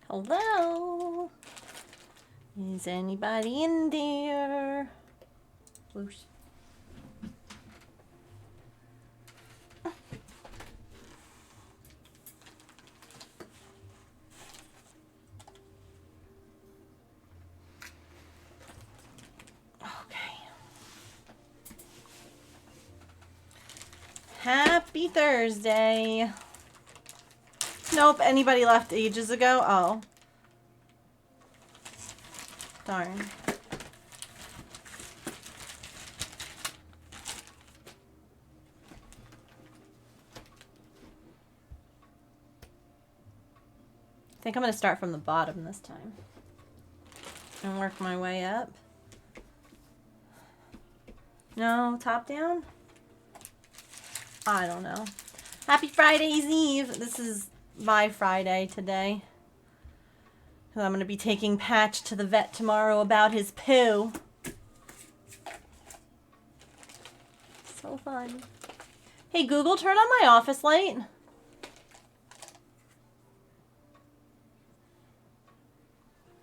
Hello? Is anybody in there? Whoosh. Happy Thursday. Nope, anybody left ages ago? Oh. Darn. I think I'm going to start from the bottom this time and work my way up. No, top down? I don't know. Happy Friday's Eve. This is my Friday today. I'm going to be taking Patch to the vet tomorrow about his poo. So fun. Hey, Google, turn on my office light.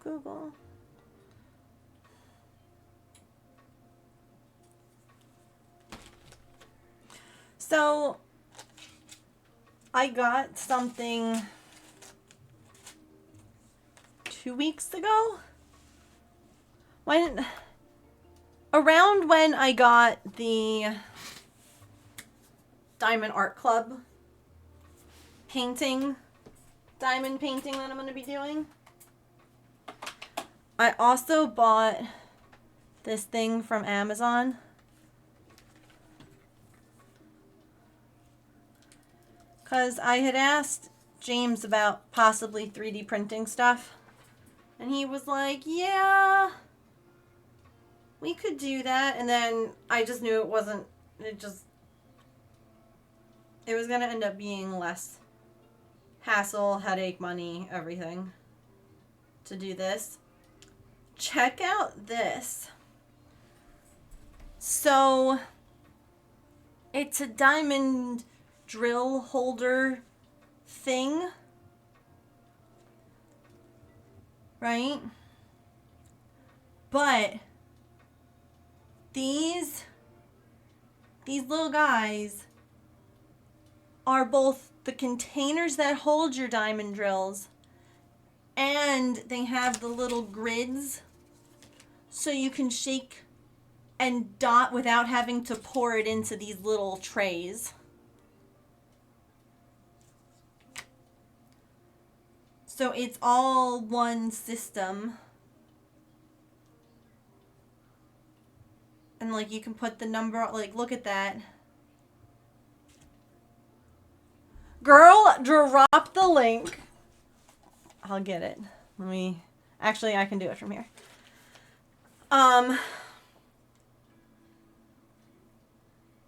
Google. So, I got something 2 weeks ago. Around when I got the Diamond Art Club diamond painting that I'm going to be doing. I also bought this thing from Amazon. Because I had asked James about possibly 3D printing stuff. And he was like, yeah, we could do that. And then I just knew it was going to end up being less hassle, headache, money, everything to do this. Check out this. So, it's a diamond drill holder thing, right? But these little guys are both the containers that hold your diamond drills, and they have the little grids so you can shake and dot without having to pour it into these little trays. So it's all one system. And like you can put the number, like look at that. Girl, drop the link. I'll get it. Actually I can do it from here.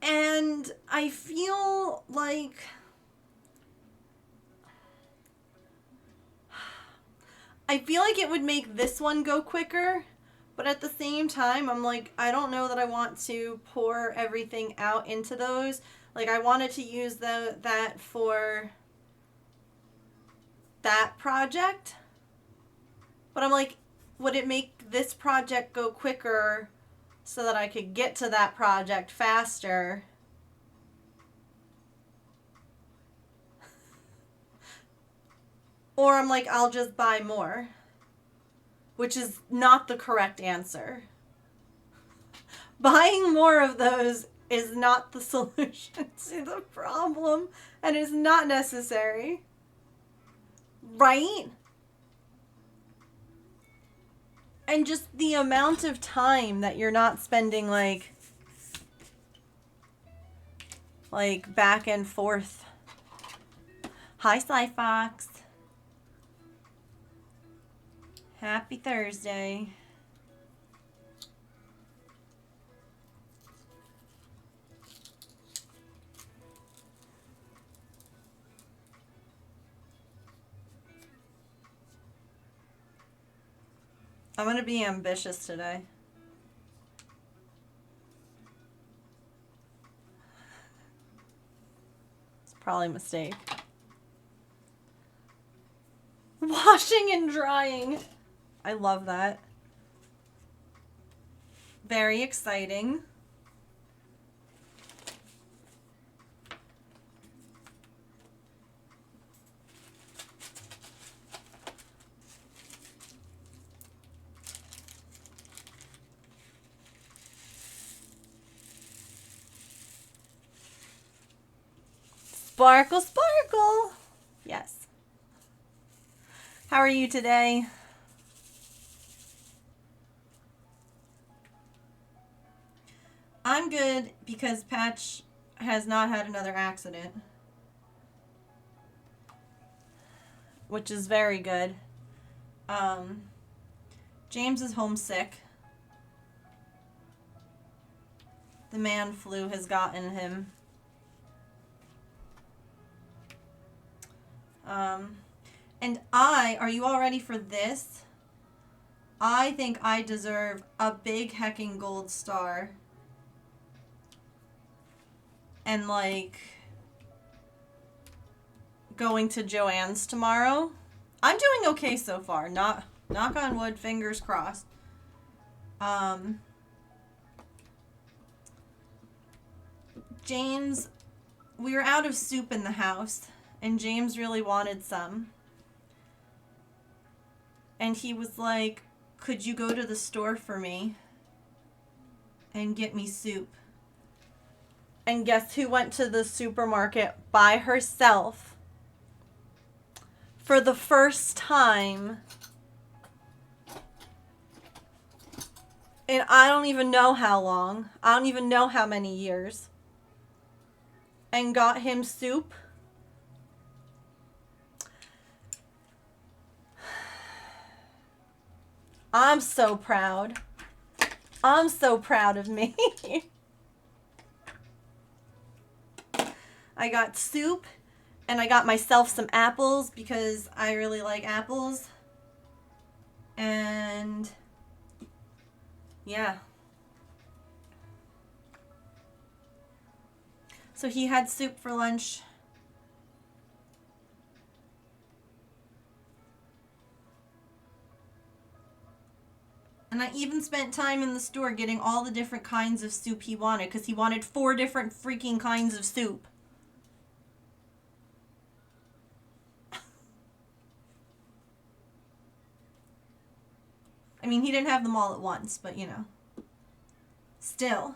And I feel like it would make this one go quicker, but at the same time, I'm like, I don't know that I want to pour everything out into those. Like, I wanted to use that for that project, but I'm like, would it make this project go quicker so that I could get to that project faster? Or I'm like, I'll just buy more, which is not the correct answer. Buying more of those is not the solution to the problem and is not necessary. Right? And just the amount of time that you're not spending like back and forth. Hi, Sly Fox. Happy Thursday. I'm going to be ambitious today. It's probably a mistake. Why washing and drying. I love that. Very exciting. Sparkle, sparkle. Yes. How are you today? I'm good because Patch has not had another accident, which is very good. James is homesick. The man flu has gotten him. And are you all ready for this? I think I deserve a big hecking gold star. And like going to Joanne's tomorrow. I'm doing okay so far. Knock on wood, fingers crossed. James, we were out of soup in the house, and James really wanted some. And he was like, could you go to the store for me and get me soup? And guess who went to the supermarket by herself for the first time in I don't even know how long. I don't even know how many years. And got him soup. I'm so proud. I'm so proud of me. I got soup and I got myself some apples because I really like apples. And yeah. So he had soup for lunch. And I even spent time in the store getting all the different kinds of soup he wanted because he wanted 4 different freaking kinds of soup. I mean, he didn't have them all at once, but you know. Still.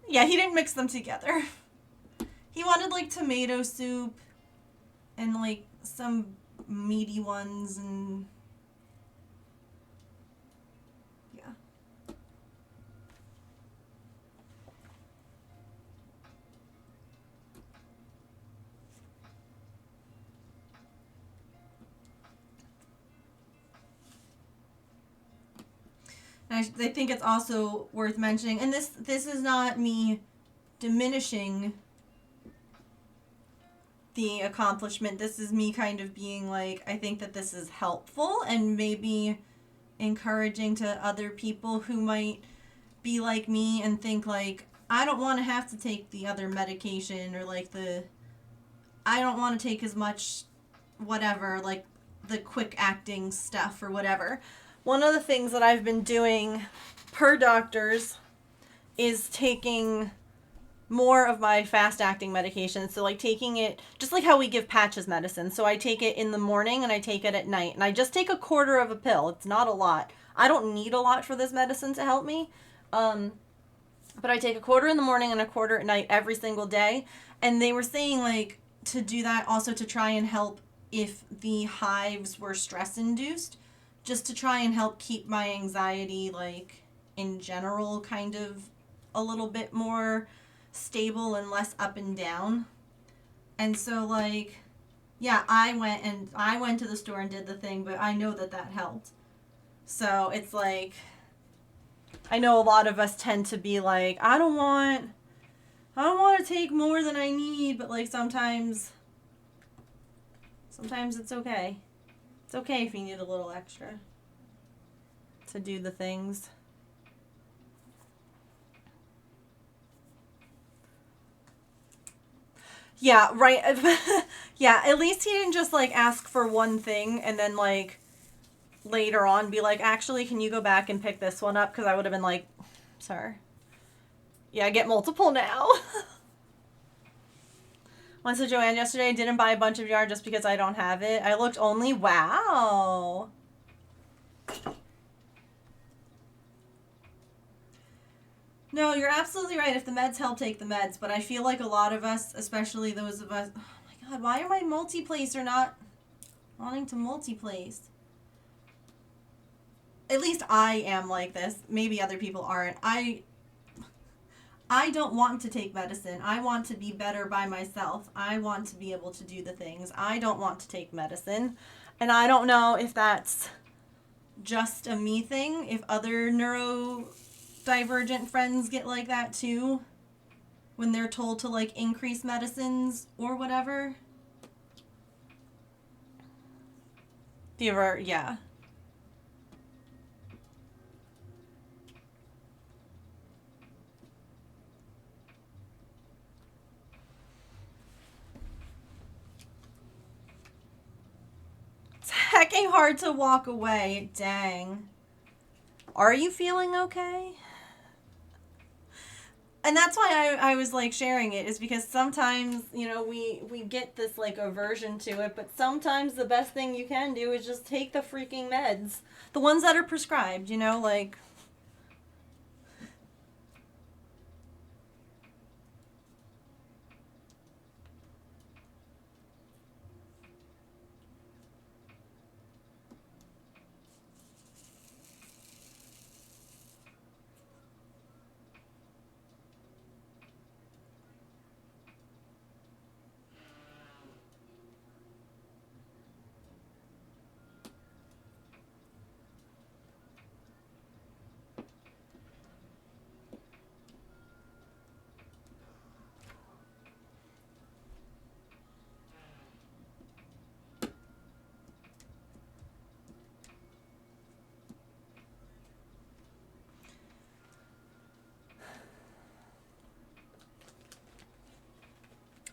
Yeah, he didn't mix them together. He wanted like tomato soup and like some meaty ones and yeah. And I think it's also worth mentioning, and this is not me diminishing the accomplishment. This is me kind of being like, I think that this is helpful and maybe encouraging to other people who might be like me and think like, I don't want to have to take the other medication or like I don't want to take as much whatever, like the quick acting stuff or whatever. One of the things that I've been doing per doctors is taking more of my fast-acting medication. So like taking it, just like how we give Patches medicine. So I take it in the morning and I take it at night. And I just take a quarter of a pill. It's not a lot. I don't need a lot for this medicine to help me. But I take a quarter in the morning and a quarter at night every single day. And they were saying like to do that also to try and help if the hives were stress-induced. Just to try and help keep my anxiety, like, in general, kind of a little bit more stable and less up and down. And so, like, yeah, I went to the store and did the thing, but I know that helped. So it's like, I know a lot of us tend to be like, I don't want to take more than I need, but like sometimes Sometimes it's okay. It's okay if you need a little extra to do the things. Yeah, right. Yeah, at least he didn't just like ask for one thing and then like later on be like, actually, can you go back and pick this one up? Because I would have been like, sir. Yeah, get multiple now. Went to Joanne yesterday, didn't buy a bunch of yarn just because I don't have it. I looked only, wow. No, you're absolutely right. If the meds help, take the meds. But I feel like a lot of us, especially those of us, oh my God, why are my multi-place are not wanting to multi-place? At least I am like this. Maybe other people aren't. I don't want to take medicine. I want to be better by myself. I want to be able to do the things. I don't want to take medicine. And I don't know if that's just a me thing, if other neurodivergent friends get like that too, when they're told to like increase medicines or whatever. Do you ever, yeah. It's hecking hard to walk away. Dang. Are you feeling okay? And that's why I was like sharing it, is because sometimes, you know, we get this like aversion to it, but sometimes the best thing you can do is just take the freaking meds. The ones that are prescribed, you know, like.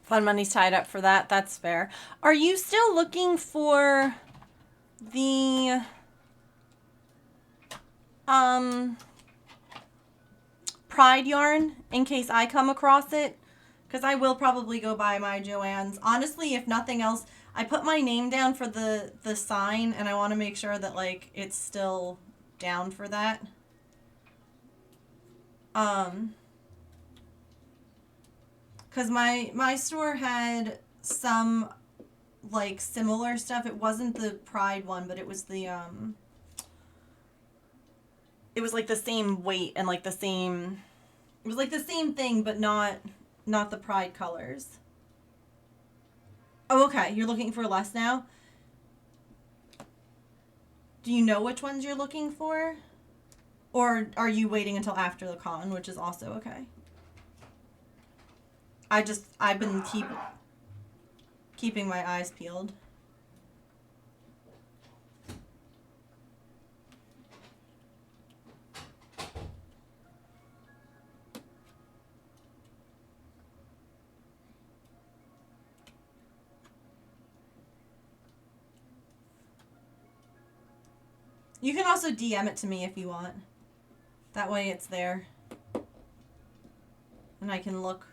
Fun money's tied up for that. That's fair. Are you still looking for the Pride yarn in case I come across it? Because I will probably go buy my Joann's. Honestly, if nothing else, I put my name down for the sign, and I want to make sure that like it's still down for that. Because my store had some like similar stuff. It wasn't the Pride one, but it was the it was like the same weight and like the same, it was like the same thing, but not the Pride colors. Oh, okay. You're looking for less now? Do you know which ones you're looking for? Or are you waiting until after the con, which is also okay? I've been keeping my eyes peeled. You can also DM it to me if you want. That way it's there. And I can look.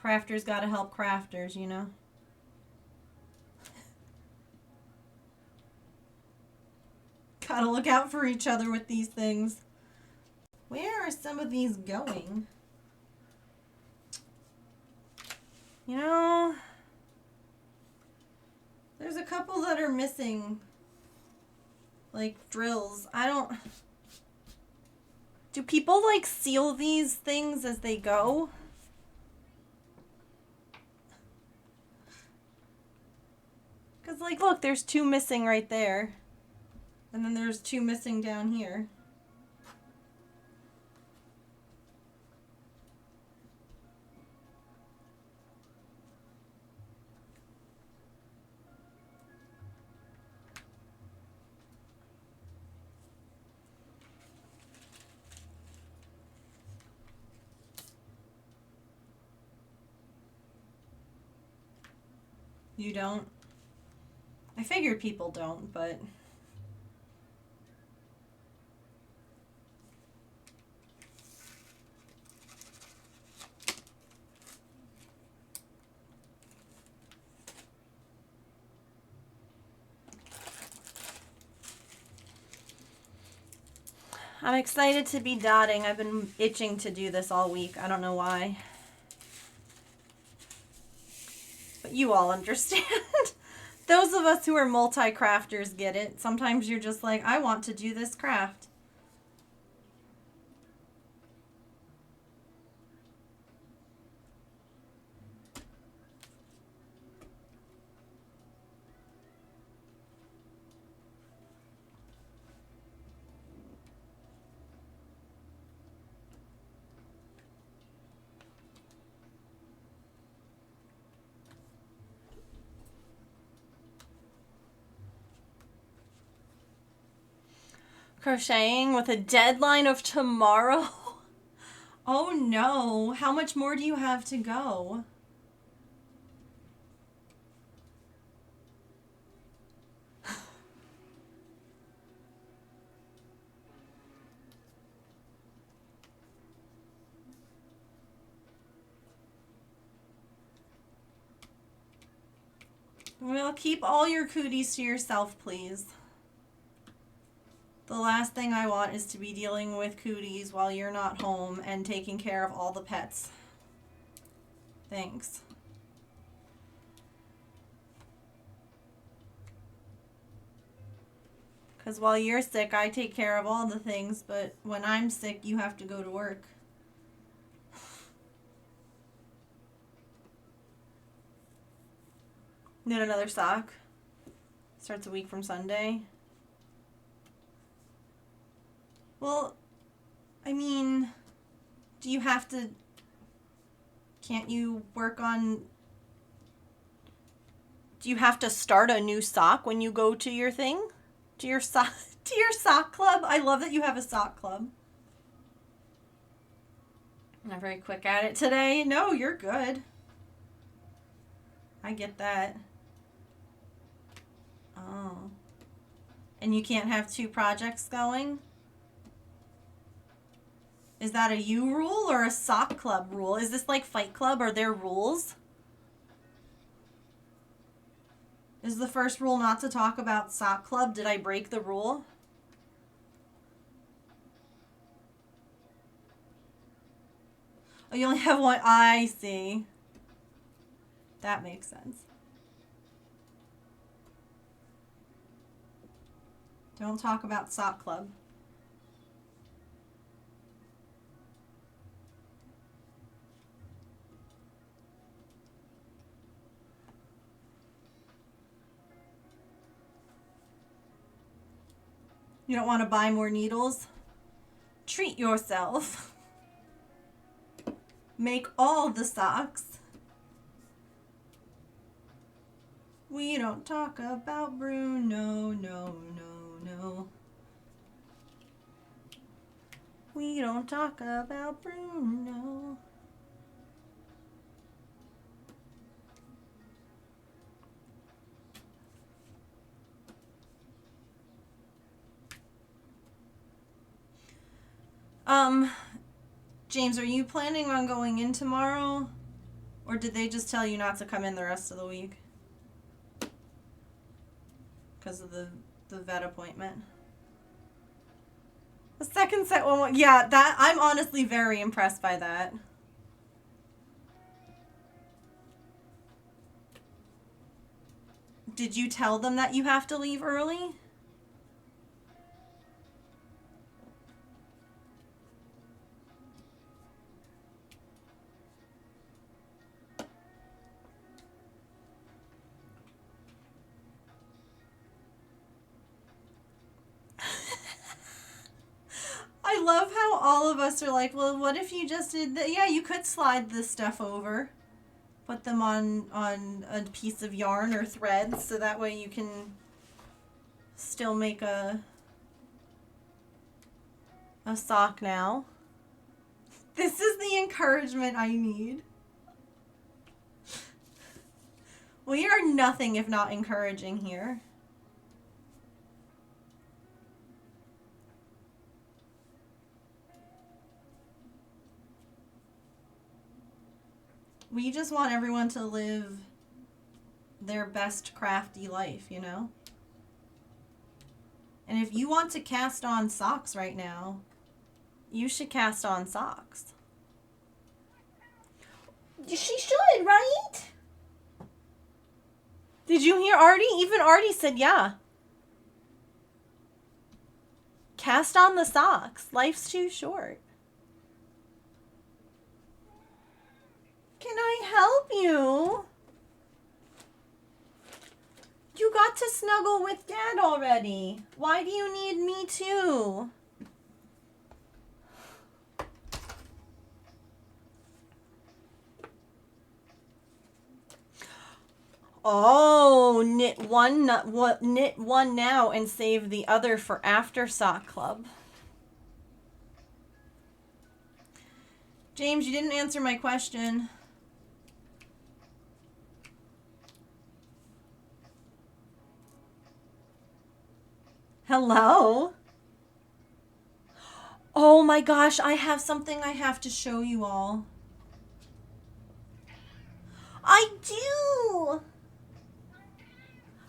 Crafters gotta help crafters, you know? Gotta look out for each other with these things. Where are some of these going? You know, there's a couple that are missing. Like drills. I don't... Do people like seal these things as they go? Because like, look, there's two missing right there. And then there's two missing down here. You don't? I figured people don't, but... I'm excited to be dotting. I've been itching to do this all week. I don't know why. But you all understand. Those of us who are multi-crafters get it. Sometimes you're just like, I want to do this craft. Crocheting with a deadline of tomorrow? Oh no. How much more do you have to go? Well, keep all your cooties to yourself, please. The last thing I want is to be dealing with cooties while you're not home and taking care of all the pets. Thanks. Because while you're sick, I take care of all the things, but when I'm sick, you have to go to work. Knit another sock. Starts a week from Sunday. Well, I mean, do you have to... Can't you work on... Do you have to start a new sock when you go to your thing? To your sock club? I love that you have a sock club. I'm not very quick at it today. No, you're good. I get that. Oh. And you can't have two projects going? Is that a you rule or a sock club rule? Is this like Fight Club? Are there rules? Is the first rule not to talk about sock club? Did I break the rule? Oh, you only have one. I see. That makes sense. Don't talk about sock club. You don't want to buy more needles? Treat yourself. Make all the socks. We don't talk about Bruno, no, no, no. We don't talk about Bruno. James, are you planning on going in tomorrow? Or did they just tell you not to come in the rest of the week? Because of the vet appointment. The second set one, yeah, that I'm honestly very impressed by that. Did you tell them that you have to leave early? I love how all of us are like, well, what if you just did that? Yeah, you could slide this stuff over. Put them on a piece of yarn or thread so that way you can still make a sock now. This is the encouragement I need. We are nothing if not encouraging here. We just want everyone to live their best crafty life, you know? And if you want to cast on socks right now, you should cast on socks. She should, right? Did you hear Artie? Even Artie said yeah. Cast on the socks. Life's too short. Can I help you? You got to snuggle with Dad already. Why do you need me too? Oh, knit one now and save the other for after sock club. James, you didn't answer my question. Hello? Oh my gosh, I have something I have to show you all. I do!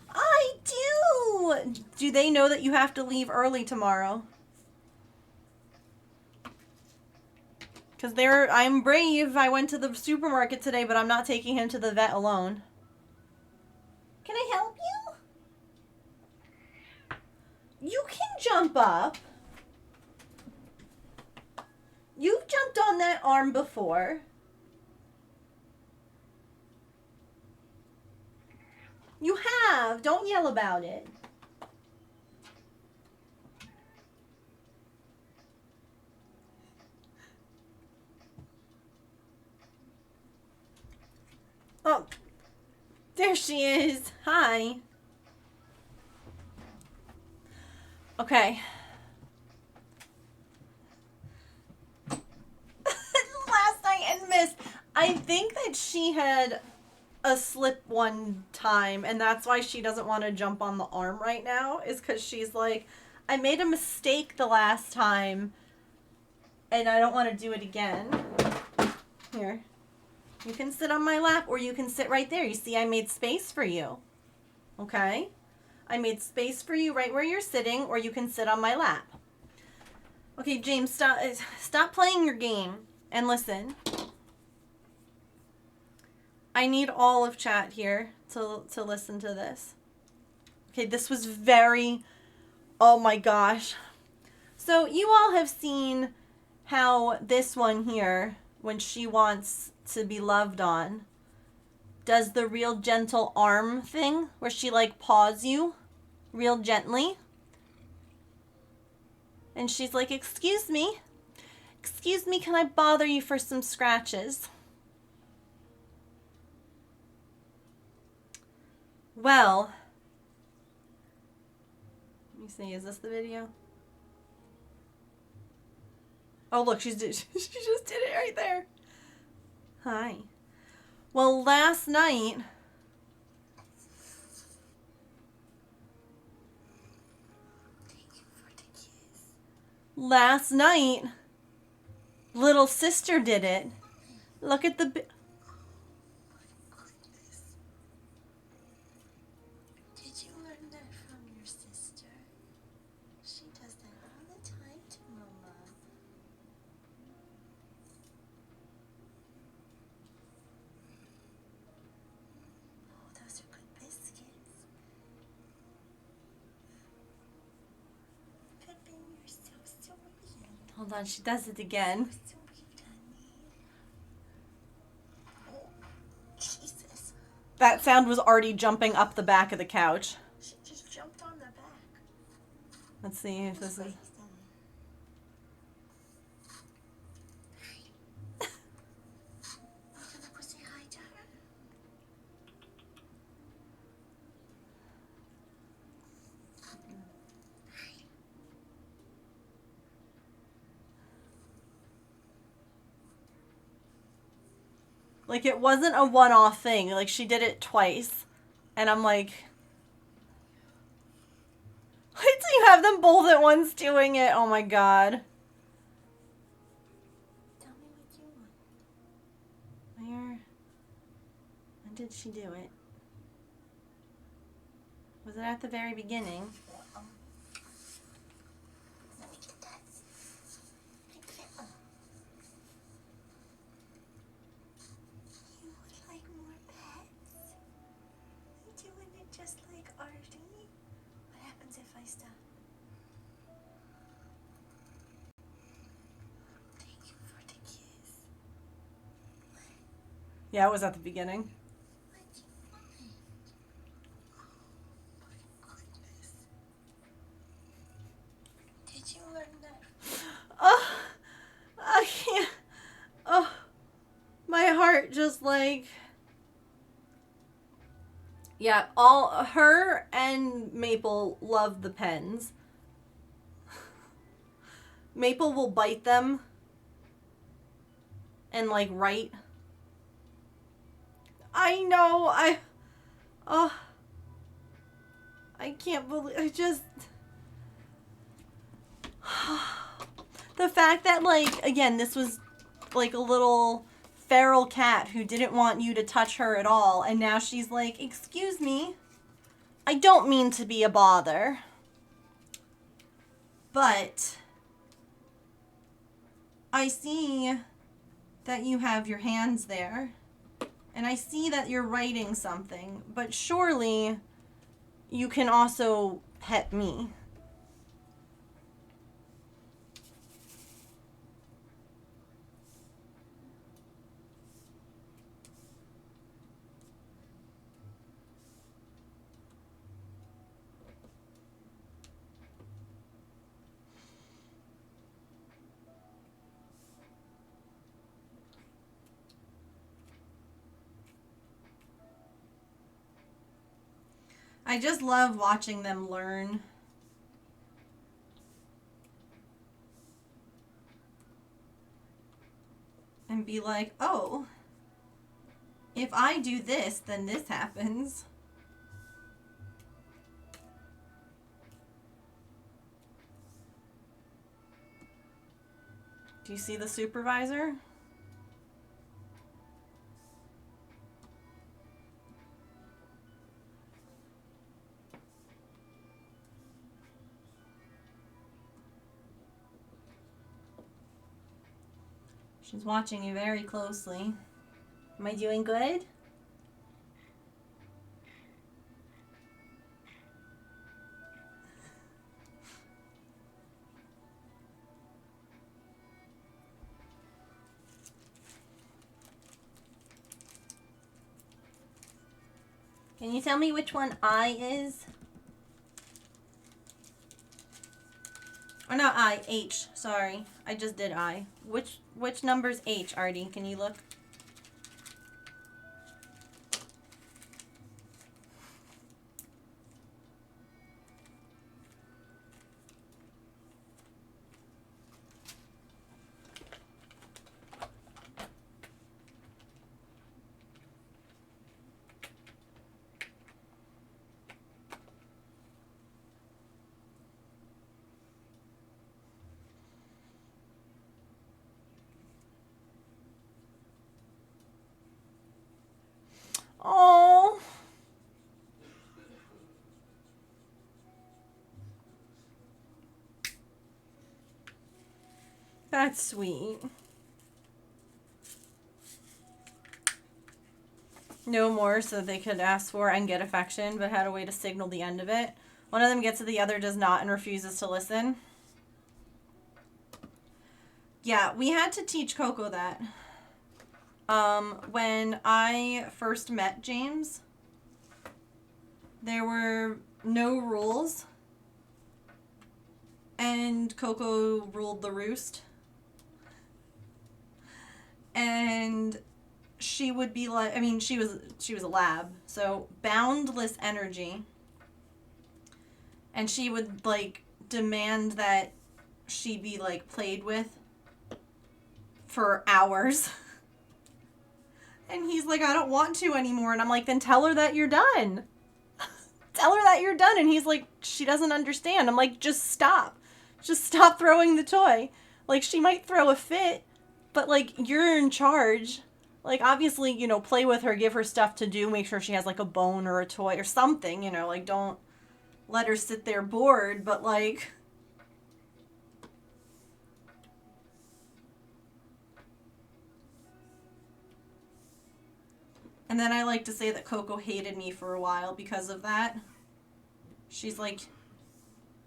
I do! Do they know that you have to leave early tomorrow? Because I'm brave. I went to the supermarket today, but I'm not taking him to the vet alone. Can I help you? You can jump up. You've jumped on that arm before. You have. Don't yell about it. Oh, there she is. Hi. Okay. Last night and missed. I think that she had a slip one time, and that's why she doesn't want to jump on the arm right now, is because she's like, I made a mistake the last time, and I don't want to do it again. Here. You can sit on my lap, or you can sit right there. You see, I made space for you. Okay? I made space for you right where you're sitting, or you can sit on my lap. Okay, James, stop playing your game and listen. I need all of chat here to listen to this. Okay, this was very, oh my gosh. So you all have seen how this one here, when she wants to be loved on, does the real gentle arm thing where she like paws you real gently. And she's like, excuse me, can I bother you for some scratches? Well, let me see, is this the video? Oh look, she just did it right there. Hi. Well, last night, little sister did it. Look at the Did you learn that from your sister? She does that all the time to Mama. Oh, those are good biscuits. Pippin, you're so sweet. Hold on, she does it again. So sweet, honey. Oh, Jesus. That sound was already jumping up the back of the couch. She just jumped on the back. Let's see if this is... Say hi to her. Like, it wasn't a one-off thing. Like, she did it twice. And I'm like, wait till you have them both at once doing it. Oh my god. Tell me what you want. Where? When did she do it? Was it at the very beginning? Let me get that. Big fan. You would like more pets? You doing it just like Artie? What happens if I stop? Thank you for the kiss. Yeah, it was at the beginning. What do you want? Oh my goodness. Did you learn that? Oh, I can't. Oh, my heart just like. Yeah, all her and Maple love the pens. Maple will bite them and like write. I know. Oh, I can't believe. I just. The fact that, like, again, this was like a little feral cat who didn't want you to touch her at all, and now she's like, excuse me, I don't mean to be a bother, but I see that you have your hands there, and I see that you're writing something, but surely you can also pet me. I just love watching them learn. And be like, oh, if I do this, then this happens. Do you see the supervisor? She's watching you very closely. Am I doing good? Can you tell me which one I is? Or not I, H, sorry. I just did I. Which number's H, Artie? Can you look? Oh. That's sweet. No more so they could ask for and get affection, but had a way to signal the end of it. One of them gets it, the other does not and refuses to listen. Yeah, we had to teach Coco that. When I first met James, there were no rules, and Coco ruled the roost. And she would be like, I mean, she was a lab, so boundless energy. And she would like demand that she be like played with for hours. And he's like, I don't want to anymore. And I'm like, then tell her that you're done. tell her that you're done. And he's like, she doesn't understand. I'm like, just stop. Just stop throwing the toy. Like, she might throw a fit, but, like, you're in charge. Like, obviously, you know, play with her, give her stuff to do, make sure she has, like, a bone or a toy or something, you know, like, don't let her sit there bored, but, like... And then I like to say that Coco hated me for a while because of that. She's like,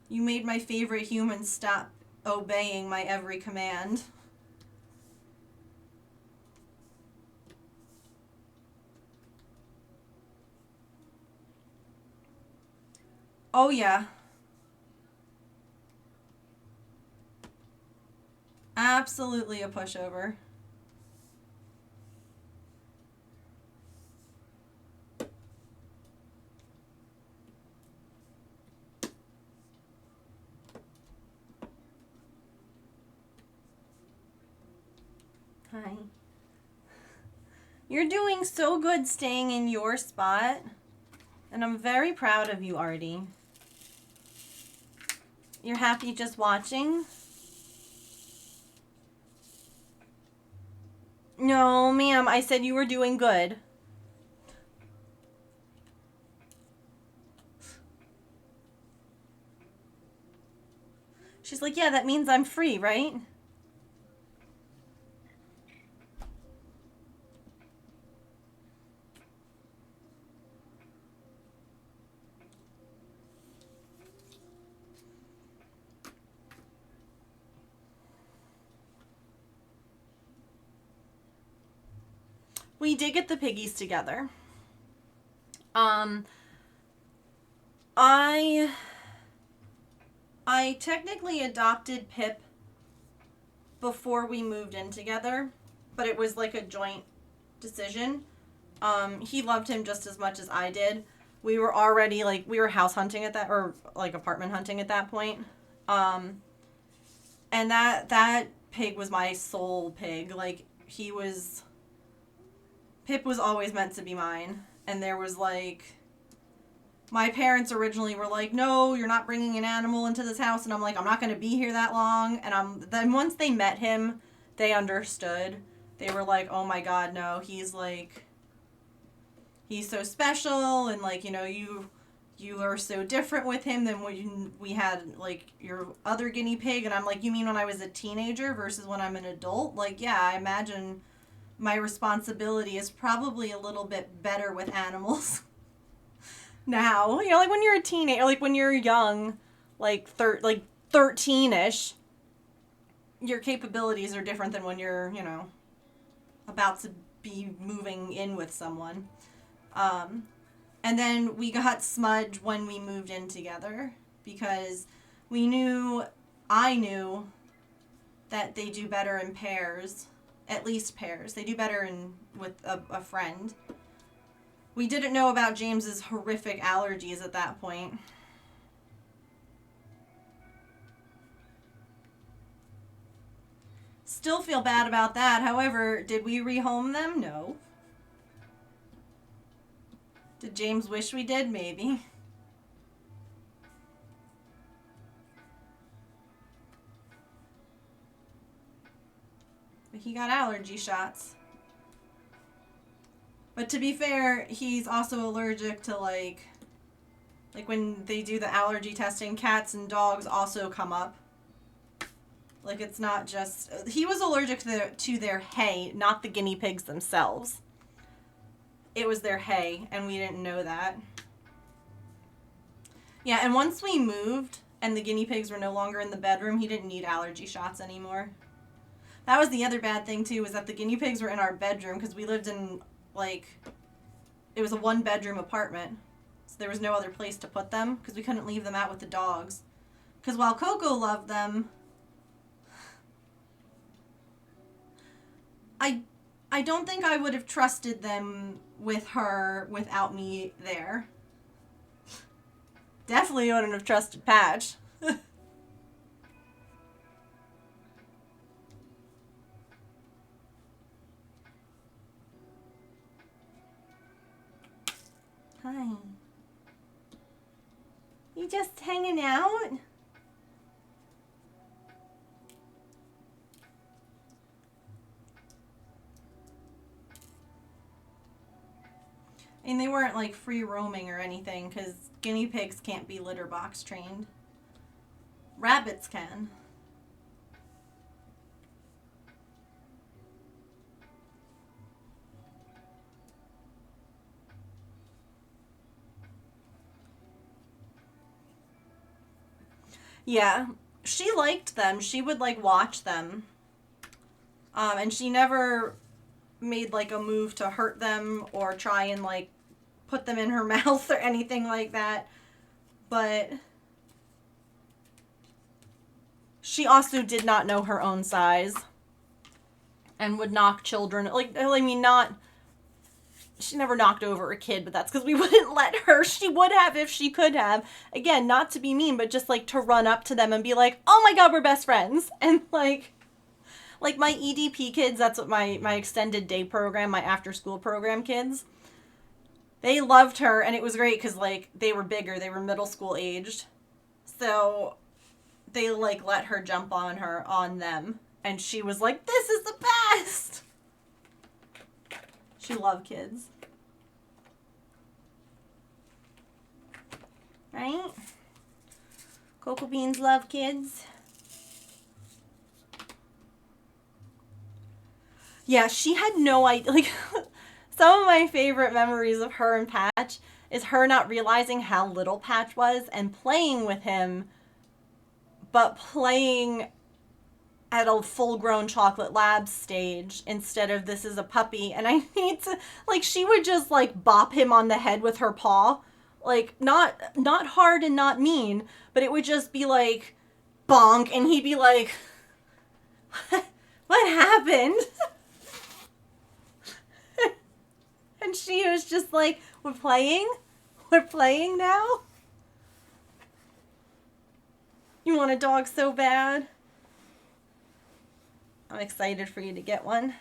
you made my favorite human stop obeying my every command. Oh, yeah. Absolutely a pushover. Hi. You're doing so good staying in your spot. And I'm very proud of you, Artie. You're happy just watching? No, ma'am, I said you were doing good. She's like, yeah, that means I'm free, right? We did get the piggies together. I technically adopted Pip before we moved in together, but it was like a joint decision. He loved him just as much as I did. We were already like, we were house hunting at that, or like apartment hunting at that point. And that pig was my soul pig. Like, Pip was always meant to be mine. And there was like, my parents originally were like, no, you're not bringing an animal into this house. And I'm like, I'm not going to be here that long. And then once they met him, they understood. They were like, oh my God, no, he's so special. And like, you know, you are so different with him than when we had like your other guinea pig. And I'm like, you mean when I was a teenager versus when I'm an adult? Like, yeah, I imagine my responsibility is probably a little bit better with animals now. You know, like when you're a teenager, like when you're young, like 13ish, your capabilities are different than when you're, you know, about to be moving in with someone. And then we got Smudge when we moved in together because I knew that they do better in pairs, at least pairs. They do better with a friend. We didn't know about James's horrific allergies at that point. Still feel bad about that. However, did we rehome them? No. Did James wish we did? Maybe. But he got allergy shots. But to be fair, he's also allergic to like when they do the allergy testing, cats and dogs also come up. Like, it's not just... He was allergic to their hay, not the guinea pigs themselves. It was their hay, and we didn't know that. Yeah, and once we moved, and the guinea pigs were no longer in the bedroom, he didn't need allergy shots anymore. That was the other bad thing, too, was that the guinea pigs were in our bedroom, because we lived in, like... It was a one-bedroom apartment, so there was no other place to put them, because we couldn't leave them out with the dogs. Because while Coco loved them... I don't think I would have trusted them with her without me there. Definitely wouldn't have trusted Patch. Hi. we just hanging out? And they weren't like free roaming or anything because guinea pigs can't be litter box trained. Rabbits can. Yeah, she liked them. She would like watch them. And she never made like a move to hurt them or try and like put them in her mouth or anything like that. But she also did not know her own size and would knock children. Like, I mean, not. She never knocked over a kid, but that's because we wouldn't let her. She would have if she could have. Again, not to be mean, but just like to run up to them and be like, oh my god, we're best friends. And like my EDP kids, that's what my extended day program, my after school program kids, they loved her. And it was great because like they were bigger, they were middle school aged. So they like let her jump on them. And she was like, this is the best. She loved kids. Right? Cocoa Beans love kids. Yeah, she had no idea. Like, some of my favorite memories of her and Patch is her not realizing how little Patch was and playing with him, but playing at a full-grown Chocolate Labs stage instead of this is a puppy. And I need to, like, she would just like bop him on the head with her paw, like not hard and not mean, but it would just be like bonk, and he'd be like, what happened? And she was just like, we're playing now. You want a dog so bad. I'm excited for you to get one.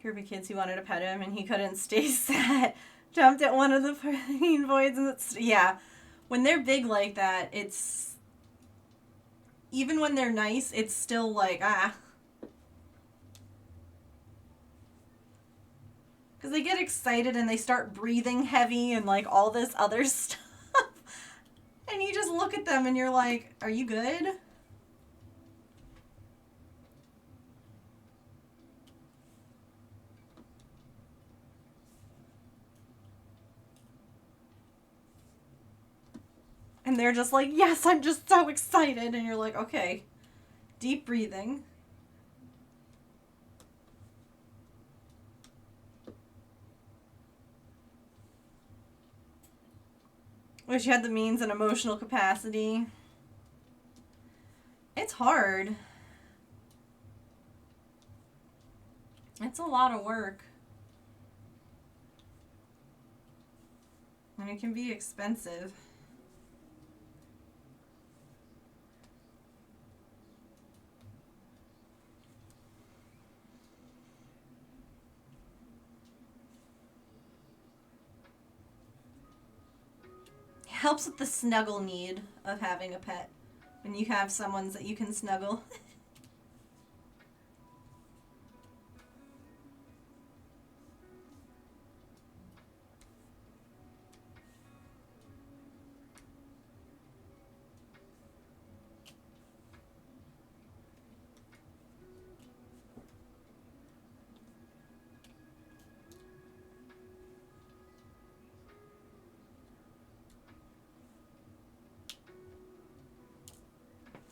Kirby kids who wanted to pet him and he couldn't stay sat. Jumped at one of the green voids. And yeah, when they're big like that, it's... Even when they're nice, it's still like, ah. Because they get excited and they start breathing heavy and like all this other stuff. And you just look at them and you're like, are you good? And they're just like, yes, I'm just so excited. And you're like, okay, deep breathing. Wish you had the means and emotional capacity. It's hard. It's a lot of work. And it can be expensive. It helps with the snuggle need of having a pet. When you have someone that you can snuggle.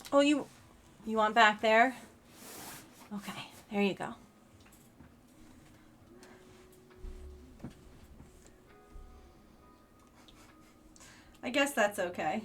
Oh, you want back there? Okay, there you go. I guess that's okay.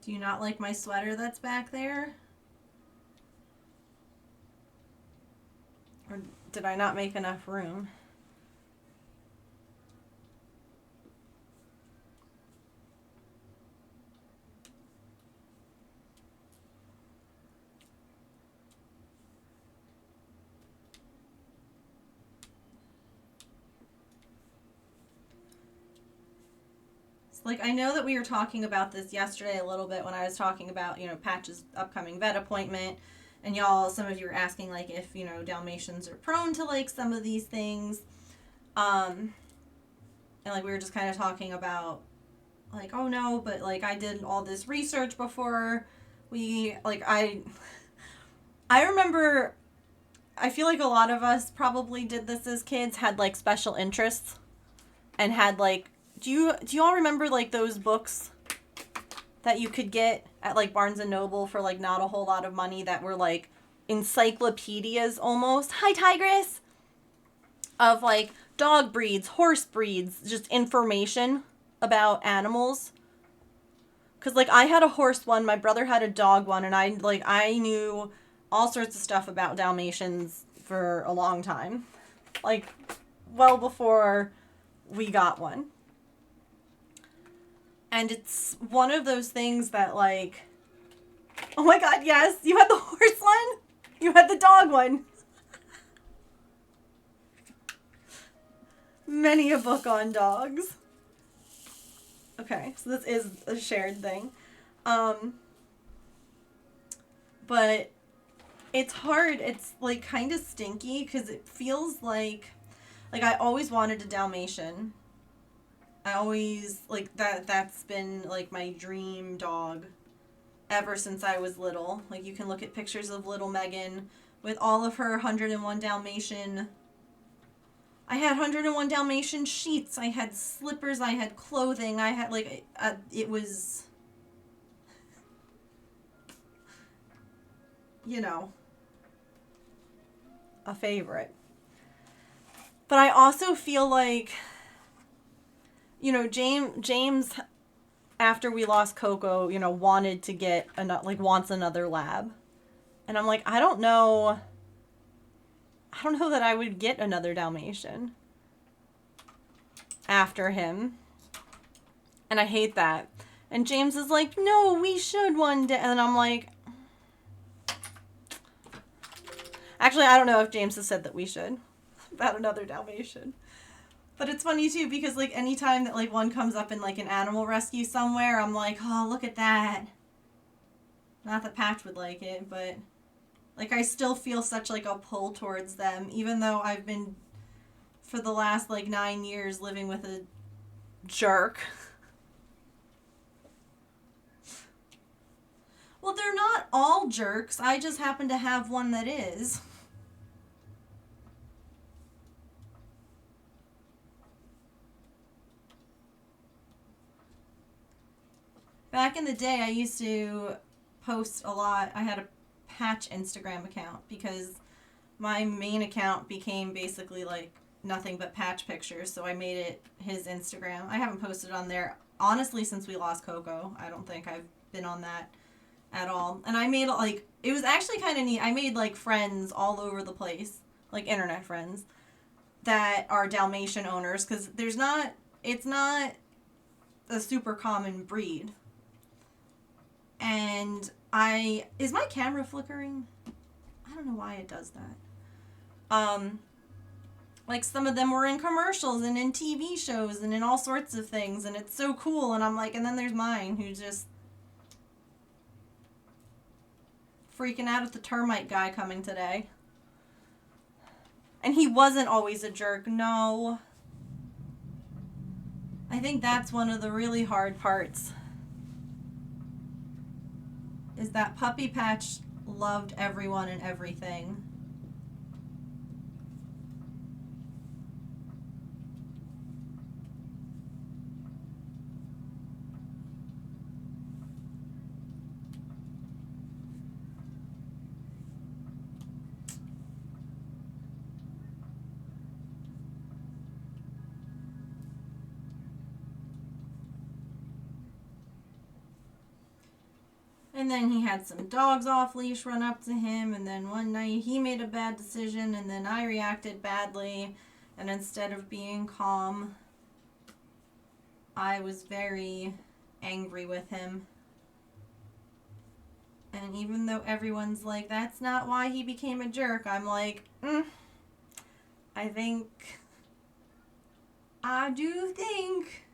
Do you not like my sweater that's back there? Or did I not make enough room? Like, I know that we were talking about this yesterday a little bit when I was talking about, Patch's upcoming vet appointment. And y'all, some of you were asking, like, if, Dalmatians are prone to, like, some of these things. And, like, we were just kind of talking about, like, oh, no, but, like, I did all this research before I remember, I feel like a lot of us probably did this as kids, had, like, special interests, and had, like, do you all remember, like, those books that you could get at, like, Barnes and Noble for, like, not a whole lot of money that were, like, encyclopedias almost? Hi, Tigress! Of, like, dog breeds, horse breeds, just information about animals. Because, like, I had a horse one, my brother had a dog one, and I knew all sorts of stuff about Dalmatians for a long time. Like, well before we got one. And it's one of those things that, like, oh my god, yes, you had the horse one, you had the dog one. Many a book on dogs. Okay, so this is a shared thing. But it's hard, it's, like, kind of stinky, because it feels like I always wanted a Dalmatian. I always, like, that's been, like, my dream dog ever since I was little. Like, you can look at pictures of little Megan with all of her 101 Dalmatian. I had 101 Dalmatian sheets. I had slippers. I had clothing. I had, like, it was, a favorite. But I also feel like, James, after we lost Coco, wanted to get wants another lab. And I'm like, I don't know that I would get another Dalmatian after him. And I hate that. And James is like, no, we should one day. And I'm like, actually, I don't know if James has said that we should about another Dalmatian. But it's funny, too, because, like, anytime that, like, one comes up in, like, an animal rescue somewhere, I'm like, oh, look at that. Not that Patch would like it, but, like, I still feel such, like, a pull towards them, even though I've been, for the last, like, 9 years, living with a jerk. Well, they're not all jerks. I just happen to have one that is. Back in the day, I used to post a lot. I had a Patch Instagram account because my main account became basically, like, nothing but Patch pictures, so I made it his Instagram. I haven't posted on there, honestly, since we lost Coco. I don't think I've been on that at all. And I made, like, it was actually kind of neat. I made, like, friends all over the place, like, internet friends that are Dalmatian owners, because it's not a super common breed. And is my camera flickering? I don't know why it does that. Like, some of them were in commercials and in TV shows and in all sorts of things, and it's so cool. And I'm like, and then there's mine, who's just freaking out at the termite guy coming today. And he wasn't always a jerk, no. I think that's one of the really hard parts. Is that Puppy Patch loved everyone and everything. And then he had some dogs off leash run up to him, and then one night he made a bad decision, and then I reacted badly, and instead of being calm, I was very angry with him. And even though everyone's like, that's not why he became a jerk, I'm like, I do think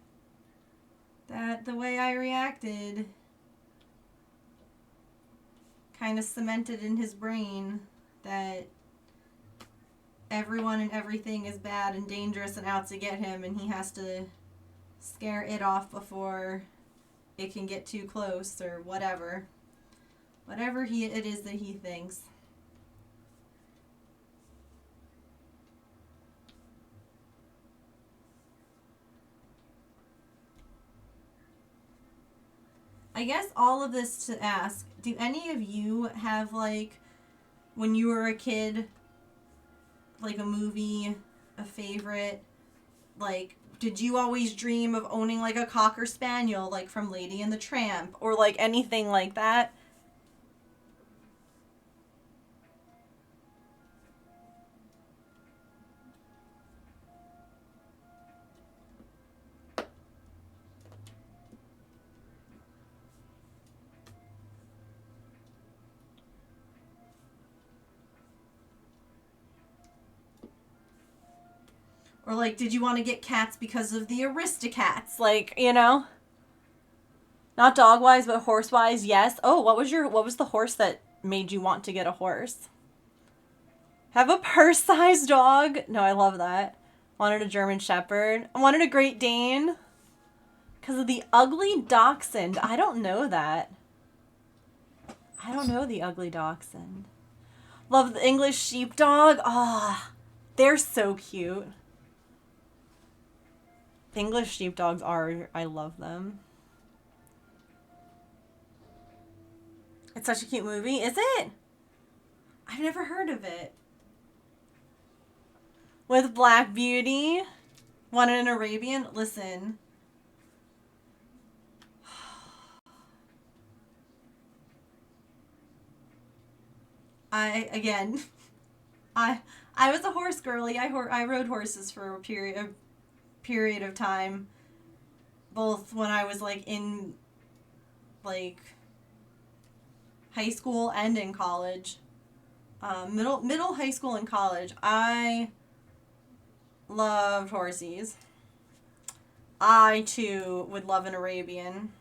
that the way I reacted kind of cemented in his brain that everyone and everything is bad and dangerous and out to get him, and he has to scare it off before it can get too close or whatever. Whatever it is that he thinks. I guess all of this to ask, do any of you have, like, when you were a kid, like a movie, a favorite, like, did you always dream of owning, like, a Cocker Spaniel, like from Lady and the Tramp, or, like, anything like that? Or, like, did you want to get cats because of the Aristocats? Like, you know? Not dog-wise, but horse-wise, yes. Oh, what was the horse that made you want to get a horse? Have a purse-sized dog? No, I love that. Wanted a German Shepherd. I wanted a Great Dane. Because of the ugly dachshund. I don't know that. I don't know the ugly dachshund. Love the English sheepdog. Ah, oh, they're so cute. English sheepdogs are, I love them. It's such a cute movie. Is it? I've never heard of it. With Black Beauty. Wanted an Arabian. Listen. I was a horse girly. I rode horses for a period of time, both when I was like in like high school and in college. Middle high school and college, I loved horsies. I too would love an Arabian.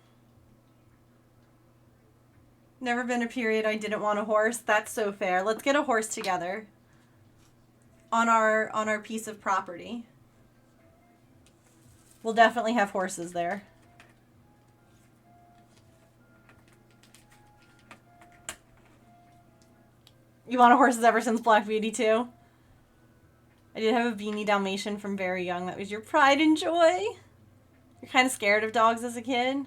Never been a period I didn't want a horse. That's so fair. Let's get a horse together on our piece of property. We'll definitely have horses there. You wanted horses ever since Black Beauty too? I did have a beanie Dalmatian from very young. That was your pride and joy. You're kind of scared of dogs as a kid?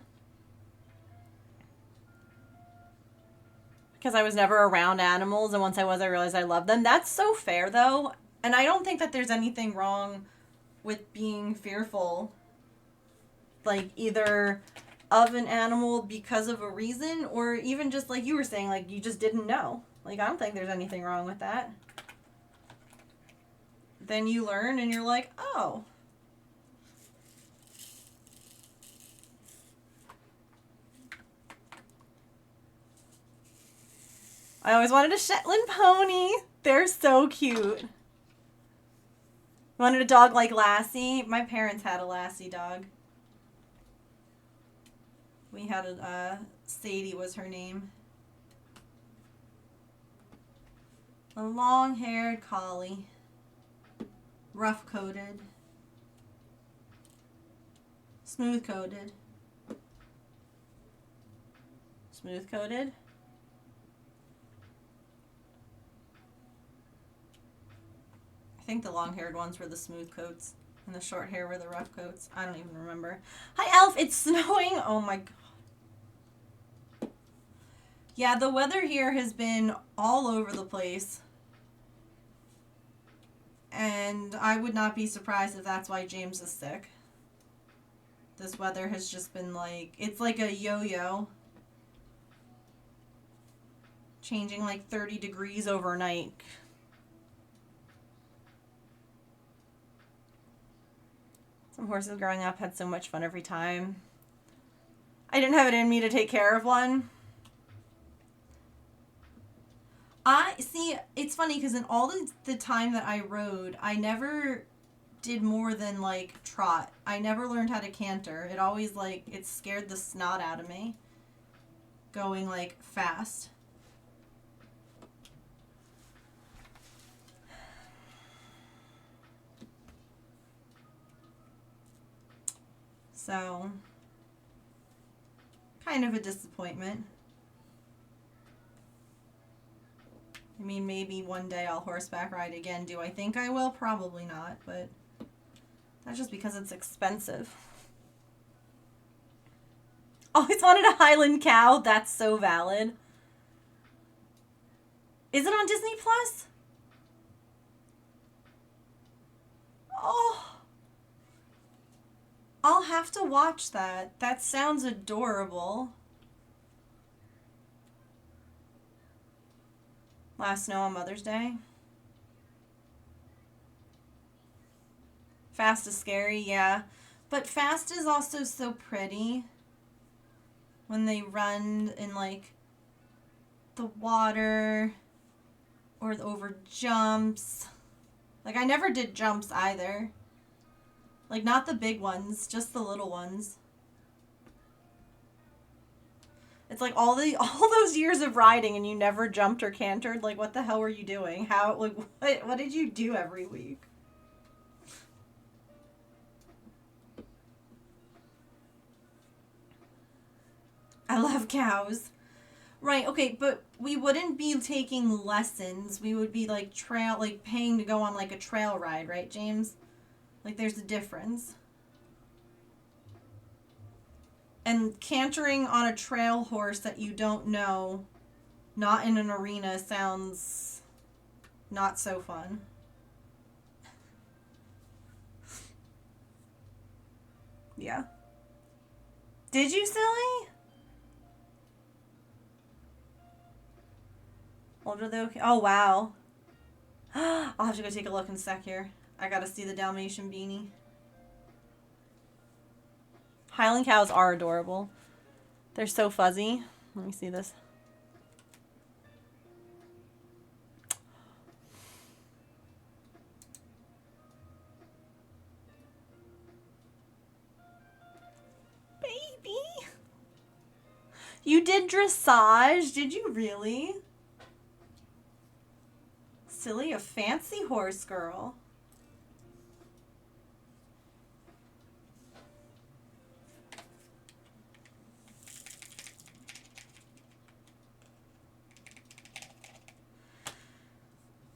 Because I was never around animals, and once I was, I realized I loved them. That's so fair, though. And I don't think that there's anything wrong with being fearful. Like, either of an animal because of a reason, or even just like you were saying, like, you just didn't know. Like, I don't think there's anything wrong with that. Then you learn, and you're like, oh. I always wanted a Shetland pony. They're so cute. Wanted a dog like Lassie. My parents had a Lassie dog. We had Sadie was her name. A long-haired collie. Rough-coated. Smooth-coated. Smooth-coated. I think the long-haired ones were the smooth coats, and the short hair were the rough coats. I don't even remember. Hi, Elf! It's snowing! Oh my god. Yeah, the weather here has been all over the place. And I would not be surprised if that's why James is sick. This weather has just been like, it's like a yo-yo. changing like 30 degrees overnight. Some horses growing up had so much fun every time. I didn't have it in me to take care of one. I see, it's funny because in all the time that I rode, I never did more than like trot. I never learned how to canter. It always like, it scared the snot out of me going like fast. So, kind of a disappointment. I mean, maybe one day I'll horseback ride again. Do I think I will? Probably not, but that's just because it's expensive. Always wanted a Highland cow. That's so valid. Is it on Disney Plus? Oh. I'll have to watch that. That sounds adorable. Last snow on Mother's Day. Fast is scary, yeah. But Fast is also so pretty. When they run in like the water or over jumps. Like I never did jumps either. Like not the big ones, just the little ones. It's like all those years of riding and you never jumped or cantered. Like what the hell were you doing? How like what did you do every week? I love cows. Right, okay, but we wouldn't be taking lessons. We would be like paying to go on like a trail ride, right, James? Like there's a difference. And cantering on a trail horse that you don't know, not in an arena, sounds not so fun. Yeah. Did you, silly? Older than okay. Oh, wow. I'll have to go take a look in a sec here. I gotta see the Dalmatian beanie. Highland cows are adorable. They're so fuzzy. Let me see this. Baby. You did dressage? Did you really? Silly, a fancy horse girl.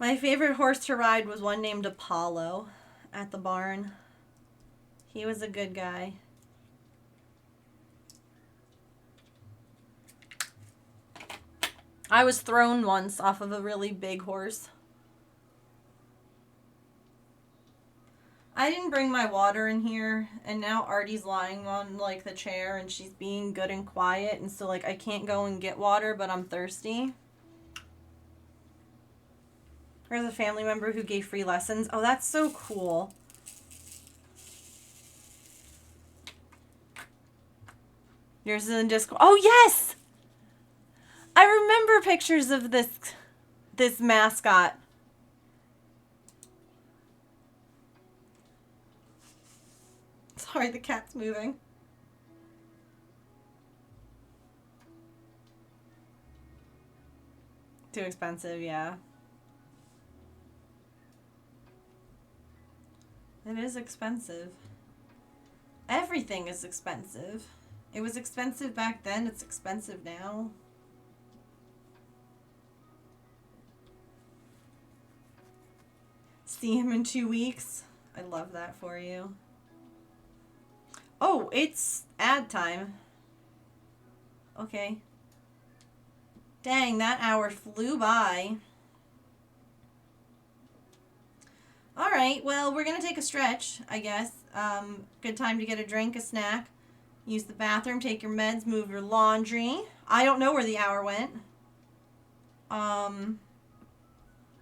My favorite horse to ride was one named Apollo at the barn. He was a good guy. I was thrown once off of a really big horse. I didn't bring my water in here, and now Artie's lying on like the chair and she's being good and quiet, and so like I can't go and get water, but I'm thirsty. There's a family member who gave free lessons. Oh, that's so cool. Yours is in Discord. Oh, yes! I remember pictures of this mascot. Sorry, the cat's moving. Too expensive, yeah. It is expensive. Everything is expensive. It was expensive back then. It's expensive now. See him in 2 weeks. I love that for you. Oh, it's ad time. Okay. Dang, that hour flew by. All right, well, we're going to take a stretch, I guess. Good time to get a drink, a snack, use the bathroom, take your meds, move your laundry. I don't know where the hour went. And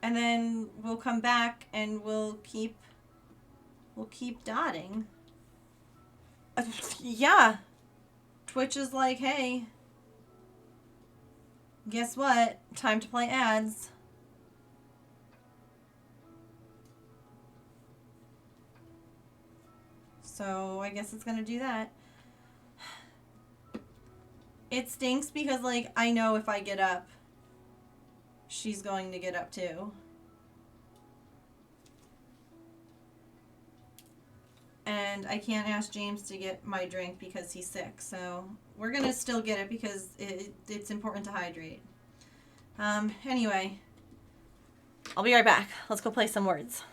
then we'll come back and we'll keep dotting. Yeah. Twitch is like, hey, guess what? Time to play ads. So I guess it's gonna do that. It stinks because, like, I know if I get up, she's going to get up too. And I can't ask James to get my drink because he's sick. So we're gonna still get it because it's important to hydrate. Anyway, I'll be right back. Let's go play some words.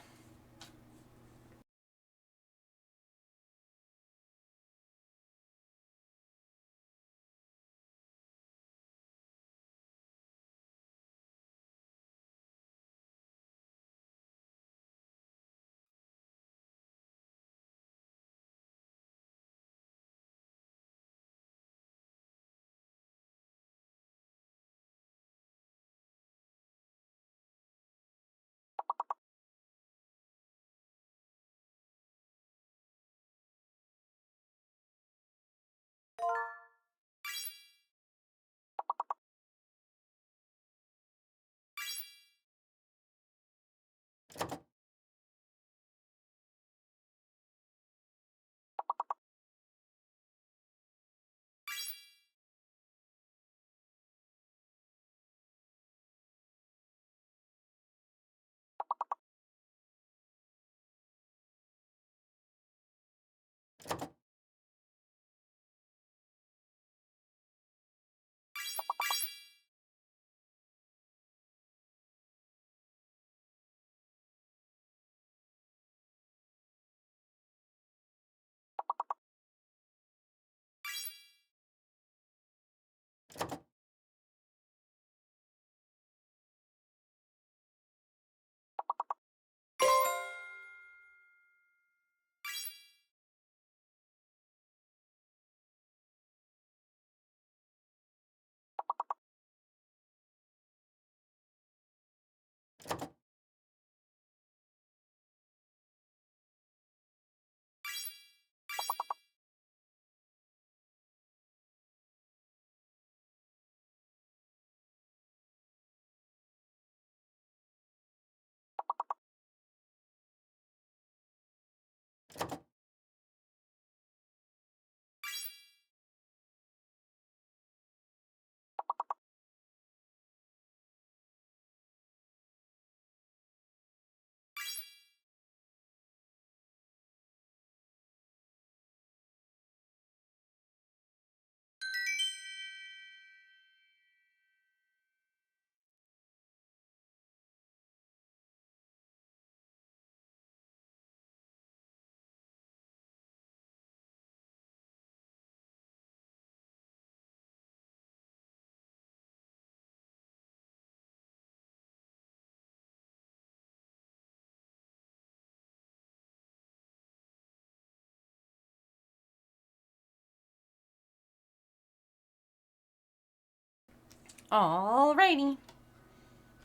Alrighty.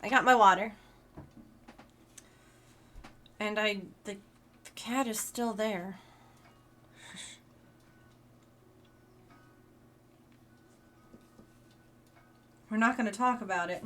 I got my water. And the cat is still there. We're not going to talk about it.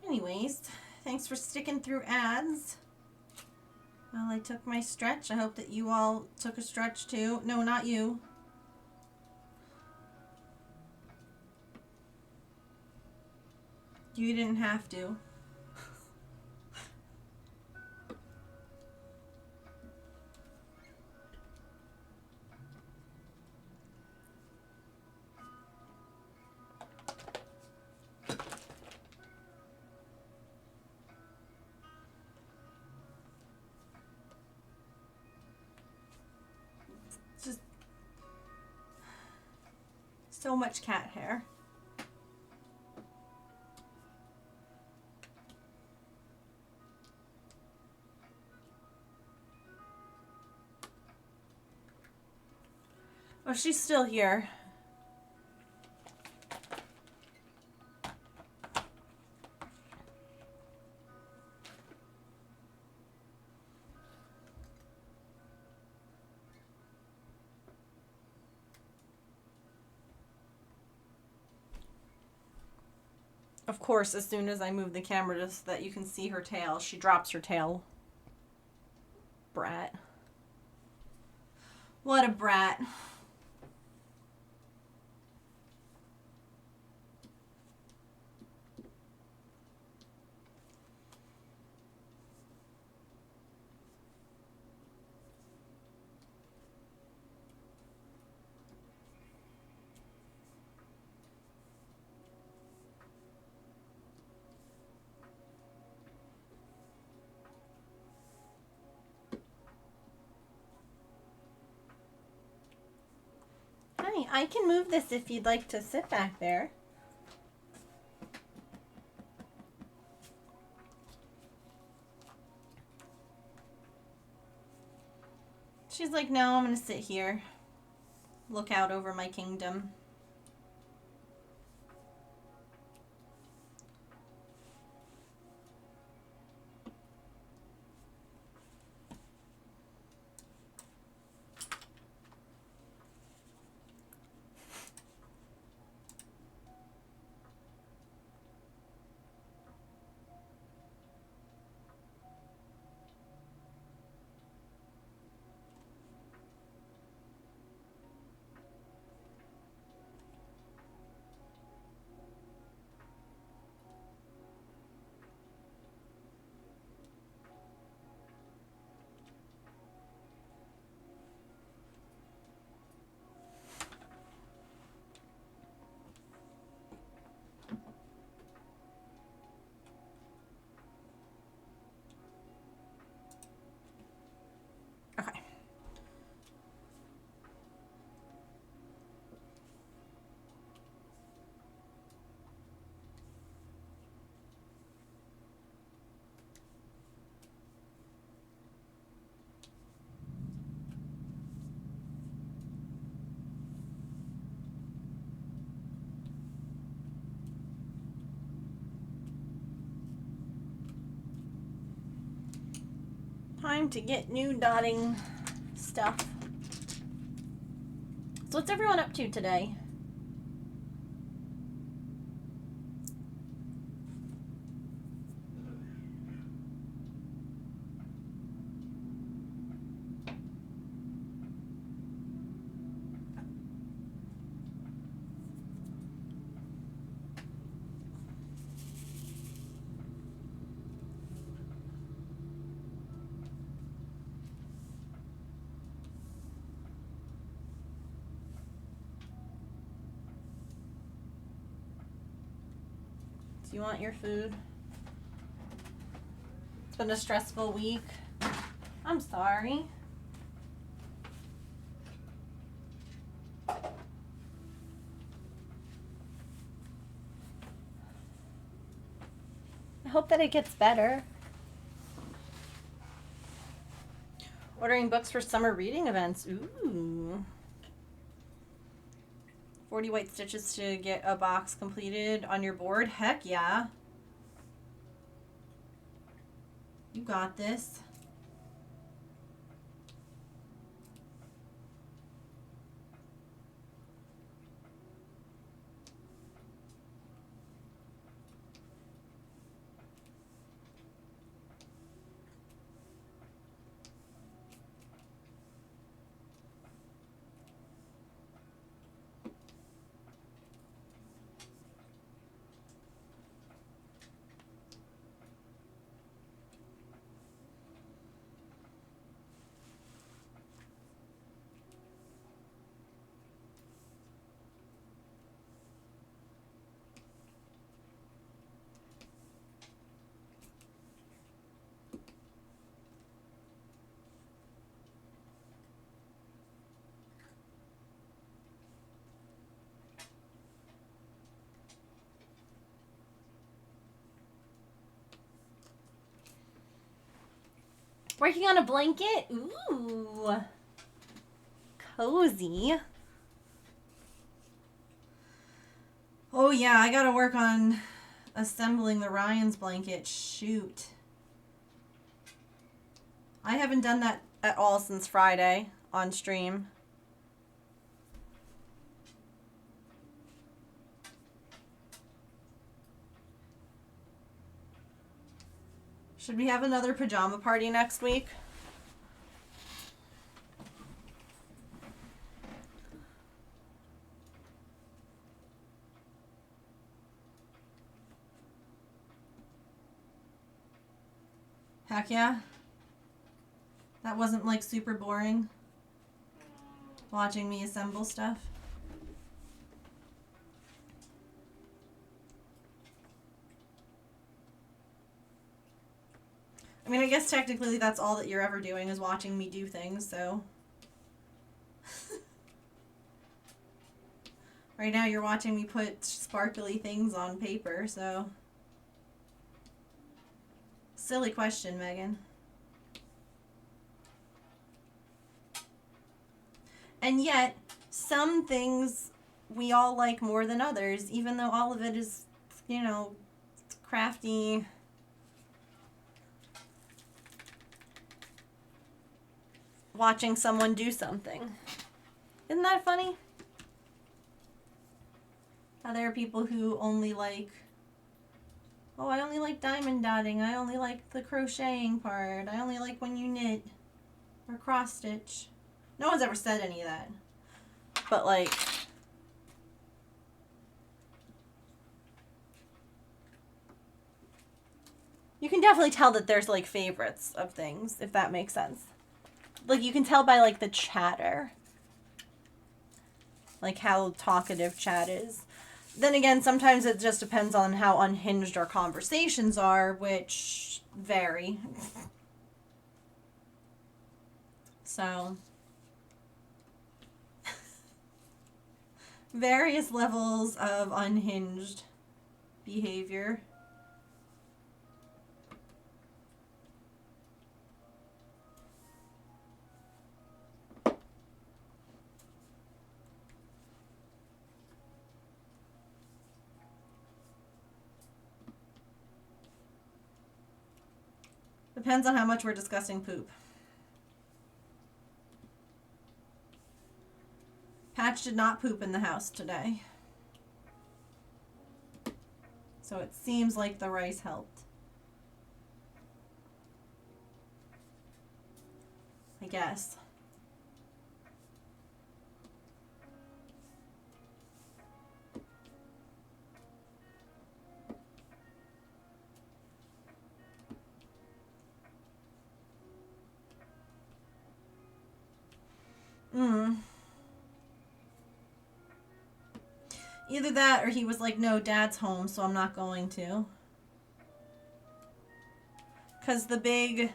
Anyways, thanks for sticking through ads. Well, I took my stretch. I hope that you all took a stretch too. No, not you. You didn't have to. so much cat hair. Oh, she's still here. Of course, as soon as I move the camera just so that you can see her tail, she drops her tail. Brat. What a brat. Hi, I can move this if you'd like to sit back there. She's like, no, I'm going to sit here. Look out over my kingdom. Okay. Time to get new dotting stuff. So what's everyone up to today? Do you want your food? It's been a stressful week. I'm sorry. I hope that it gets better. Ordering books for summer reading events. Ooh. 40 white stitches to get a box completed on your board. Heck yeah. You got this. Working on a blanket? Ooh. Cozy. Oh yeah, I gotta work on assembling the Ryan's blanket. Shoot. I haven't done that at all since Friday on stream. Should we have another pajama party next week? Heck yeah. That wasn't like super boring. Watching me assemble stuff. I mean, I guess technically that's all that you're ever doing is watching me do things, so. Right now you're watching me put sparkly things on paper, so. Silly question, Megan. And yet, some things we all like more than others, even though all of it is, you know, crafty. Watching someone do something. Isn't that funny? How there are people who only like, oh, I only like diamond dotting. I only like the crocheting part. I only like when you knit or cross stitch. No one's ever said any of that. But like, you can definitely tell that there's like favorites of things, if that makes sense. Like you can tell by like the chatter. Like how talkative chat is. Then again, sometimes it just depends on how unhinged our conversations are, which vary. So, various levels of unhinged behavior. Depends on how much we're discussing poop. Patch did not poop in the house today. So it seems like the rice helped. I guess. Either that or he was like, no, Dad's home, so I'm not going to. Because the big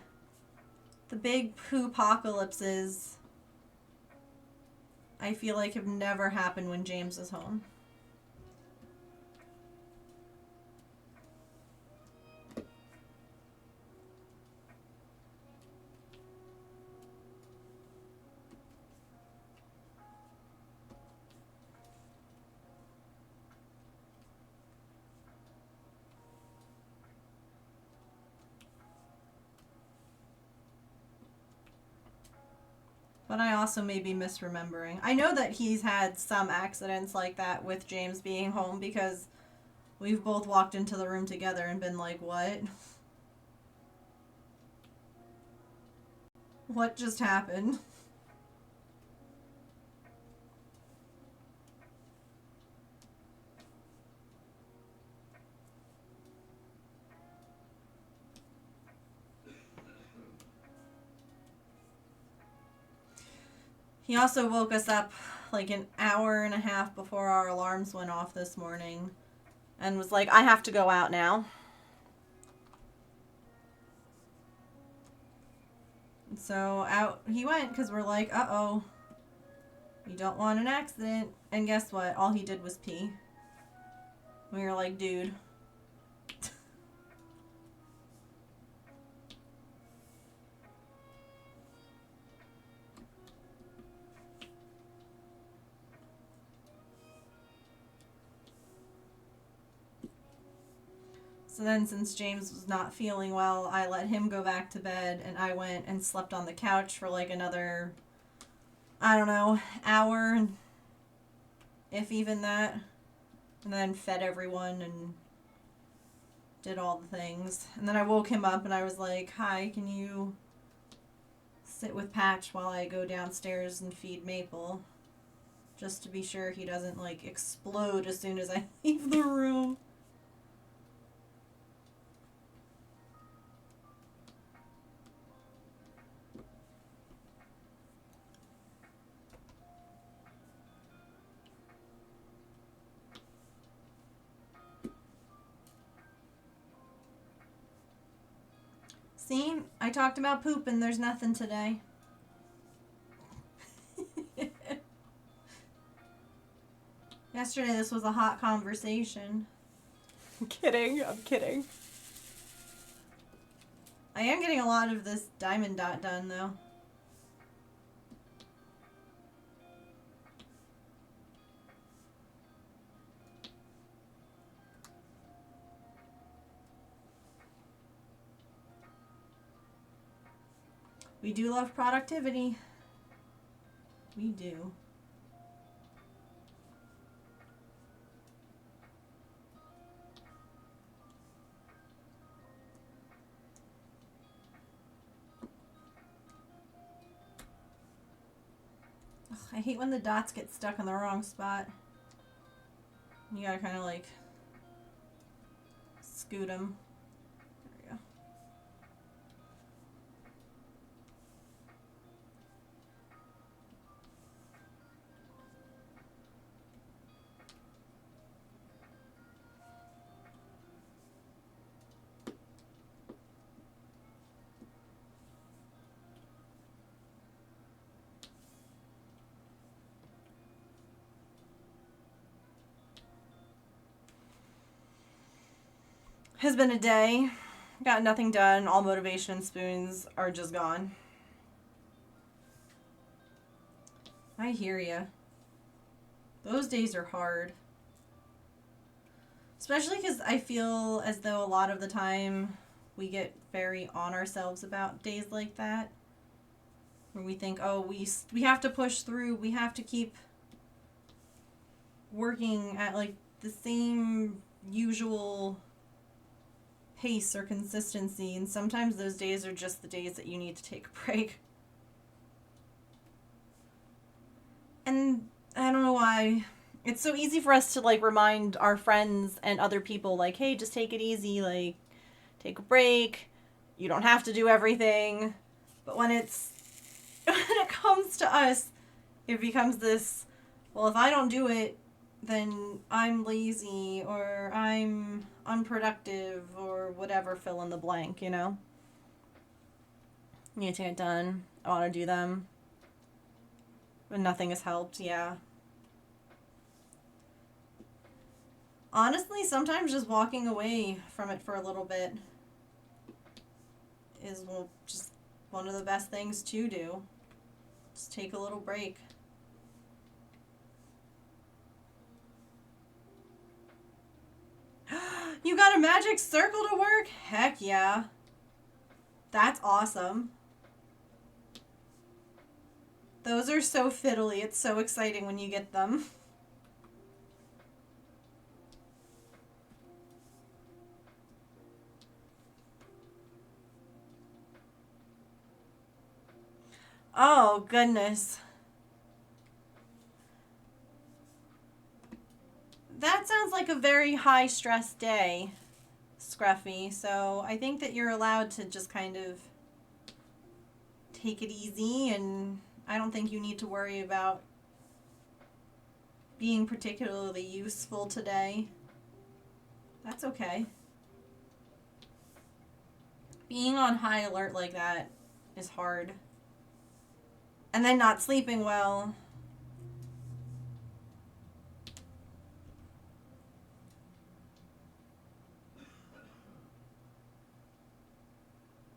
poo-pocalypses, I feel like have never happened when James is home. But I also may be misremembering. I know that he's had some accidents like that with James being home because we've both walked into the room together and been like, what? What just happened? He also woke us up like an hour and a half before our alarms went off this morning and was like, I have to go out now. So out he went because we're like, uh-oh, we don't want an accident. And guess what? All he did was pee. We were like, dude. So then, since James was not feeling well, I let him go back to bed, and I went and slept on the couch for like another, I don't know, hour, if even that. And then fed everyone and did all the things. And then I woke him up and I was like, hi, can you sit with Patch while I go downstairs and feed Maple? Just to be sure he doesn't like explode as soon as I leave the room. See, I talked about poop and there's nothing today. Yesterday this was a hot conversation. I'm kidding. I'm kidding. I am getting a lot of this diamond dot done though. We do love productivity. We do. Ugh, I hate when the dots get stuck in the wrong spot. You gotta kind of like scoot them. There we go. Has been a day. Got nothing done. All motivation and spoons are just gone. I hear ya. Those days are hard. Especially because I feel as though a lot of the time we get very on ourselves about days like that. Where we think, oh, we have to push through. We have to keep working at like the same usual pace or consistency, and sometimes those days are just the days that you need to take a break. And I don't know why it's so easy for us to like remind our friends and other people like, hey, just take it easy, like take a break, you don't have to do everything. But when it comes to us, it becomes this, well, if I don't do it, then I'm lazy or I'm unproductive or whatever, fill in the blank, you know? I need to get it done. I want to do them. But nothing has helped, yeah. Honestly, sometimes just walking away from it for a little bit is just one of the best things to do. Just take a little break. You got a magic circle to work? Heck yeah. That's awesome. Those are so fiddly. It's so exciting when you get them. Oh, goodness. That sounds like a very high stress day, Scruffy. So I think that you're allowed to just kind of take it easy, and I don't think you need to worry about being particularly useful today. That's okay. Being on high alert like that is hard. And then not sleeping well.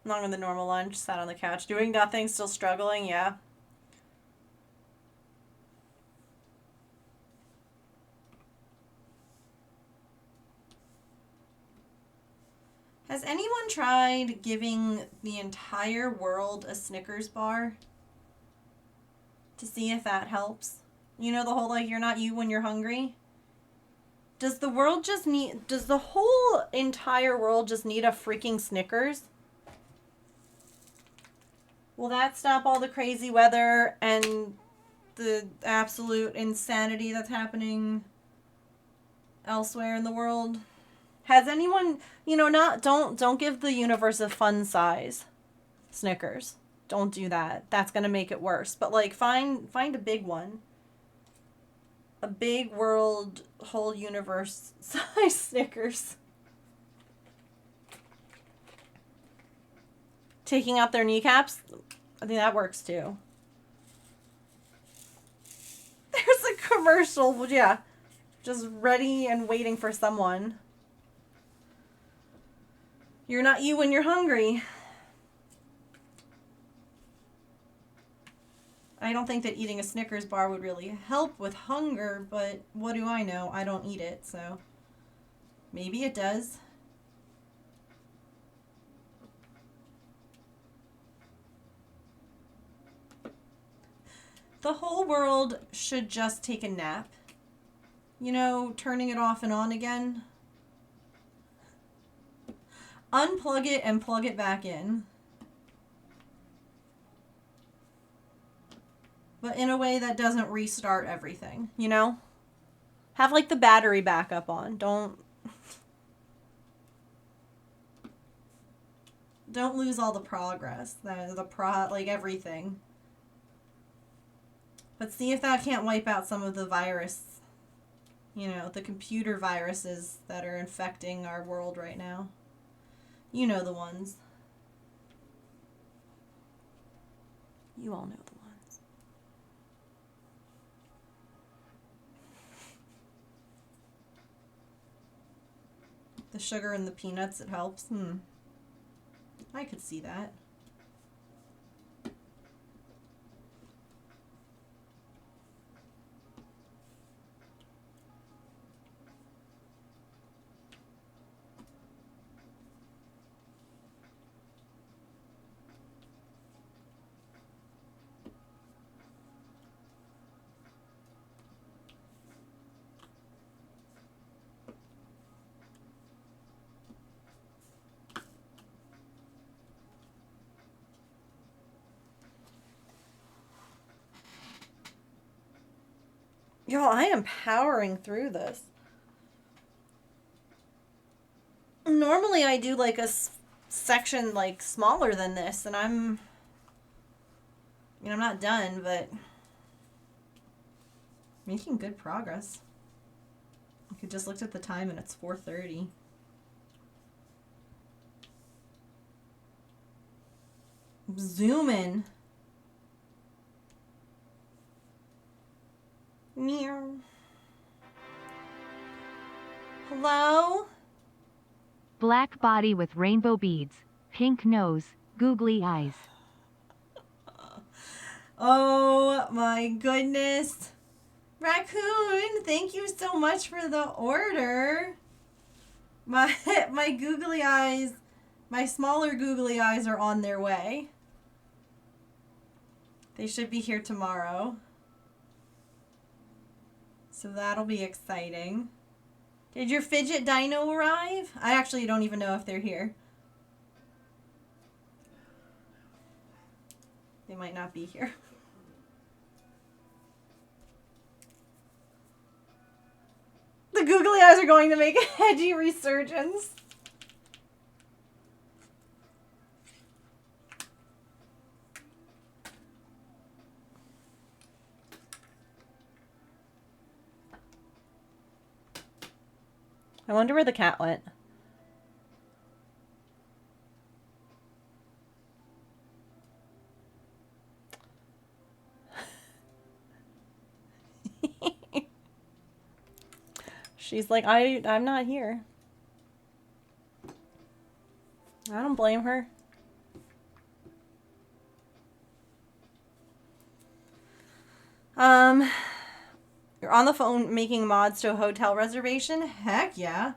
Longer than normal lunch, sat on the couch, doing nothing, still struggling, yeah. Has anyone tried giving the entire world a Snickers bar to see if that helps? You know the whole like you're not you when you're hungry? Does the whole entire world just need a freaking Snickers? Will that stop all the crazy weather and the absolute insanity that's happening elsewhere in the world? Has anyone, don't give the universe a fun size Snickers. Don't do that. That's going to make it worse. But like find a big one. A big world whole universe size Snickers. Taking out their kneecaps, I think that works too. There's a commercial, yeah. Just ready and waiting for someone. You're not you when you're hungry. I don't think that eating a Snickers bar would really help with hunger, but what do I know? I don't eat it, so maybe it does. The whole world should just take a nap. You know, turning it off and on again. Unplug it and plug it back in. But in a way that doesn't restart everything, you know? Have like the battery backup on. Don't lose all the progress. Like everything. But see if that can't wipe out some of the virus, the computer viruses that are infecting our world right now. You know the ones. You all know the ones. The sugar in the peanuts, it helps. I could see that. Y'all, I am powering through this. Normally I do like a section like smaller than this, and I'm not done, but making good progress. I could just looked at the time and it's 4:30. Zoom in. Meow. Hello? Black body with rainbow beads, pink nose, googly eyes. Oh my goodness. Raccoon, thank you so much for the order. My googly eyes, my smaller googly eyes are on their way. They should be here tomorrow. So that'll be exciting. Did your fidget dino arrive? I actually don't even know if they're here. They might not be here. The googly eyes are going to make a hedgy resurgence. I wonder where the cat went. She's like, I'm not here. I don't blame her. You're on the phone making mods to a hotel reservation? Heck yeah.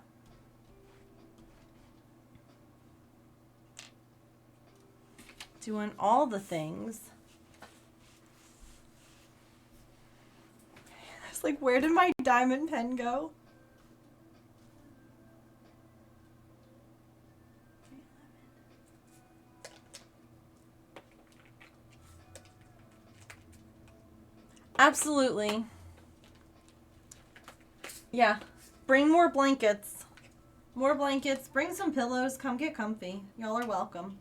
Doing all the things. I was like, where did my diamond pen go? Absolutely. Yeah. Bring more blankets. More blankets. Bring some pillows. Come get comfy. Y'all are welcome.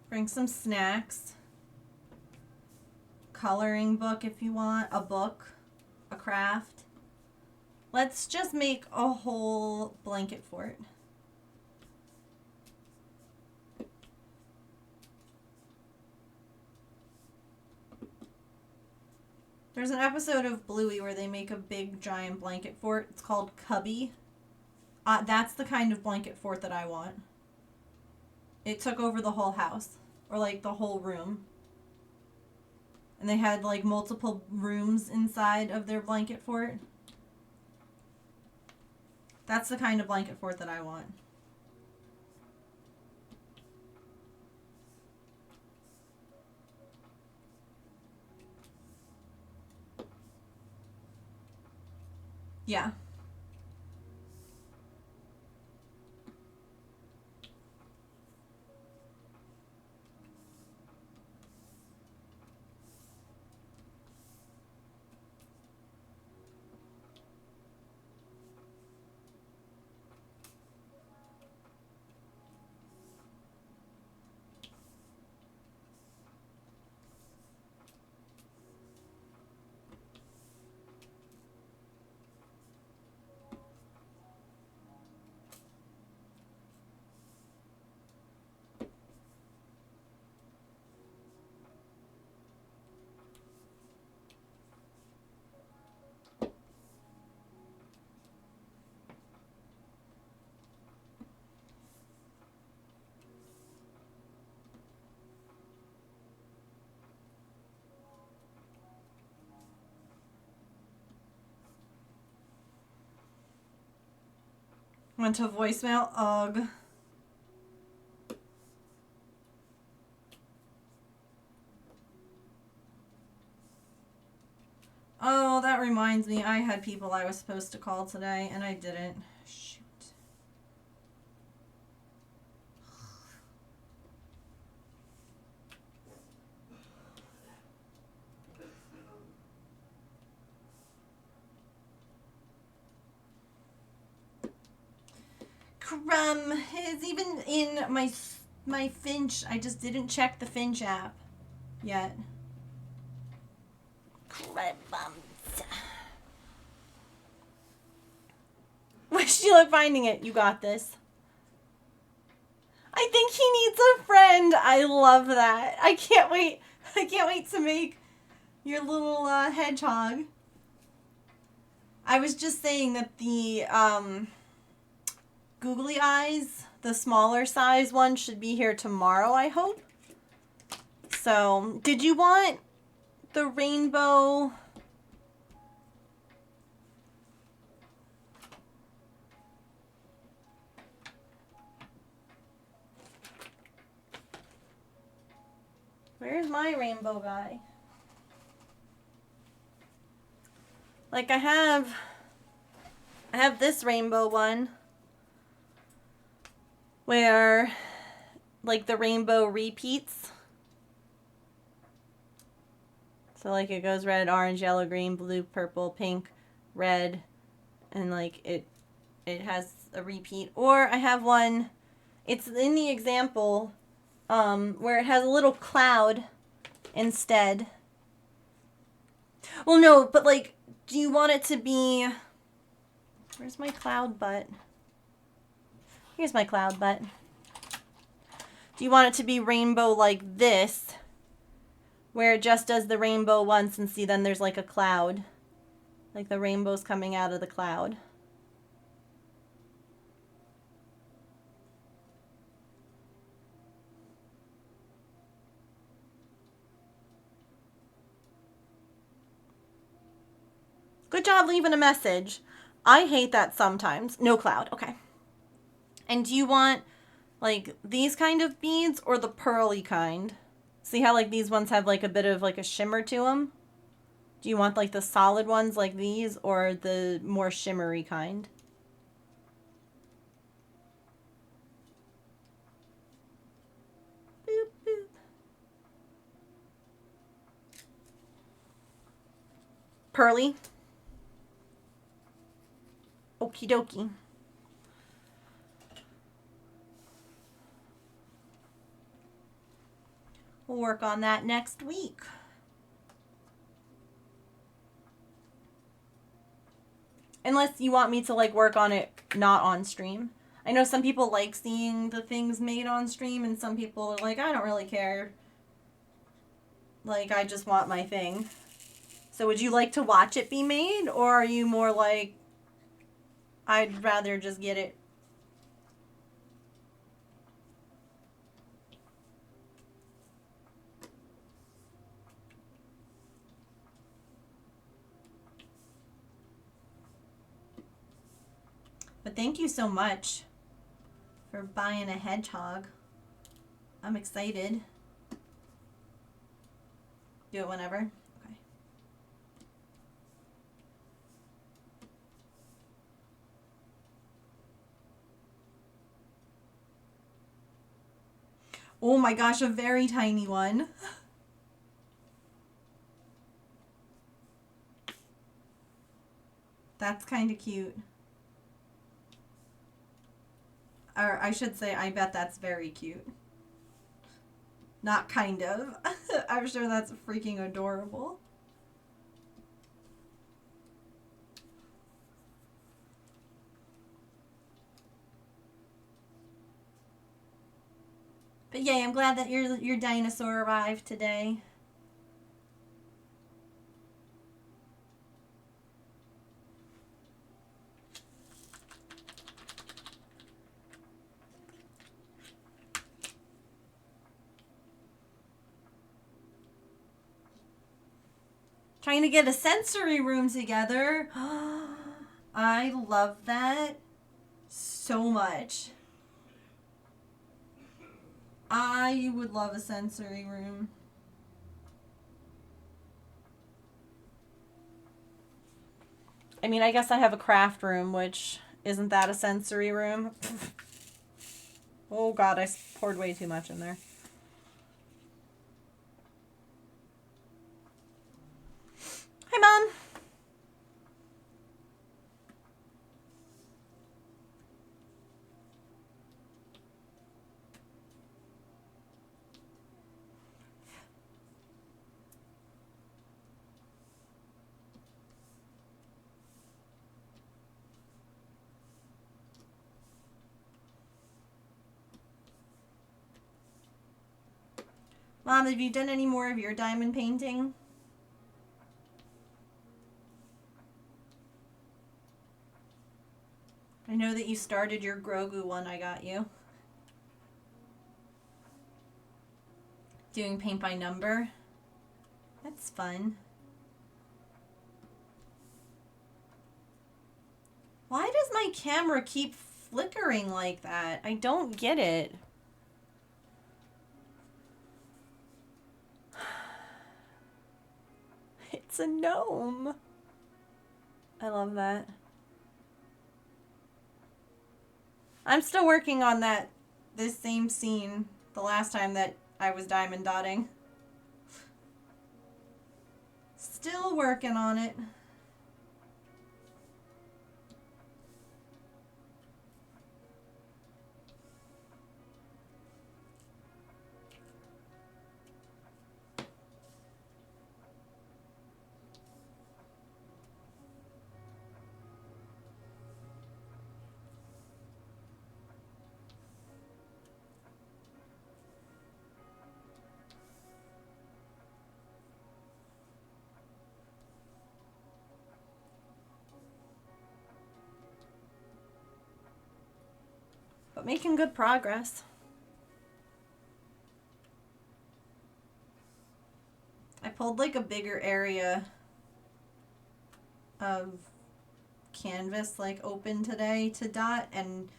Bring some snacks. Coloring book if you want. A book. A craft. Let's just make a whole blanket fort. There's an episode of Bluey where they make a big giant blanket fort. It's called Cubby. That's the kind of blanket fort that I want. It took over the whole house. Or like the whole room. And they had like multiple rooms inside of their blanket fort. That's the kind of blanket fort that I want. Yeah. Went to voicemail. Ugh. Oh, that reminds me. I had people I was supposed to call today, and I didn't. Shoot. Crumb. It's even in my Finch. I just didn't check the Finch app yet. Crumbs. Wish you luck finding it. You got this. I think he needs a friend. I love that. I can't wait. I can't wait to make your little hedgehog. I was just saying that the googly eyes, the smaller size one, should be here tomorrow, I hope. So, did you want the rainbow? Where's my rainbow guy? Like I have this rainbow one where like the rainbow repeats. So like it goes red, orange, yellow, green, blue, purple, pink, red, and like it has a repeat. Or I have one, it's in the example, where it has a little cloud instead. Well, no, but like, do you want it to be... Where's my cloud butt? Here's my cloud butt. Do you want it to be rainbow like this, where it just does the rainbow once and see then there's like a cloud? Like the rainbow's coming out of the cloud. Good job leaving a message. I hate that sometimes. No cloud. Okay. And do you want like these kind of beads or the pearly kind? See how like these ones have like a bit of like a shimmer to them? Do you want like the solid ones like these or the more shimmery kind? Boop, boop. Pearly. Okie dokie. We'll work on that next week. Unless you want me to like work on it not on stream. I know some people like seeing the things made on stream and some people are like, I don't really care. Like, I just want my thing. So would you like to watch it be made or are you more like, I'd rather just get it? But thank you so much for buying a hedgehog. I'm excited. Do it whenever. Okay. Oh my gosh, a very tiny one. That's kind of cute. Or I should say, I bet that's very cute. Not kind of. I'm sure that's freaking adorable. But yay, I'm glad that your dinosaur arrived today. Trying to get a sensory room together. I love that so much. I would love a sensory room. I mean, I guess I have a craft room, which isn't that a sensory room? Oh god, I poured way too much in there. Hi, Mom. Mom, have you done any more of your diamond painting? I know that you started your Grogu one I got you. Doing paint by number. That's fun. Why does my camera keep flickering like that? I don't get it. It's a gnome. I love that. I'm still working on this same scene the last time that I was diamond dotting. Still working on it. But making good progress. I pulled like a bigger area of canvas like open today to dot, and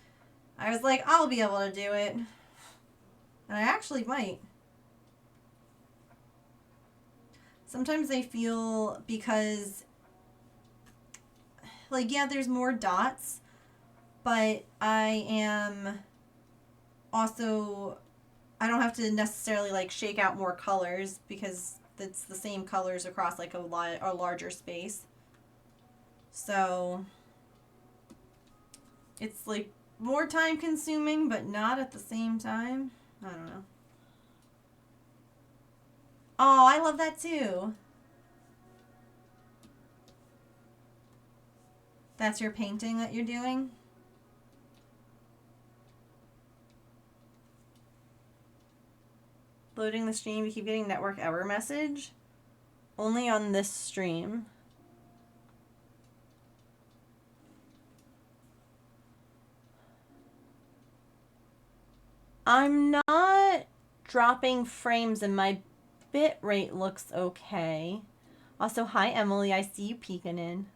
I was like, I'll be able to do it. And I actually might. Sometimes I feel because, like, yeah, there's more dots, but I am also, I don't have to necessarily, like, shake out more colors because it's the same colors across, like, a larger space. So, it's, like, more time consuming, but not at the same time. I don't know. Oh, I love that too. That's your painting that you're doing? Loading the stream, you keep getting network error message. Only on this stream. I'm not dropping frames and my bit rate looks okay. Also, hi Emily, I see you peeking in.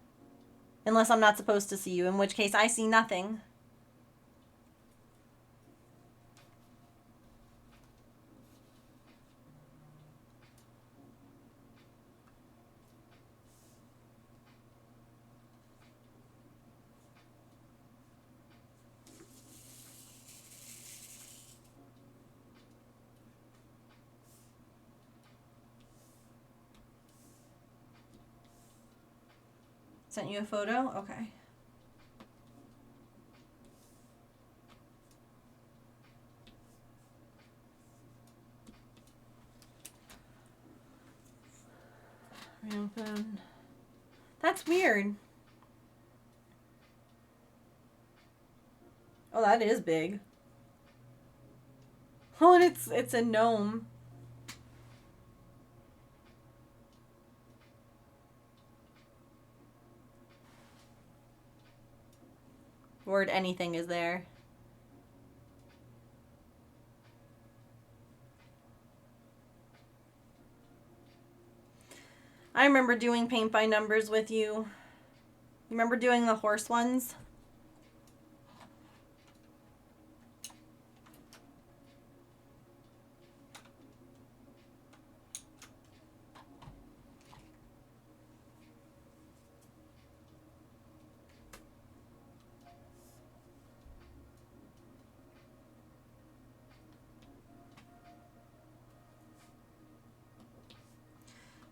Unless I'm not supposed to see you, in which case I see nothing. Sent you a photo? Okay. Reopen. That's weird. Oh, that is big. Oh, and it's a gnome. Word anything is there. I remember doing paint by numbers with you. You remember doing the horse ones?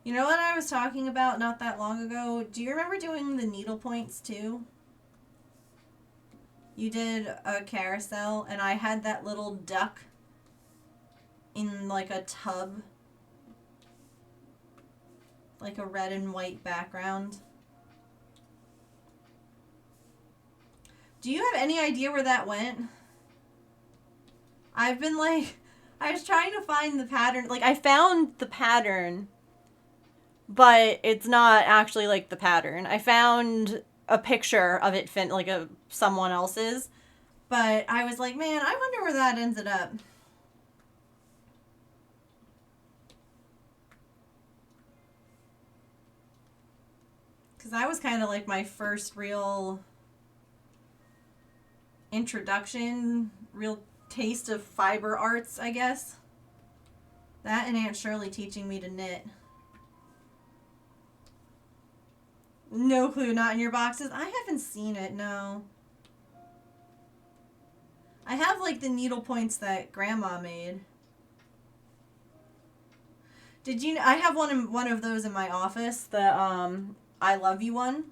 You know what I was talking about not that long ago? Do you remember doing the needle points too? You did a carousel and I had that little duck in like a tub. Like a red and white background. Do you have any idea where that went? I've been like, I was trying to find the pattern. Like I found the pattern, but it's not actually like the pattern. I found a picture of it like someone else's, but I was like, man, I wonder where that ended up. Because that was kind of like my first real introduction, real taste of fiber arts, I guess. That and Aunt Shirley teaching me to knit. No clue, not in your boxes. I haven't seen it, no. I have like the needle points that Grandma made. Did you? I have one of those in my office. The I love you one.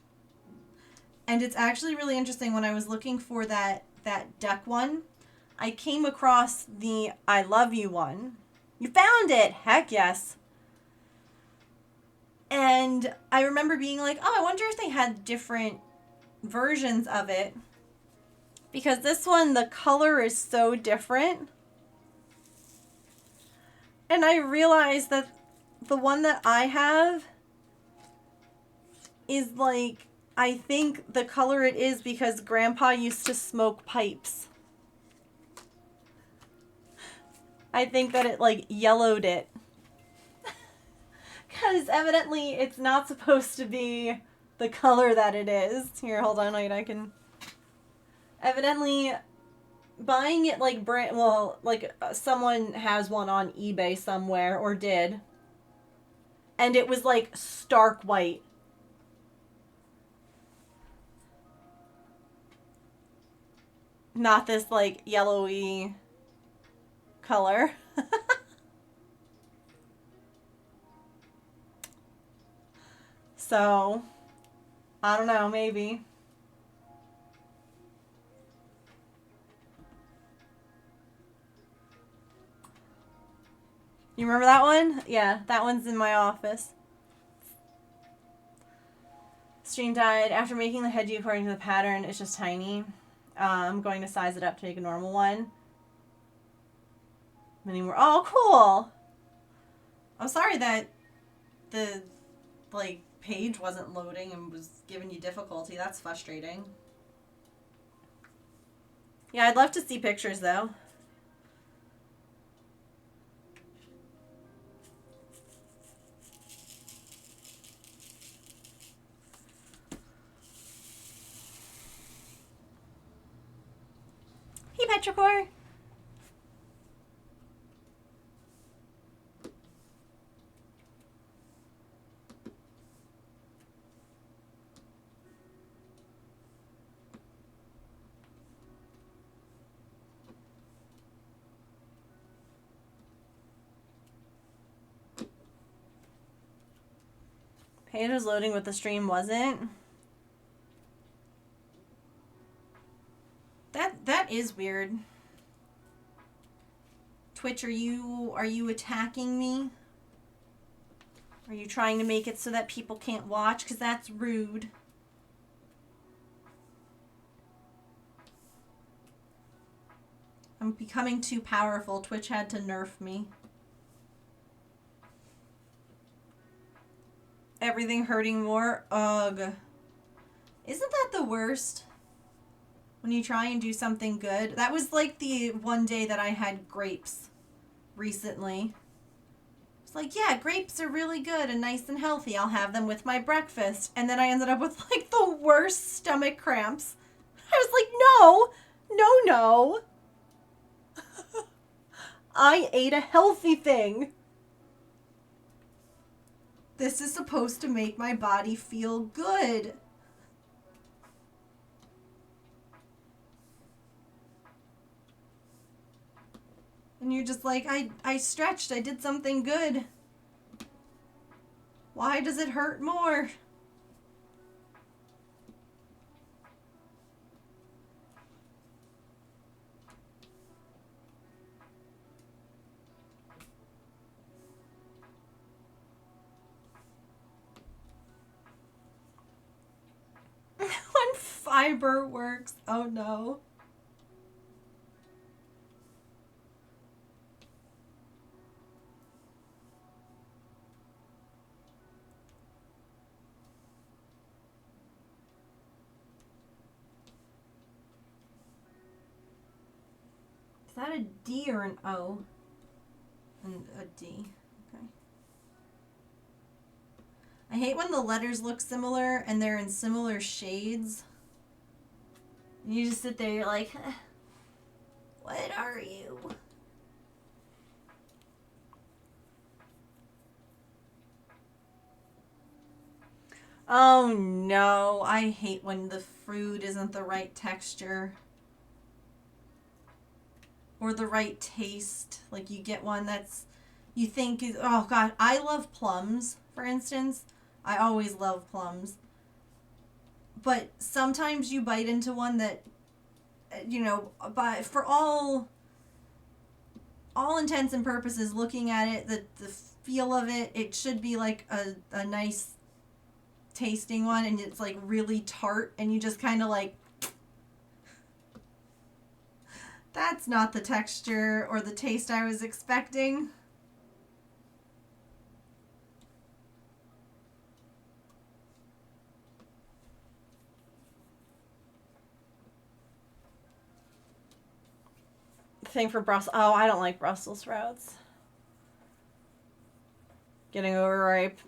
And it's actually really interesting. When I was looking for that duck one, I came across the I love you one. You found it! Heck yes. And I remember being like, oh, I wonder if they had different versions of it. Because this one, the color is so different. And I realized that the one that I have is like, I think the color it is because Grandpa used to smoke pipes. I think that it like yellowed it. Because evidently it's not supposed to be the color that it is. Here, hold on, wait, I can... Evidently, buying it like brand... Well, like someone has one on eBay somewhere, or did. And it was like stark white. Not this like yellowy color. So, I don't know, maybe. You remember that one? Yeah, that one's in my office. Stream died. After making the headgie according to the pattern, it's just tiny. I'm going to size it up to make a normal one. Many more. Oh, cool! I'm sorry that the, like, page wasn't loading and was giving you difficulty. That's frustrating. Yeah, I'd love to see pictures, though. Hey, Petrichor! Page was loading, but the stream wasn't. That is weird. Twitch, are you attacking me? Are you trying to make it so that people can't watch? Because that's rude. I'm becoming too powerful. Twitch had to nerf me. Everything hurting more? Ugh. Isn't that the worst? When you try and do something good. That was like the one day that I had grapes recently. It's like, yeah, grapes are really good and nice and healthy. I'll have them with my breakfast. And then I ended up with like the worst stomach cramps. I was like, no. I ate a healthy thing. This is supposed to make my body feel good. And you're just like, I stretched, I did something good. Why does it hurt more? When fiber works, oh no. Is that a D or an O? And a D. Okay. I hate when the letters look similar and they're in similar shades. And you just sit there, you're like, what are you? Oh no, I hate when the fruit isn't the right texture. Or the right taste. Like you get one that's, you think is, oh god, I love plums, for instance. I always love plums. But sometimes you bite into one that, you know, but for all intents and purposes, looking at it, the feel of it, it should be like a nice tasting one, and it's like really tart, and you just kind of like, that's not the texture or the taste I was expecting. Thing for Brussels. Oh, I don't like Brussels sprouts. Getting overripe.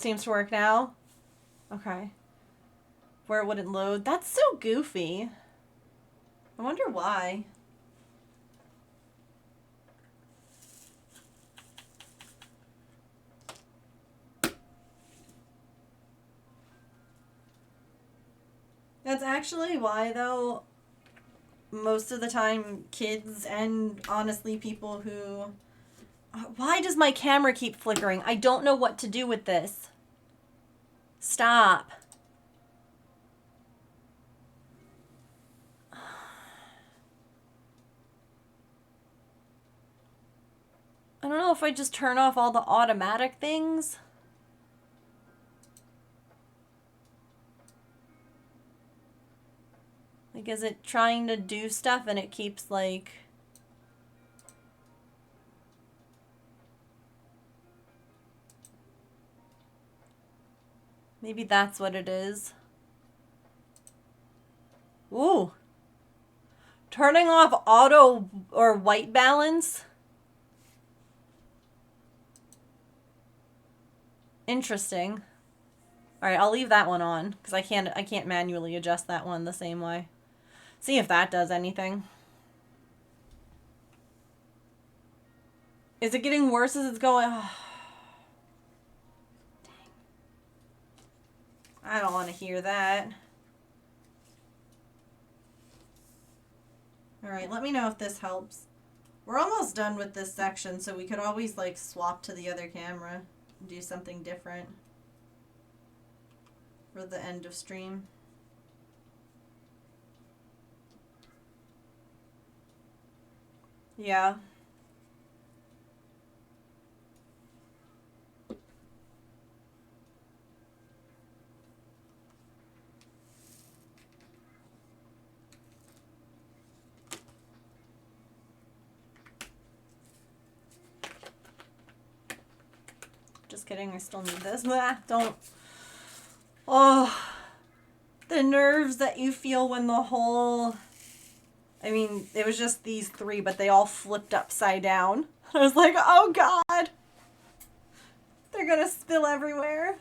Seems to work now. Okay. Where it wouldn't load. That's so goofy. I wonder why. That's actually why, though, most of the time kids and honestly people who... Why does my camera keep flickering? I don't know what to do with this. Stop. I don't know if I just turn off all the automatic things. Like, is it trying to do stuff and it keeps, like... Maybe that's what it is. Ooh. Turning off auto or white balance. Interesting. All right, I'll leave that one on because I can't manually adjust that one the same way. See if that does anything. Is it getting worse as it's going? Oh. I don't want to hear that. All right, let me know if this helps. We're almost done with this section, so we could always like swap to the other camera and do something different for the end of stream. Yeah. Just kidding, I still need this. Blah, don't. Oh, the nerves that you feel when the whole... I mean, it was just these three, but they all flipped upside down. I was like, oh God. They're gonna spill everywhere.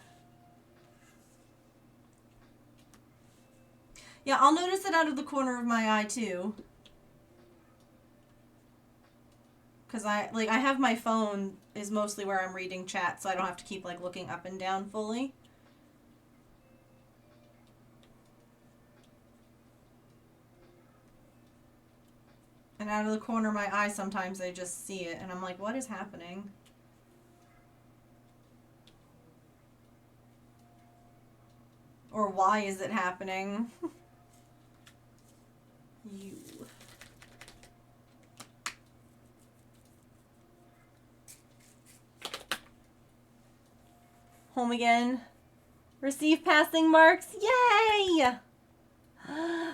Yeah, I'll notice it out of the corner of my eye too. Because I have my phone is mostly where I'm reading chat, so I don't have to keep like looking up and down fully. And out of the corner of my eye, sometimes I just see it, and I'm like, what is happening? Or why is it happening? You. Home again. Receive passing marks. Yay!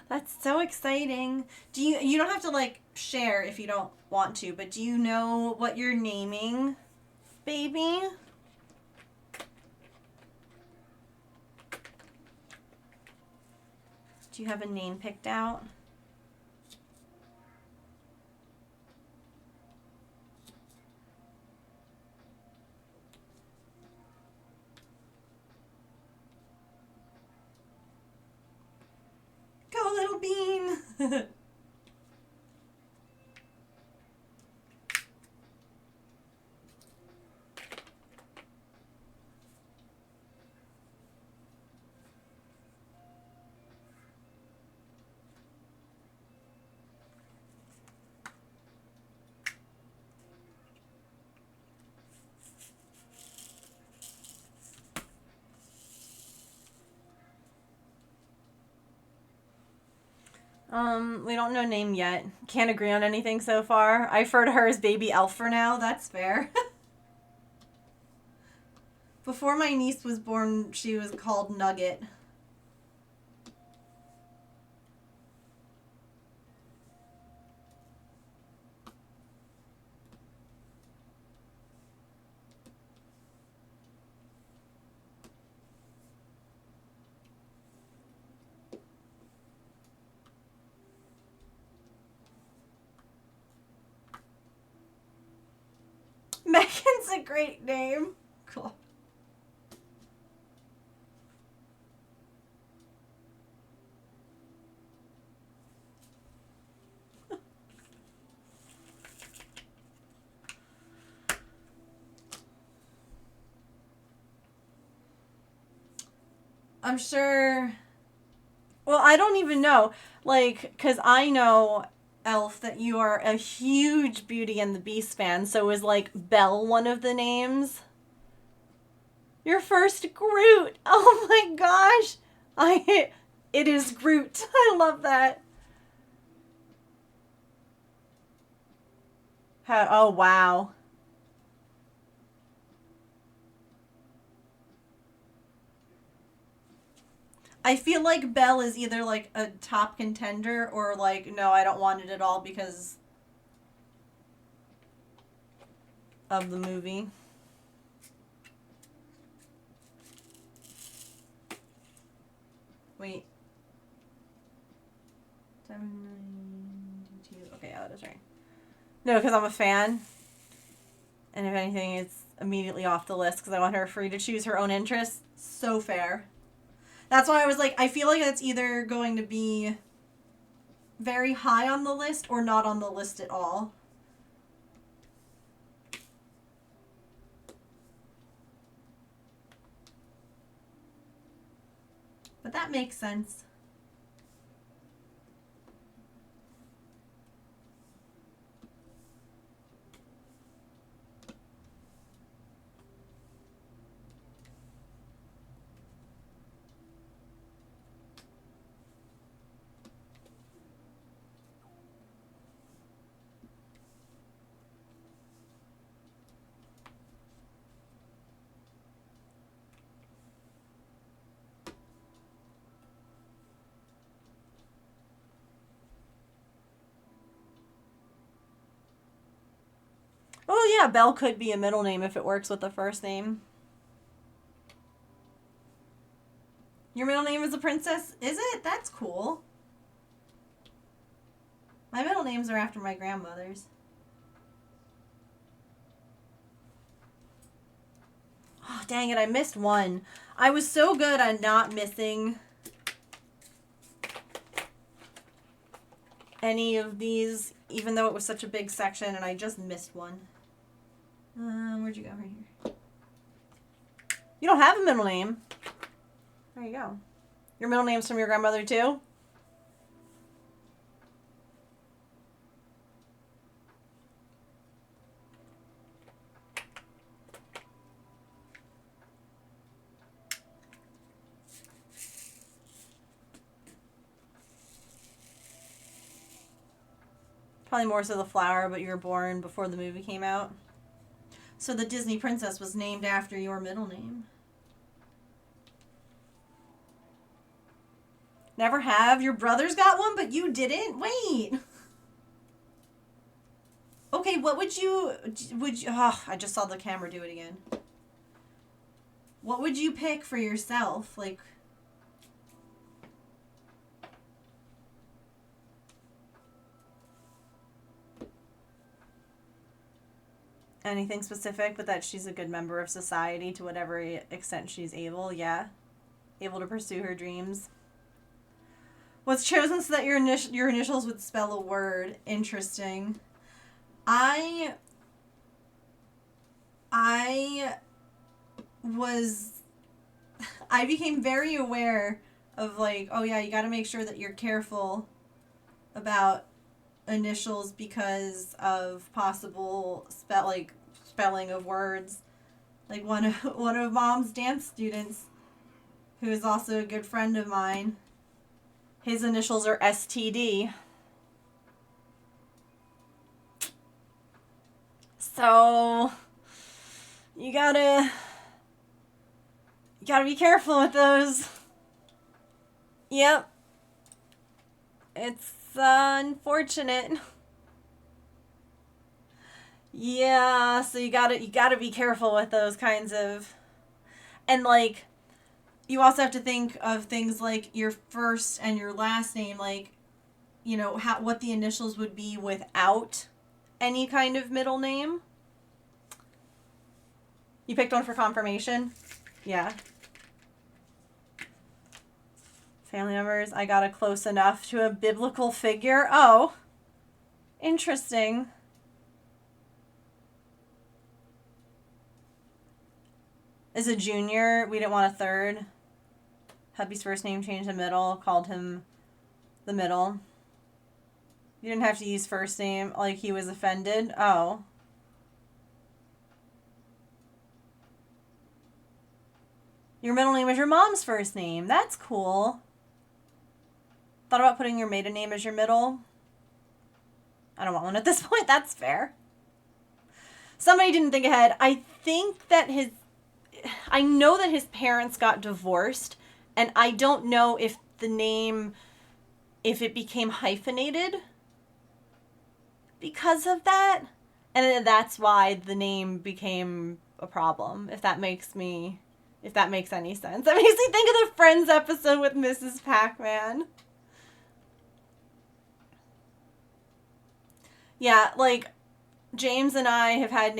That's so exciting. You don't have to like share if you don't want to, but do you know what you're naming, baby? Do you have a name picked out? Go, little bean! We don't know name yet. Can't agree on anything so far. I refer to her as Baby Elf for now. That's fair. Before my niece was born, she was called Nugget. Megan's a great name. Cool. I'm sure. Well, I don't even know. Like, because I know, Elf, that you are a huge Beauty and the Beast fan. So is, like, Belle one of the names? Your first Groot. Oh my gosh. It is Groot. I love that. Oh, wow. I feel like Belle is either like a top contender or like, no, I don't want it at all because of the movie. Wait. 792. Okay, yeah, that is right. No, because I'm a fan. And if anything, it's immediately off the list because I want her free to choose her own interests. So fair. That's why I was like, I feel like that's either going to be very high on the list or not on the list at all. But that makes sense. Oh yeah, Belle could be a middle name if it works with the first name. Your middle name is a princess? Is it? That's cool. My middle names are after my grandmother's. Oh, dang it, I missed one. I was so good at not missing any of these, even though it was such a big section, and I just missed one. Where'd you go? Right here. You don't have a middle name. There you go. Your middle name's from your grandmother, too? Probably more so the flower, but you were born before the movie came out. So the Disney princess was named after your middle name. Never have? Your brother's got one, but you didn't? Wait. Okay, what would you... Oh, I just saw the camera do it again. What would you pick for yourself? Like... Anything specific, but that she's a good member of society to whatever extent she's able, yeah. Able to pursue her dreams. Was chosen so that your initials would spell a word. Interesting. I became very aware of like, oh yeah, you got to make sure that you're careful about initials because of possible spelling of words. Like one of Mom's dance students, who is also a good friend of mine, his initials are STD. So you gotta be careful with those. Yep. It's unfortunate. Yeah, so you gotta be careful with those kinds of, and like, you also have to think of things like your first and your last name, like, you know, what the initials would be without any kind of middle name. You picked one for confirmation? Yeah. Family members, I got a close enough to a biblical figure. Oh, interesting. As a junior, we didn't want a third. Hubby's first name changed the middle, called him the middle. You didn't have to use first name, like he was offended. Oh. Your middle name is your mom's first name. That's cool. Thought about putting your maiden name as your middle? I don't want one at this point. That's fair. Somebody didn't think ahead. I know that his parents got divorced, and I don't know if the name, if it became hyphenated because of that. And that's why the name became a problem, if that makes any sense. That makes me think of the Friends episode with Mrs. Pac-Man. Yeah, like, James and I have had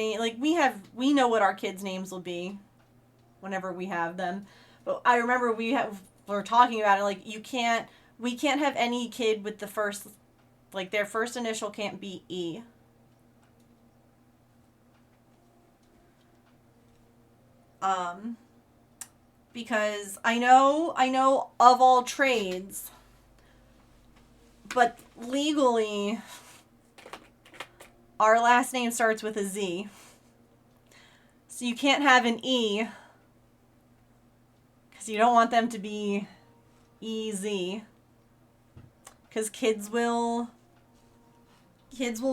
we know what our kids' names will be whenever we have them. But I remember we're talking about it, like, we can't have any kid with the first, like, their first initial can't be E. Because I know of all trades, but legally, our last name starts with a Z. So you can't have an E, because you don't want them to be EZ. Because kids will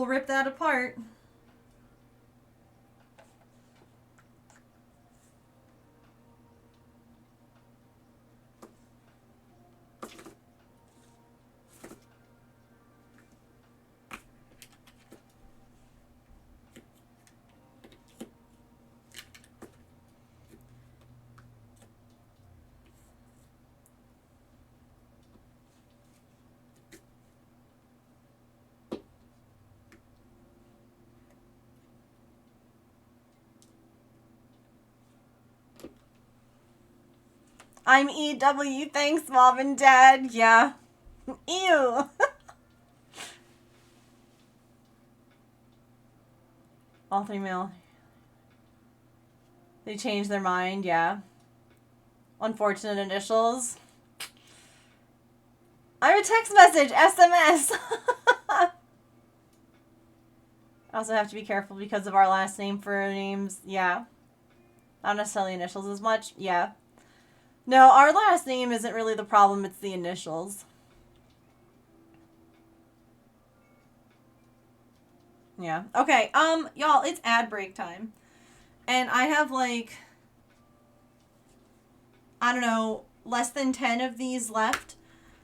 rip that apart. I'm EW, thanks, Mom and Dad. Yeah. Ew. All three male. They changed their mind, yeah. Unfortunate initials. I'm a text message, SMS. I also have to be careful because of our last name for names. Yeah. Not necessarily initials as much. Yeah. No, our last name isn't really the problem. It's the initials. Yeah. Okay. Y'all, it's ad break time. And I have, like, I don't know, less than 10 of these left.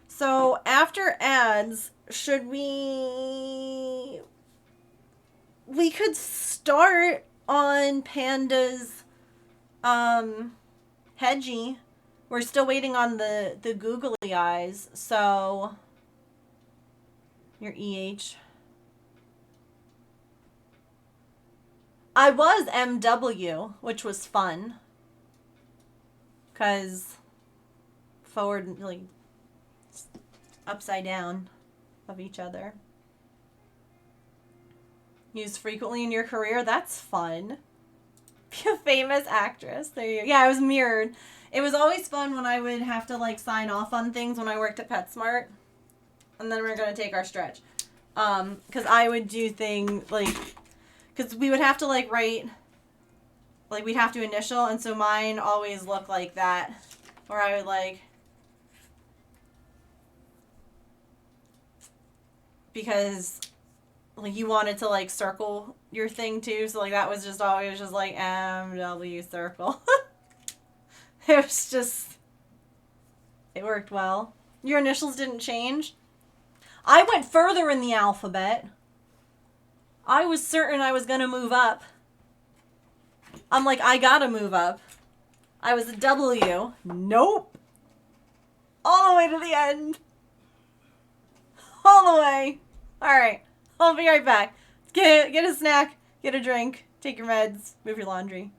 So after ads, we could start on Panda's Hedgie. We're still waiting on the googly eyes, so your EH. I was MW, which was fun. Because forward, like, upside down of each other. Used frequently in your career? That's fun. Be a famous actress. There you go. Yeah, I was mirrored. It was always fun when I would have to, like, sign off on things when I worked at PetSmart. And then we're going to take our stretch. Because I would do things, like, because we would have to, like, write, like, we'd have to initial, and so mine always looked like that. Where I would, like, because, like, you wanted to, like, circle your thing too, so, like, that was just always just like MW circle. It was just, it worked well. Your initials didn't change? I went further in the alphabet. I was certain I was gonna move up. I'm like, I gotta move up. I was a W. Nope. All the way to the end. All the way. Alright. I'll be right back. Get a snack, get a drink, take your meds, move your laundry.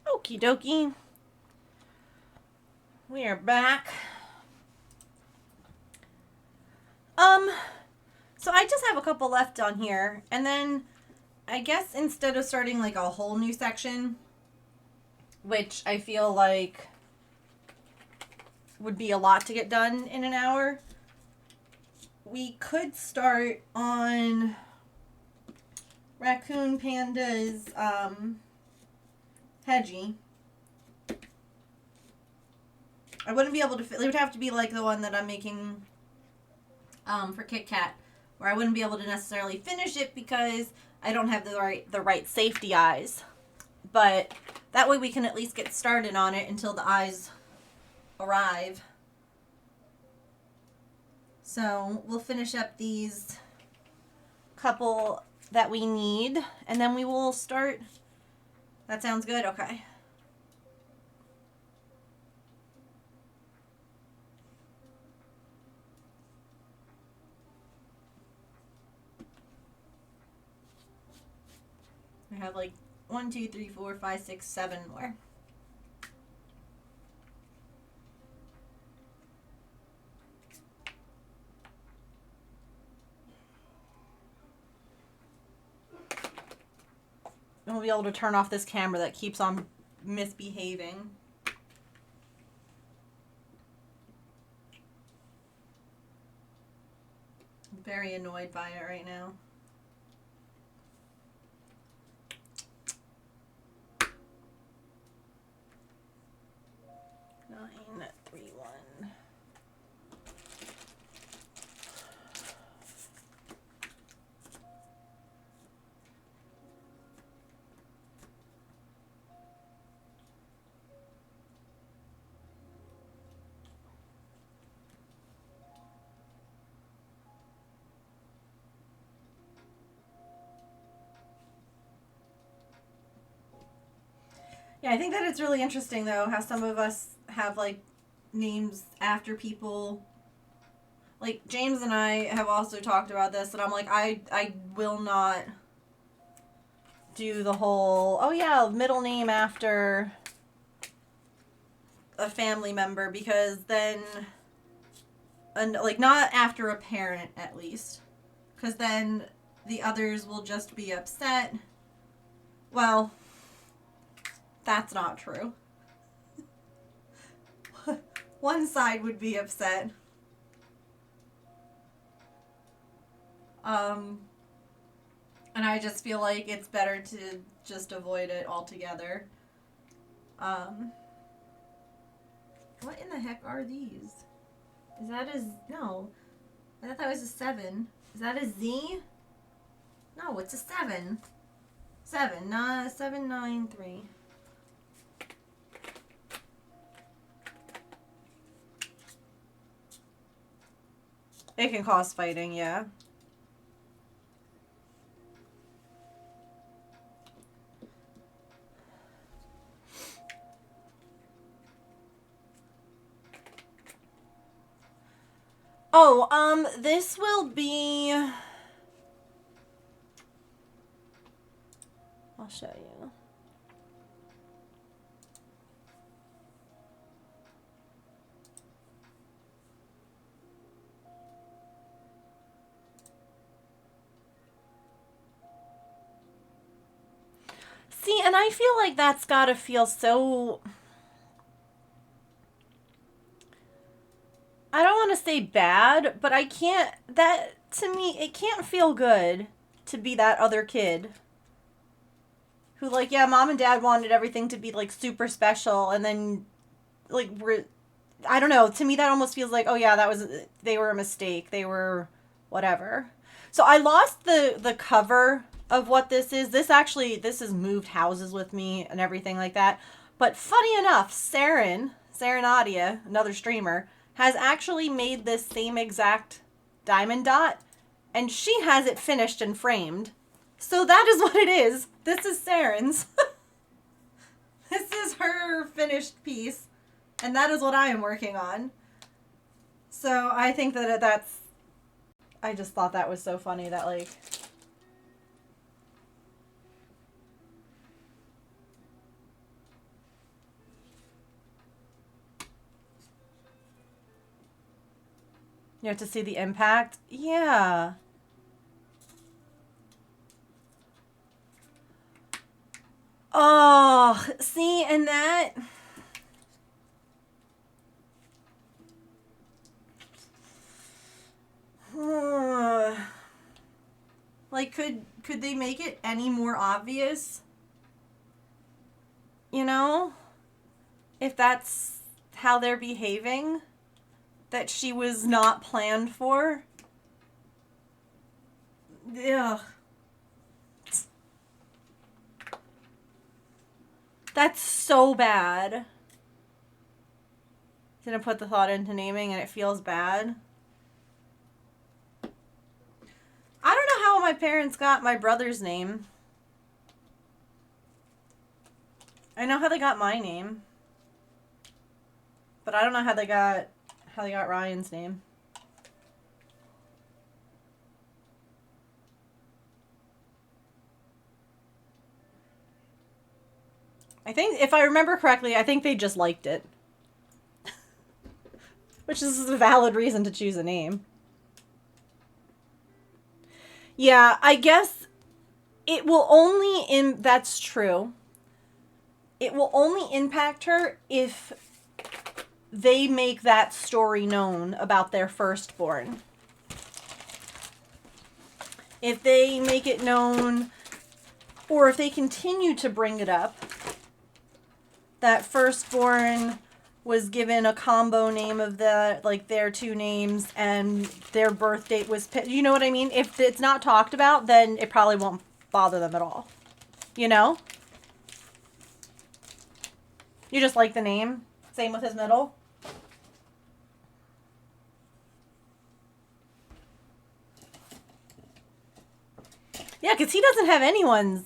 Okie dokie. We are back. So I just have a couple left on here, and then I guess instead of starting like a whole new section, which I feel like would be a lot to get done in an hour, we could start on Raccoon Panda's Hedgie. I wouldn't be able to it would have to be like the one that I'm making for Kit Kat, where I wouldn't be able to necessarily finish it because I don't have the right safety eyes. But that way we can at least get started on it until the eyes arrive. So we'll finish up these couple that we need, and then we will start. That sounds good? Okay. I have like 1, 2, 3, 4, 5, 6, 7 more. And we'll be able to turn off this camera that keeps on misbehaving. I'm very annoyed by it right now. Nine, 3, 1. Yeah, I think that it's really interesting though how some of us have like names after people like, James and I have also talked about this, and I'm like, I will not do the whole, oh yeah, middle name after a family member, because then, and like, not after a parent at least, because then the others will just be upset. Well, that's not true. One side would be upset. And I just feel like it's better to just avoid it altogether. What in the heck are these? Is that a... No. I thought that was a 7. Is that a Z? No, it's a 7. 793. It can cause fighting, yeah. Oh, this will be... I'll show you. See, and I feel like that's gotta feel so... I don't want to say bad, but I can't... That, to me, it can't feel good to be that other kid. Who, like, yeah, mom and dad wanted everything to be, like, super special, and then, like, I don't know. To me, that almost feels like, oh, yeah, they were a mistake. They were whatever. So I lost the cover of what this is. This has moved houses with me and everything like that. But funny enough, Nadia, another streamer, has actually made this same exact diamond dot, and she has it finished and framed. So that is what it is. This is Saren's. This is her finished piece, and that is what I am working on. So I think that's... I just thought that was so funny that, like... You have to see the impact? Yeah. Oh, see, and that... Like, could they make it any more obvious? You know? If that's how they're behaving? That she was not planned for? Ugh. That's so bad. Didn't put the thought into naming and it feels bad. I don't know how my parents got my brother's name. I know how they got my name. But I don't know how they got Ryan's name. I think, if I remember correctly, I think they just liked it. Which is a valid reason to choose a name. Yeah, I guess it will only... That's true. It will only impact her if they make that story known about their firstborn. If they make it known, or if they continue to bring it up, that firstborn was given a combo name of their two names, and their birth date was... You know what I mean? If it's not talked about, then it probably won't bother them at all. You know? You just like the name? Same with his middle? Yeah, because he doesn't have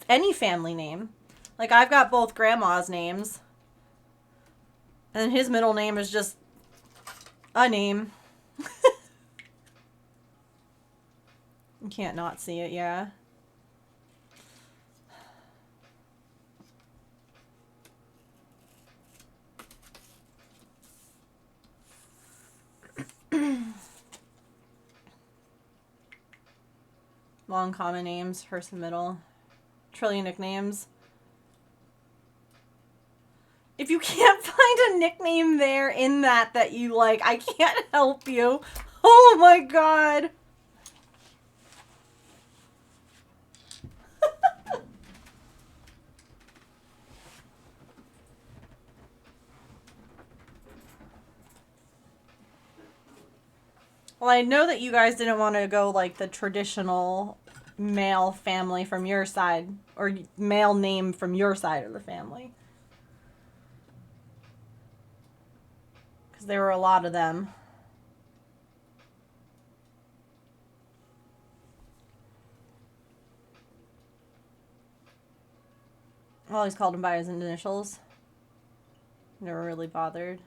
any family name. Like, I've got both grandma's names. And his middle name is just a name. You can't not see it, yeah. Long common names, first and middle. Trillion nicknames. If you can't find a nickname there in that you like, I can't help you. Oh my god. Well, I know that you guys didn't want to go like the traditional male family from your side, or male name from your side of the family. Because there were a lot of them. I always called him by his initials. Never really bothered.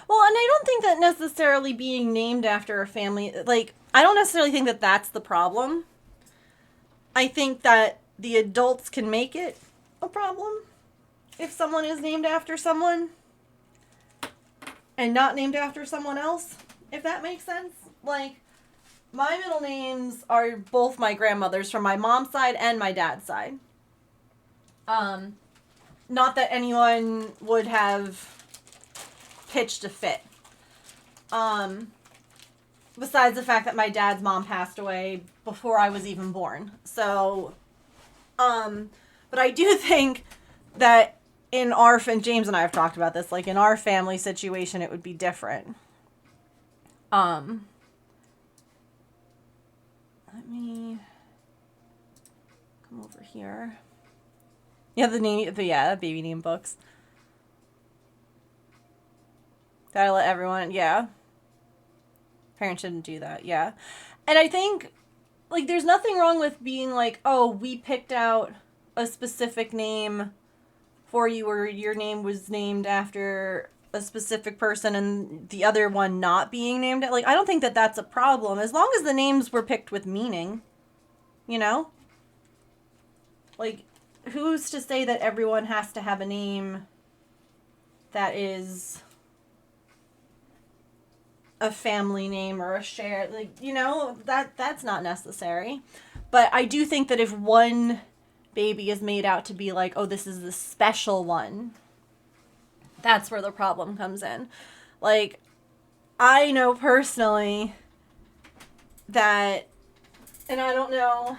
Well, and I don't think that necessarily being named after a family, like, I don't necessarily think that that's the problem. I think that the adults can make it a problem if someone is named after someone and not named after someone else, if that makes sense. Like, my middle names are both my grandmother's from my mom's side and my dad's side. Not that anyone would have pitched a fit. Besides the fact that my dad's mom passed away before I was even born. So, but I do think that in our, and James and I have talked about this, like in our family situation, it would be different. Let me come over here. Yeah, the baby name books. Gotta let everyone, yeah. Parents shouldn't do that, yeah. And I think, like, there's nothing wrong with being like, oh, we picked out a specific name for you, or your name was named after a specific person and the other one not being named. Like, I don't think that that's a problem, as long as the names were picked with meaning, you know? Like, who's to say that everyone has to have a name that is a family name or a shared, like, you know, that's not necessary. But I do think that if one baby is made out to be like, oh, this is the special one, that's where the problem comes in. Like, I know personally that, and I don't know,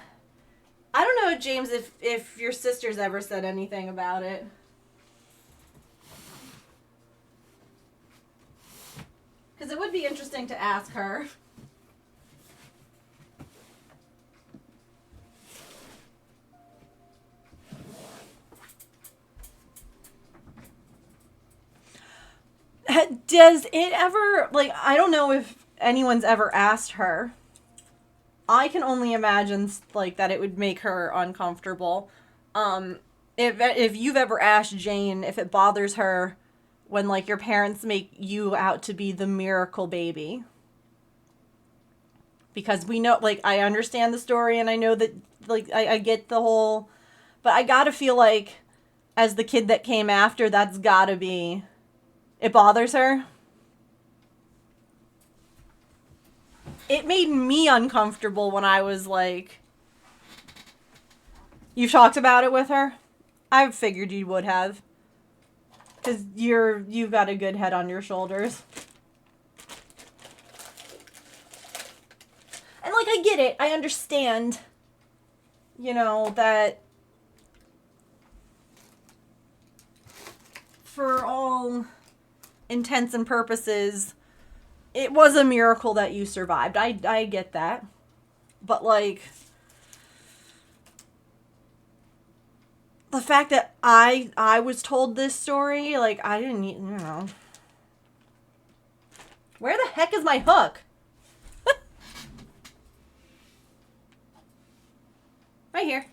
James, if your sister's ever said anything about it. Because it would be interesting to ask her. Does it ever, like, I don't know if anyone's ever asked her. I can only imagine, like, that it would make her uncomfortable. If you've ever asked Jane if it bothers her when, like, your parents make you out to be the miracle baby. Because we know, like, I understand the story and I know that, like, I get the whole, but I gotta feel like, as the kid that came after, that's gotta be, it bothers her. It made me uncomfortable when I was like, you've talked about it with her? I figured you would have. Because you've got a good head on your shoulders. And, like, I get it. I understand, you know, that for all intents and purposes, it was a miracle that you survived. I get that. But, like, the fact that I was told this story, like, I didn't, you know. Where the heck is my hook? Right here.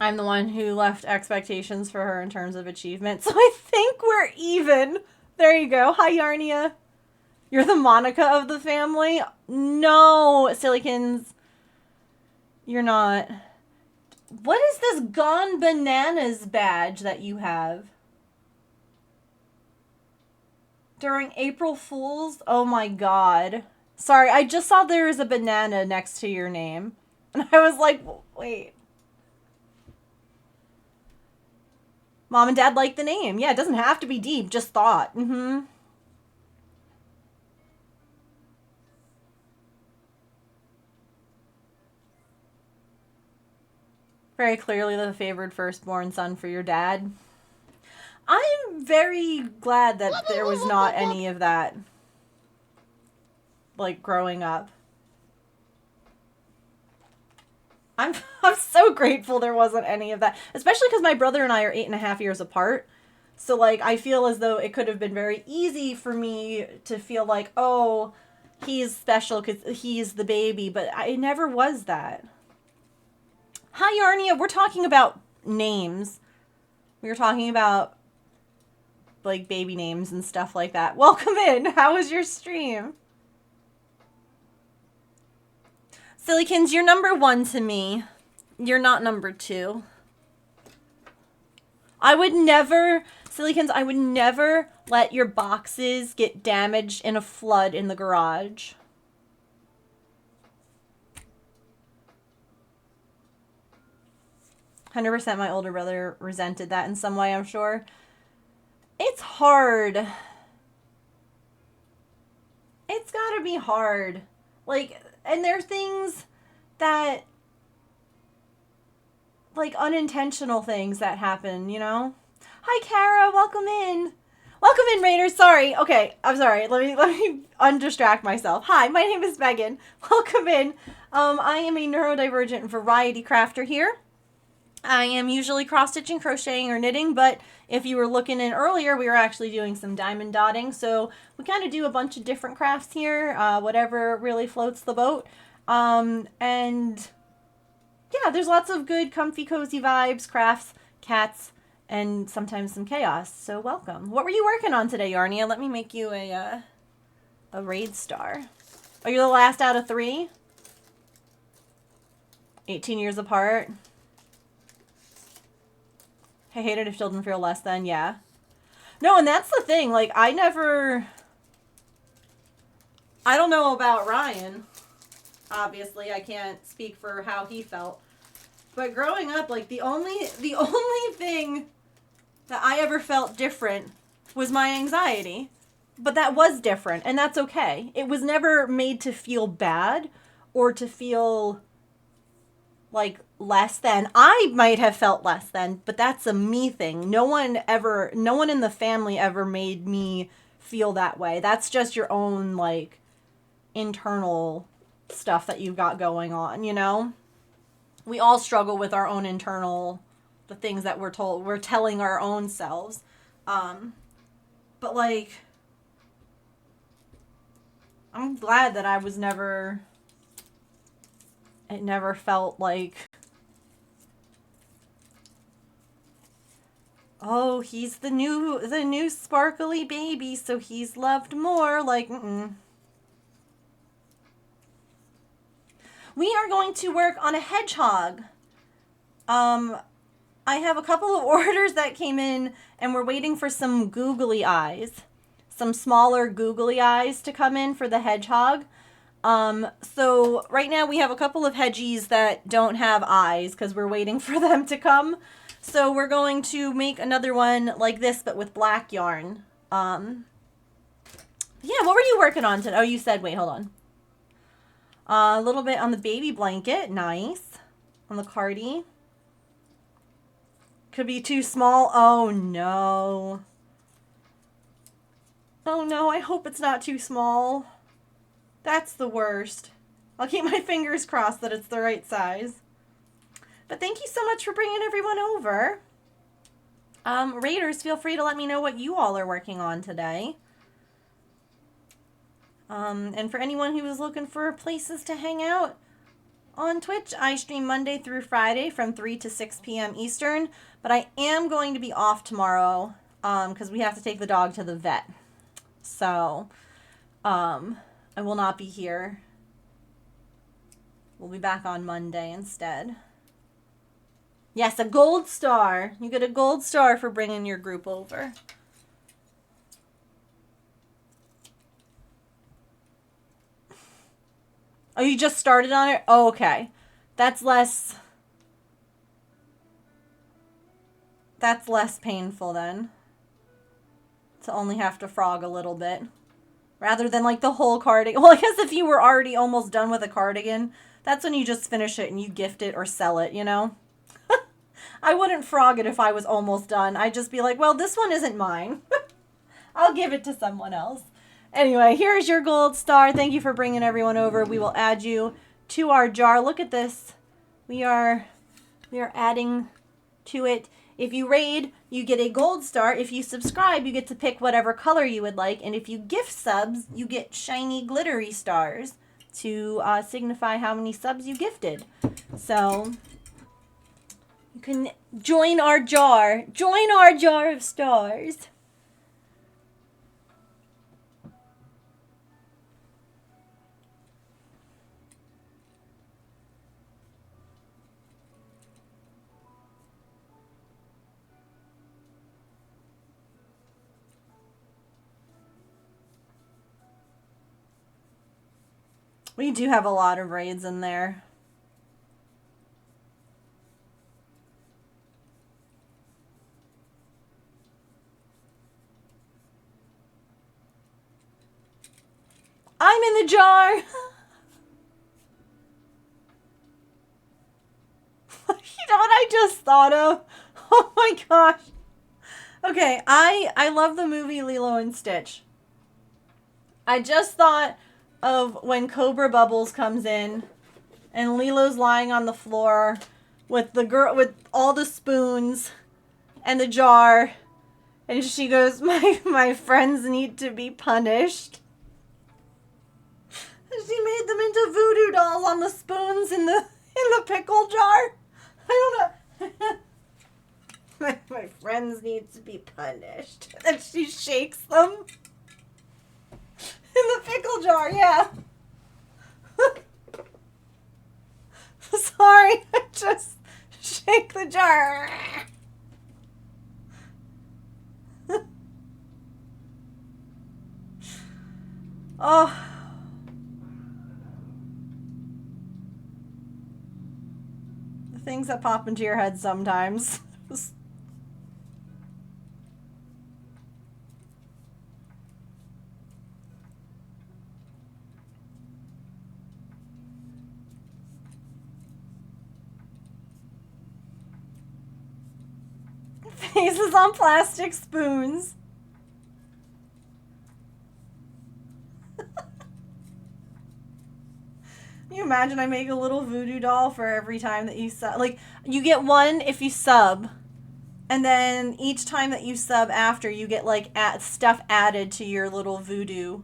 I'm the one who left expectations for her in terms of achievement, so I think we're even. There you go. Hi, Yarnia. You're the Monica of the family? No, Sillykins. You're not. What is this Gone Bananas badge that you have? During April Fools? Oh my god. Sorry, I just saw there was a banana next to your name. And I was like, wait. Mom and Dad like the name. Yeah, it doesn't have to be deep, just thought. Mm-hmm. Very clearly the favored firstborn son for your dad. I'm very glad that there was not any of that, like, growing up. I'm so grateful there wasn't any of that, especially because my brother and I are 8.5 years apart. So, like, I feel as though it could have been very easy for me to feel like, oh, he's special because he's the baby, but I never was that. Hi, Yarnia. We're talking about names. We were talking about, like, baby names and stuff like that. Welcome in. How was your stream? Sillykins, you're number 1 to me. You're not number 2. I would never, Sillykins, I would never let your boxes get damaged in a flood in the garage. "100% my older brother resented that in some way, I'm sure." It's hard. It's gotta be hard. Like, and there are things that, like, unintentional things that happen, you know? Hi, Kara. Welcome in. Welcome in, Raiders. Sorry. Okay, I'm sorry. Let me undistract myself. Hi, my name is Megan. Welcome in. I am a neurodivergent variety crafter here. I am usually cross-stitching, crocheting, or knitting, but if you were looking in earlier, we were actually doing some diamond dotting. So we kind of do a bunch of different crafts here, whatever really floats the boat. And yeah, there's lots of good, comfy, cozy vibes, crafts, cats, and sometimes some chaos. So welcome. What were you working on today, Yarnia? Let me make you a raid star. Are you the last out of 3? 18 years apart. I hate it if children feel less than, yeah. No, and that's the thing. Like, I don't know about Ryan. Obviously, I can't speak for how he felt. But growing up, like, the only thing that I ever felt different was my anxiety. But that was different, and that's okay. It was never made to feel bad or to feel like less than. I might have felt less than, but that's a me thing. No one in the family ever made me feel that way. That's just your own, like, internal stuff that you've got going on, you know? We all struggle with our own the things that we're telling our own selves. But, like, I'm glad that it never felt like, oh, he's the new sparkly baby, so he's loved more. Like, We are going to work on a hedgehog. I have a couple of orders that came in, and we're waiting for some googly eyes. Some smaller googly eyes to come in for the hedgehog. So right now we have a couple of hedgies that don't have eyes because we're waiting for them to come. So we're going to make another one like this, but with black yarn. Yeah, what were you working on today? Oh, you said, wait, hold on. A little bit on the baby blanket. Nice. On the cardi. Could be too small. Oh, no. Oh, no, I hope it's not too small. That's the worst. I'll keep my fingers crossed that it's the right size. But thank you so much for bringing everyone over. Raiders, feel free to let me know what you all are working on today. And for anyone who is looking for places to hang out on Twitch, I stream Monday through Friday from 3 to 6 p.m. Eastern. But I am going to be off tomorrow because we have to take the dog to the vet. So I will not be here. We'll be back on Monday instead. Yes, a gold star. You get a gold star for bringing your group over. Oh, you just started on it? Oh, okay. That's less painful then. To only have to frog a little bit. Rather than like the whole cardigan. Well, I guess if you were already almost done with a cardigan, that's when you just finish it and you gift it or sell it, you know? I wouldn't frog it if I was almost done. I'd just be like, well, this one isn't mine. I'll give it to someone else. Anyway, here's your gold star. Thank you for bringing everyone over. We will add you to our jar. Look at this. We are adding to it. If you raid, you get a gold star. If you subscribe, you get to pick whatever color you would like. And if you gift subs, you get shiny glittery stars to signify how many subs you gifted. So you can join our jar. Join our jar of stars. We do have a lot of raids in there. I'm in the jar. You know what I just thought of? Oh my gosh. Okay, I love the movie Lilo and Stitch. I just thought of when Cobra Bubbles comes in and Lilo's lying on the floor with the girl with all the spoons and the jar, and she goes, my friends need to be punished. She made them into voodoo dolls on the spoons in the pickle jar. I don't know. My friends need to be punished. And she shakes them in the pickle jar, yeah. Sorry, I just shake the jar. Oh. The things that pop into your head sometimes. Faces on plastic spoons. Can you imagine I make a little voodoo doll for every time that you sub? Like, you get one if you sub, and then each time that you sub after, you get, like, stuff added to your little voodoo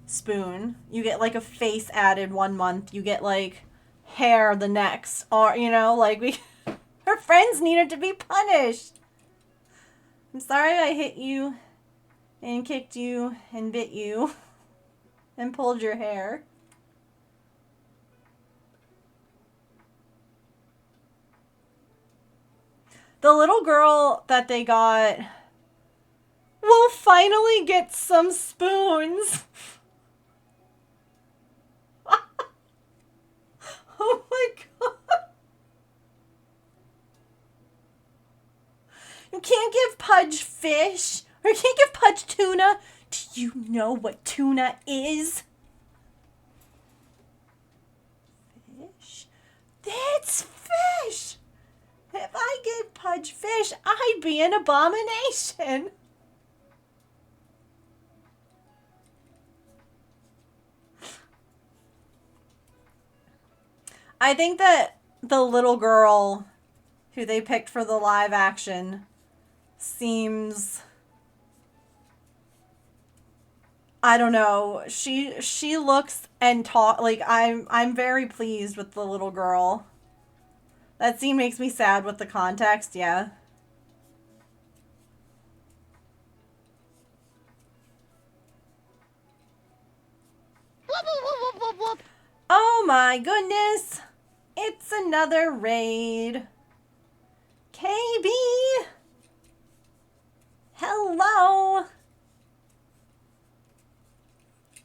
spoon. You get, like, a face added 1 month. You get, like, hair the next. Or, you know, like, her friends needed to be punished. I'm sorry I hit you and kicked you and bit you and pulled your hair. The little girl that they got will finally get some spoons. Oh my god. You can't give Pudge fish. Or you can't give Pudge tuna. Do you know what tuna is? Fish? That's fish. If I gave Pudge fish, I'd be an abomination. I think that the little girl who they picked for the live action seems, I don't know, she looks and talk like I'm very pleased with the little girl. That scene makes me sad with the context, yeah. my goodness. It's another raid. KB. Hello.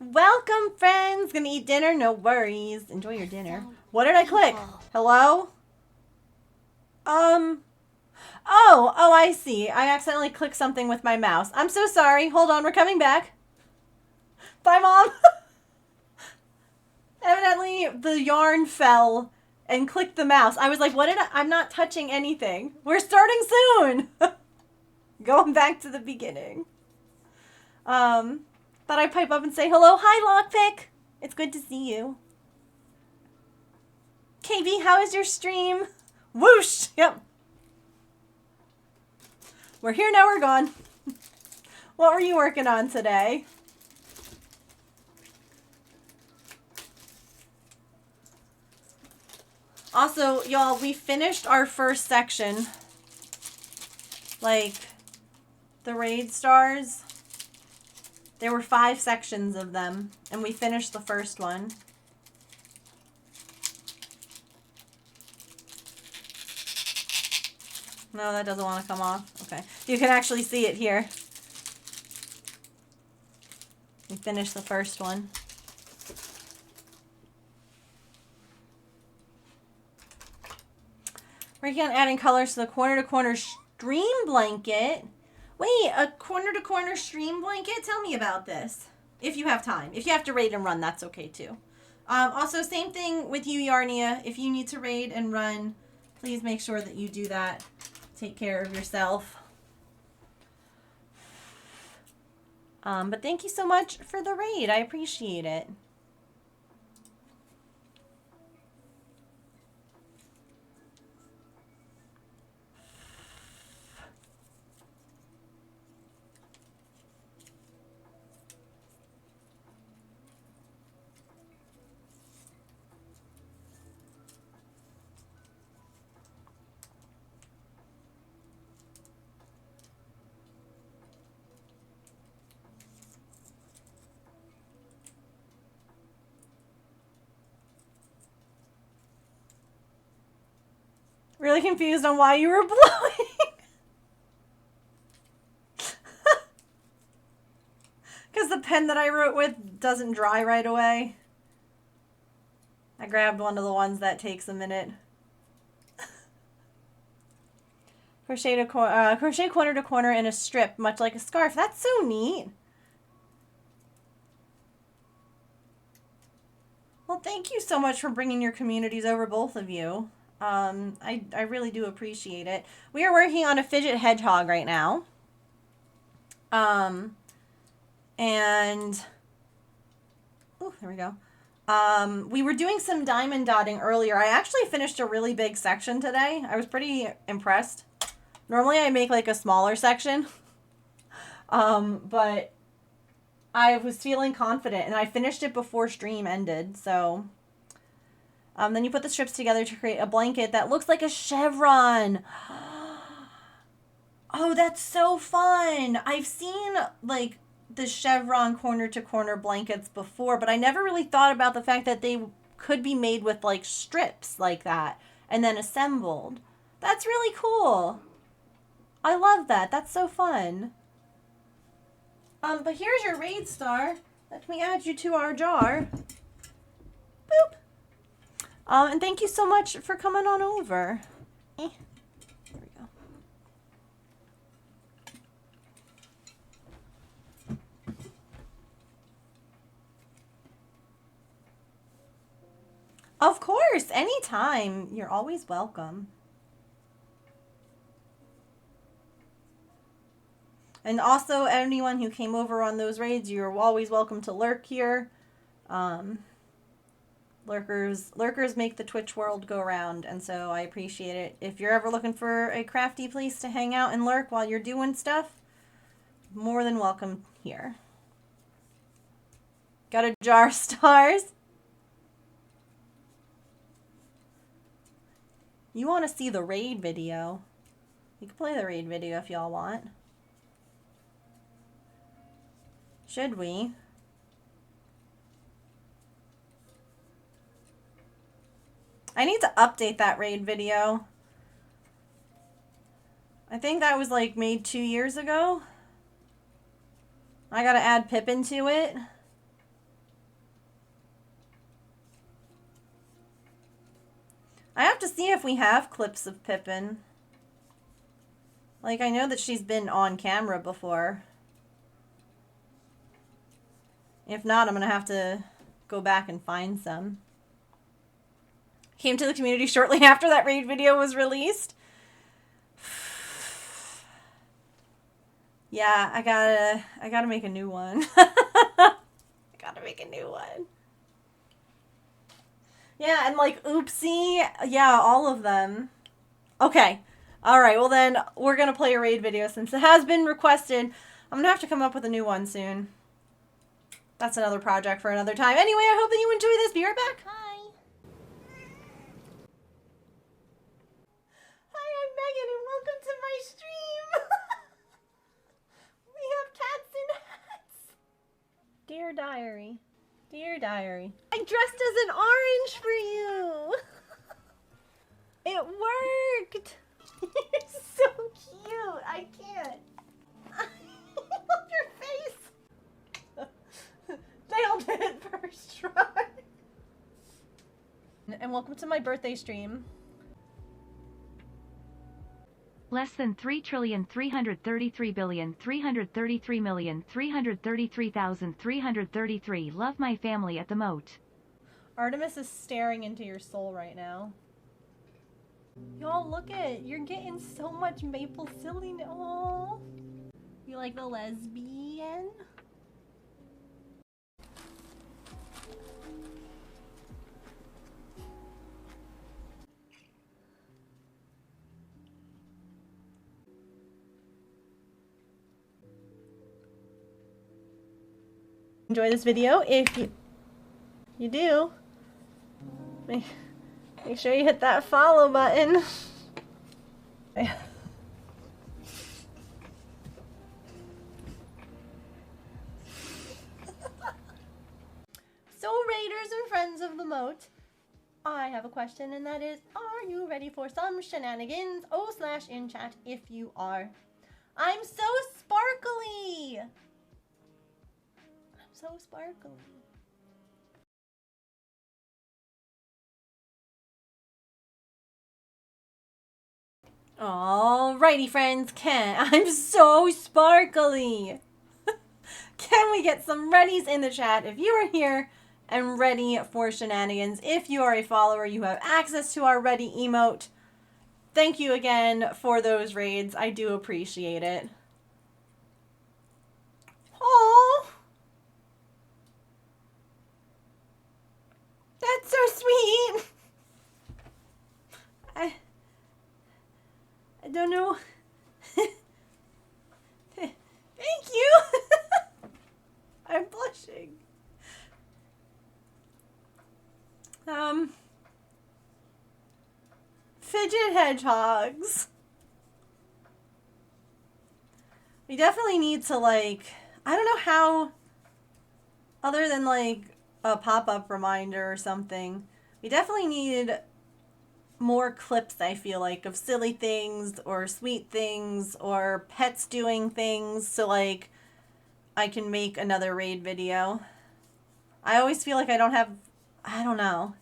Welcome, friends. Gonna eat dinner? No worries. Enjoy your dinner. What did I click? Hello? Oh, I see. I accidentally clicked something with my mouse. I'm so sorry. Hold on, we're coming back. Bye, Mom. Evidently, the yarn fell and clicked the mouse. I was like, what did I'm not touching anything. We're starting soon. Going back to the beginning. Thought I'd pipe up and say hello. Hi, Lockpick. It's good to see you. KB, how is your stream? Whoosh. Yep. We're here, now we're gone. What were you working on today? Also, y'all, we finished our first section. Like, the raid stars. There were 5 sections of them, and we finished the first one. No, that doesn't want to come off. Okay. You can actually see it here. We finished the first one. Working on adding colors to the corner-to-corner stream blanket. Wait, a corner-to-corner stream blanket? Tell me about this. If you have time. If you have to raid and run, that's okay too. Also, same thing with you, Yarnia. If you need to raid and run, please make sure that you do that. Take care of yourself. But thank you so much for the raid. I appreciate it. Really confused on why you were blowing. Because the pen that I wrote with doesn't dry right away. I grabbed one of the ones that takes a minute. Crochet corner to corner in a strip, much like a scarf. That's so neat. Well, thank you so much for bringing your communities over, both of you. I really do appreciate it. We are working on a fidget hedgehog right now. And, oh, there we go. We were doing some diamond dotting earlier. I actually finished a really big section today. I was pretty impressed. Normally I make like a smaller section. But I was feeling confident and I finished it before stream ended, so... then you put the strips together to create a blanket that looks like a chevron. Oh, that's so fun. I've seen, like, the chevron corner-to-corner blankets before, but I never really thought about the fact that they could be made with, like, strips like that and then assembled. That's really cool. I love that. That's so fun. But here's your raid star. Let me add you to our jar. Boop. And thank you so much for coming on over. There we go. Of course, anytime. You're always welcome. And also, anyone who came over on those raids, you're always welcome to lurk here. Lurkers make the Twitch world go round, and so I appreciate it. If you're ever looking for a crafty place to hang out and lurk while you're doing stuff, more than welcome here. Got a jar of stars? You want to see the raid video? You can play the raid video if y'all want. Should we? I need to update that raid video. I think that was like made 2 years ago. I gotta add Pippin to it. I have to see if we have clips of Pippin. Like, I know that she's been on camera before. If not, I'm gonna have to go back and find some. Came to the community shortly after that raid video was released. Yeah, I gotta make a new one. I gotta make a new one. Yeah, and like Oopsie, yeah, all of them. Okay. Alright, well then, we're gonna play a raid video since it has been requested. I'm gonna have to come up with a new one soon. That's another project for another time. Anyway, I hope that you enjoy this. Be right back. Hi. Hi, I'm Megan, and welcome to my stream. We have cats in hats. Dear Diary. Dear Diary. I dressed as an orange for you. It worked. You're so cute. I can't. Look your face. Nailed it first try. And welcome to my birthday stream. Less than 3,333,333,333,333. Love my family at the moat. Artemis is staring into your soul right now. Y'all, look it. You're getting so much maple silliness. Oh, you like the lesbian? Enjoy this video. If you do, make sure you hit that follow button. So, raiders and friends of the moat, I have a question, and that is, are you ready for some shenanigans? /in chat if you are. I'm so sparkly! I'm so sparkly. Alrighty, friends, I'm so sparkly. Can we get some readies in the chat if you are here and ready for shenanigans? If you are a follower, you have access to our ready emote. Thank you again for those raids. I do appreciate it. Oh, that's so sweet. I don't know. Thank you. I'm blushing. Fidget hedgehogs. We definitely need to, like, I don't know how, other than like a pop-up reminder or something, we definitely need more clips, I feel like, of silly things or sweet things or pets doing things, so like I can make another raid video. I always feel like I don't have, I don't know,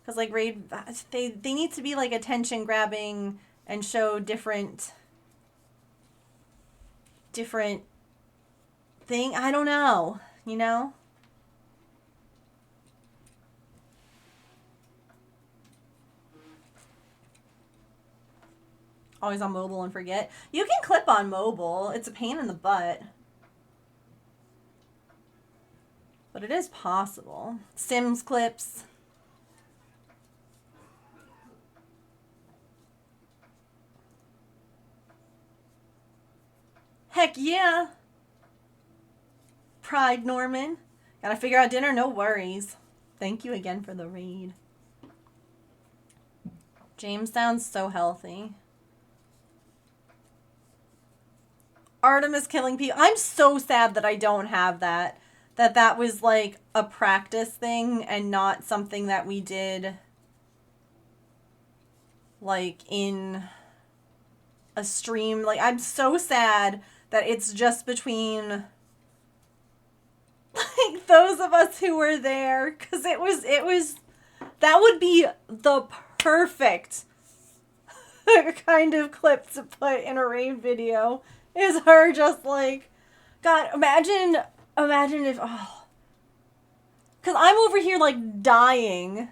because like raid, they need to be like attention grabbing and show different thing. I don't know, you know? Always on mobile and forget. You can clip on mobile. It's a pain in the butt. But it is possible. Sims clips. Heck yeah. Pride Norman. Gotta figure out dinner, no worries. Thank you again for the raid. James sounds so healthy. Artemis killing people. I'm so sad that I don't have that. That was like a practice thing and not something that we did like in a stream. Like, I'm so sad that it's just between like those of us who were there, because it was that would be the perfect kind of clip to put in a rave video, is her just like, God, imagine if, oh, because I'm over here like dying.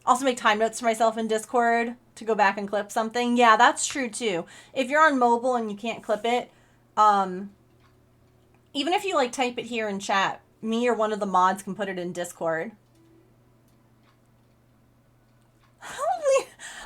Also make time notes for myself in Discord to go back and clip something. Yeah, that's true too. If you're on mobile and you can't clip it, even if you like type it here in chat, me or one of the mods can put it in Discord.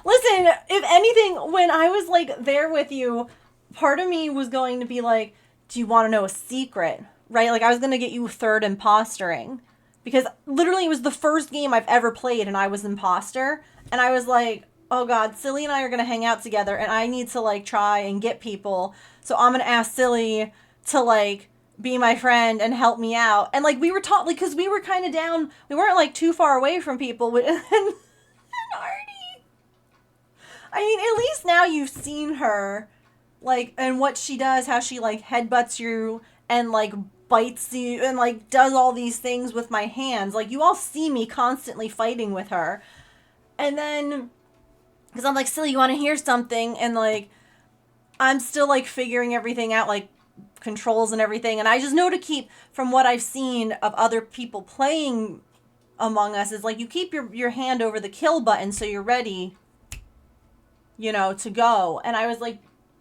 Listen, if anything, when I was like there with you, part of me was going to be like, do you want to know a secret? Right? Like, I was going to get you third impostering. Because literally it was the first game I've ever played and I was imposter. And I was like, oh God, Silly and I are going to hang out together and I need to like try and get people. So I'm going to ask Silly to like be my friend and help me out. And like we were taught, like, because we were kind of down, we weren't like too far away from people. And Artie, I mean, at least now you've seen her, like, and what she does, how she like headbutts you and like bites you and like does all these things with my hands. Like, you all see me constantly fighting with her. And then, because I'm like, Silly, you want to hear something? And like, I'm still like figuring everything out, like controls and everything. And I just know to keep, from what I've seen of other people playing Among Us, is like you keep your hand over the kill button so you're ready, you know, to go. And I was like,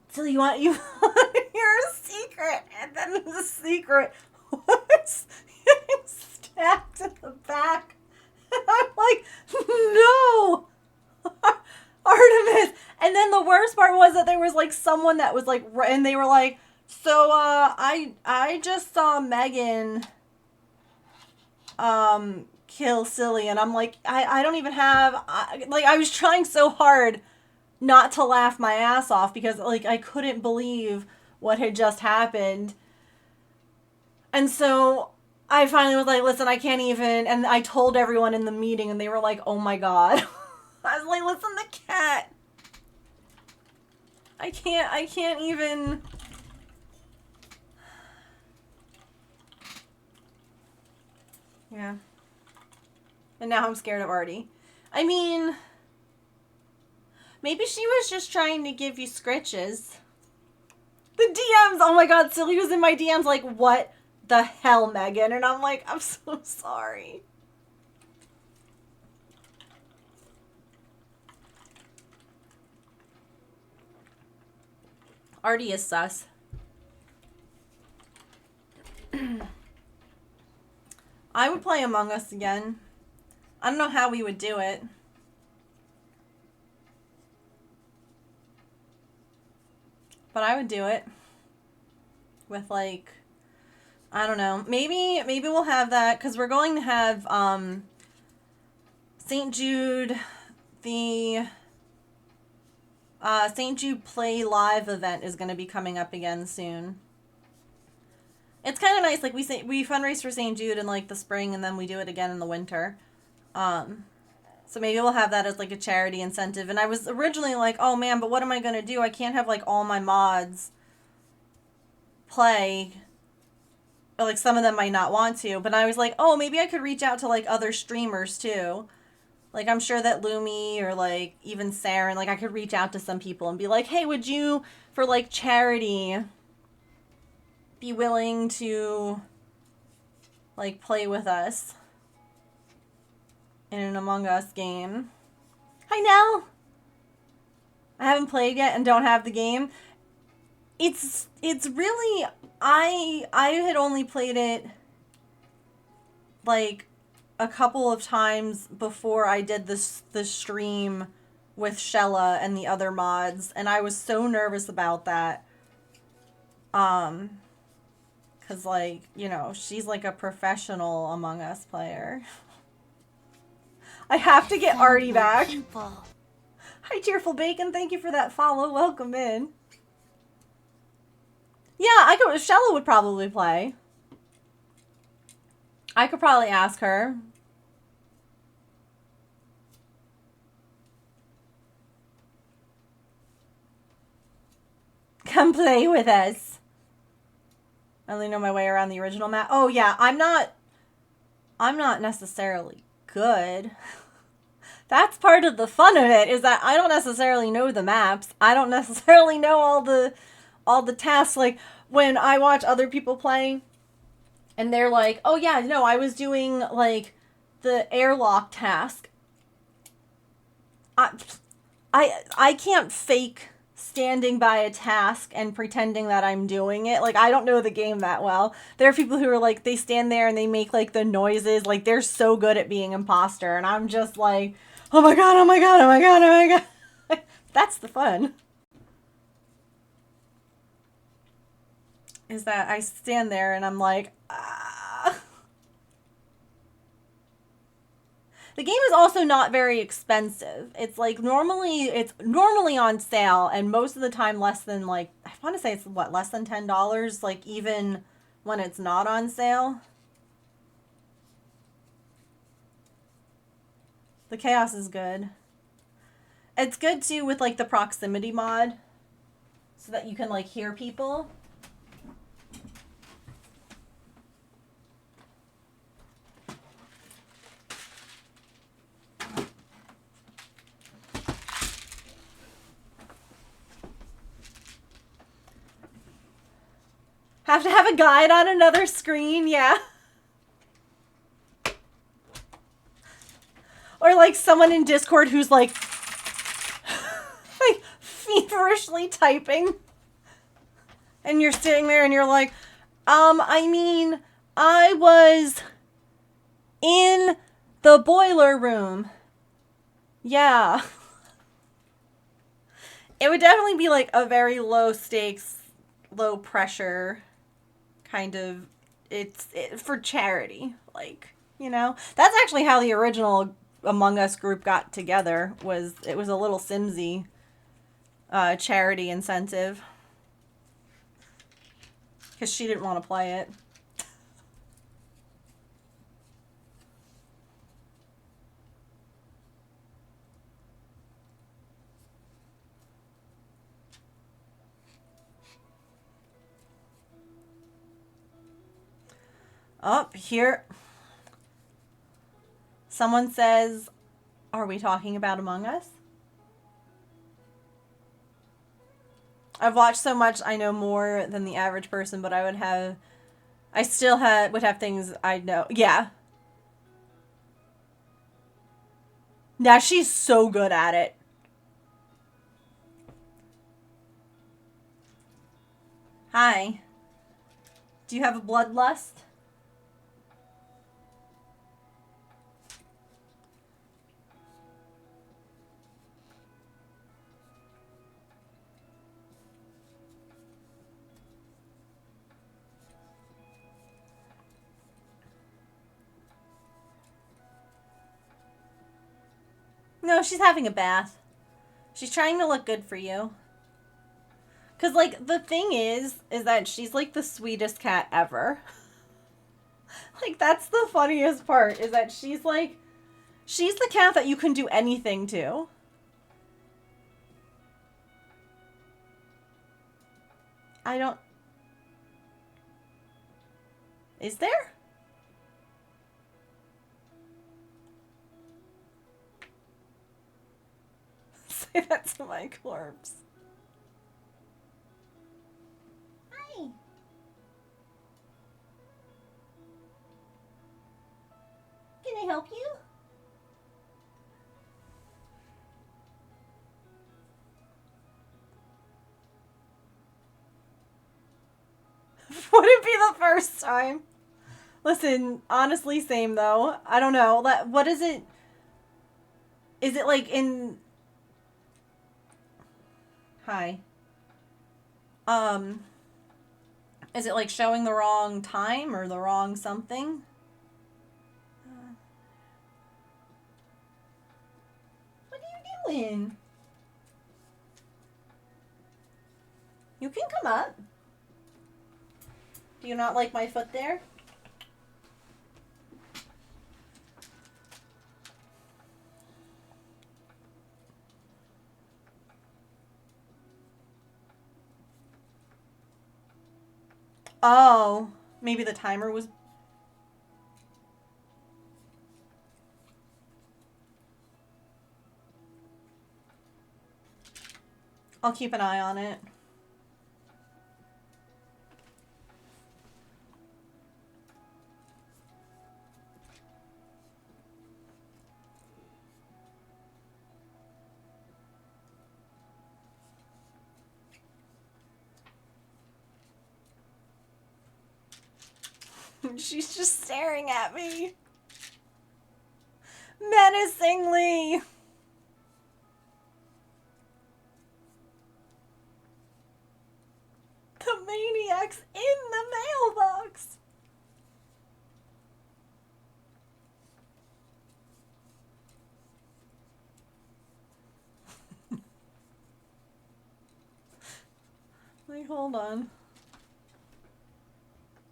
Silly, you want to hear a secret? And then the secret was getting stabbed in the back. And I'm like, no, Artemis. And then the worst part was that there was like someone that was like, and they were like, so I just saw Megan kill Silly. And I'm like, I don't even have, like, I was trying so hard not to laugh my ass off because like I couldn't believe what had just happened. And so I finally was like, listen, I can't even, and I told everyone in the meeting and they were like, oh my God. I was like, listen, the cat. I can't even. Yeah. And now I'm scared of Artie. I mean, maybe she was just trying to give you scritches. The DMs, oh my God, Silly was in my DMs like, what the hell, Megan? And I'm like, I'm so sorry. Artie is sus. I would play Among Us again. I don't know how we would do it. But I would do it. With like, I don't know. Maybe we'll have that because we're going to have St. Jude, the St. Jude Play Live event is going to be coming up again soon. It's kind of nice. Like, we fundraise for St. Jude in like the spring and then we do it again in the winter. So maybe we'll have that as like a charity incentive. And I was originally like, oh man, but what am I going to do? I can't have like all my mods play. Or, like, some of them might not want to. But I was like, oh, maybe I could reach out to like other streamers too. Like, I'm sure that Lumi or like even Saren, like I could reach out to some people and be like, hey, would you, for like charity, be willing to like play with us in an Among Us game? Hi, Nell. I haven't played yet and don't have the game. It's really, I had only played it like a couple of times before I did the stream with Shella and the other mods, and I was so nervous about that. Cause like, you know, she's like a professional Among Us player. I have to get Artie back. Hi, Cheerful Bacon. Thank you for that follow. Welcome in. Yeah, Shella would probably play. I could probably ask her. Come play with us. I only know my way around the original map. Oh yeah, I'm not necessarily good. That's part of the fun of it, is that I don't necessarily know the maps. I don't necessarily know all the tasks. Like when I watch other people play and they're like, "Oh yeah, no, I was doing like the airlock task." I can't fake standing by a task and pretending that I'm doing it. Like, I don't know the game that well. There are people who are like, they stand there and they make like the noises, like they're so good at being imposter, and I'm just like, oh my god, oh my god, oh my god, oh my god. That's the fun. Is that I stand there and I'm like, ah. The game is also not very expensive. It's normally on sale, and most of the time less than, like, I want to say it's what, less than $10, like even when it's not on sale. The chaos is good. It's good too with like the proximity mod, so that you can like hear people. Have to have a guide on another screen, yeah. Or like someone in Discord who's like feverishly typing. And you're sitting there and you're like, I mean, I was in the boiler room. Yeah. It would definitely be like a very low stakes, low pressure kind of, it's for charity, like, you know. That's actually how the original Among Us group got together. It was a little Simsy charity incentive, because she didn't want to play it. Oh, here. Someone says, are we talking about Among Us? I've watched so much, I know more than the average person, but I would have things I know. Yeah. Now she's so good at it. Hi. Do you have a bloodlust? No, she's having a bath. She's trying to look good for you. Cause like the thing is that she's like the sweetest cat ever. Like that's the funniest part, is that she's the cat that you can do anything to. I don't... Is there? Say that to my corpse. Hi. Can I help you? Wouldn't be the first time. Listen, honestly, same though. I don't know. What is it? Is it like in... Hi. Is it like showing the wrong time or the wrong something? What are you doing? You can come up. Do you not like my foot there? Oh, maybe the timer was... I'll keep an eye on it. She's just staring at me. Menacingly. The maniac's in the mailbox. Wait, hold on.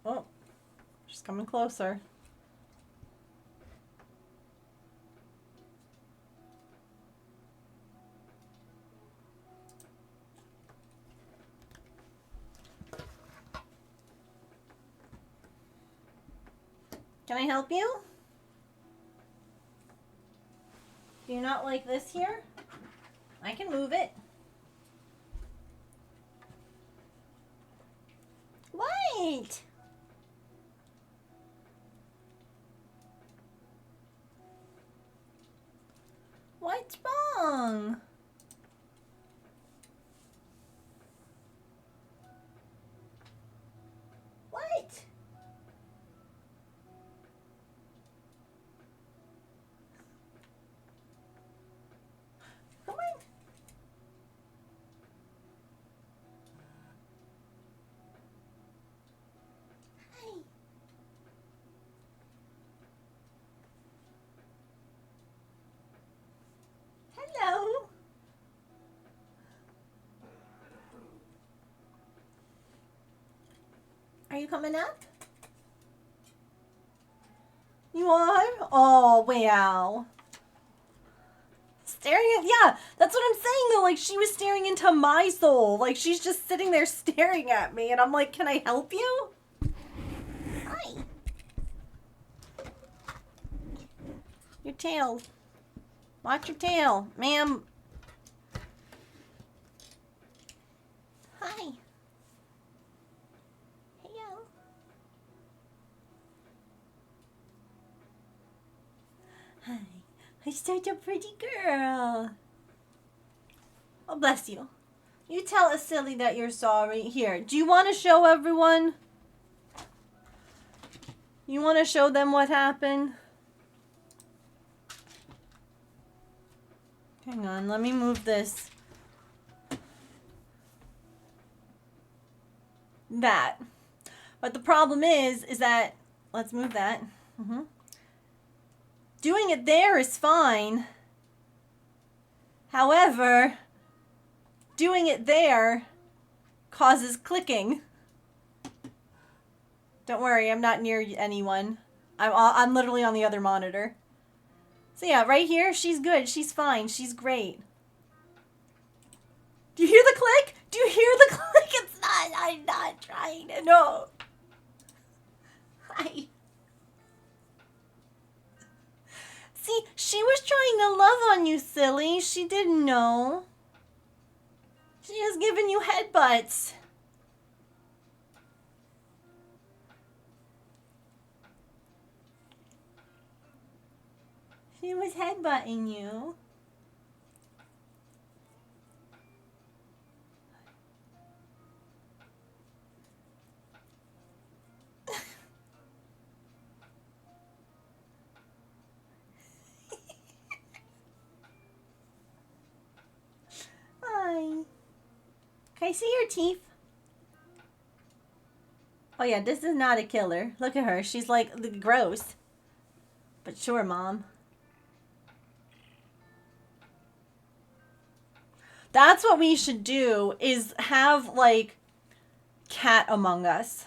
Oh, she's coming closer. Can I help you? Do you not like this here? I can move it. What? What's wrong? What? Come on. Hi. Hello. Are you coming up? You are? Oh, wow. Staring at, yeah, that's what I'm saying though. Like, she was staring into my soul. Like, she's just sitting there staring at me, and I'm like, can I help you? Hi. Your tail. Watch your tail, ma'am. Hi. Hello. Hi. I'm such a pretty girl. Oh, bless you. You tell a silly that you're sorry. Here, do you want to show everyone? You want to show them what happened? Hang on, let me move this. That. But the problem is that, let's move that. Doing it there is fine. However, doing it there causes clicking. Don't worry, I'm not near anyone. I'm literally on the other monitor. So yeah, right here, she's good. She's fine. She's great. Do you hear the click? Do you hear the click? It's not. I'm not trying to. No. Hi. See, she was trying to love on you, silly. She didn't know. She was giving you headbutts. She was headbutting you. Hi. Can I see your teeth? Oh yeah, this is not a killer. Look at her. She's like gross. But sure, Mom. That's what we should do, is have like Cat Among Us.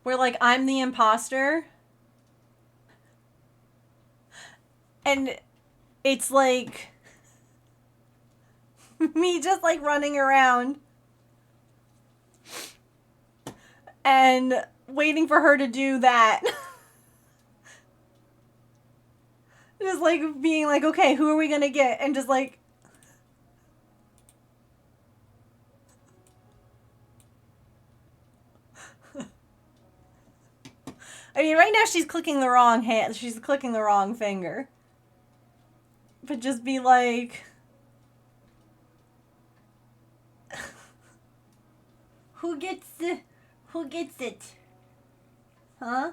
Where like I'm the imposter. And it's like me just like running around. and waiting for her to do that. Just like being like, okay, who are we gonna get? And just like, I mean, right now she's clicking the wrong hand. She's clicking the wrong finger. But just be like, who gets it? Huh?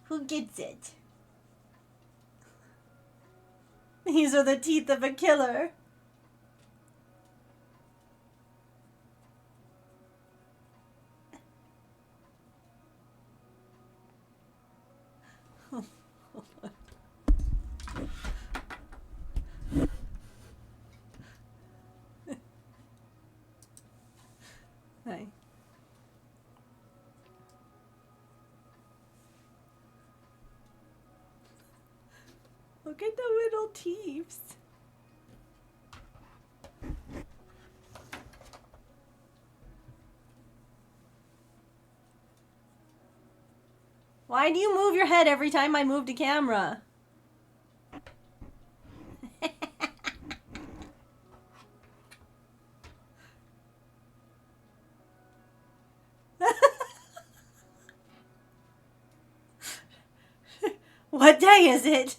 Who gets it? These are the teeth of a killer. Hey. Look at the little teeth. Why do you move your head every time I move the camera? What day is it?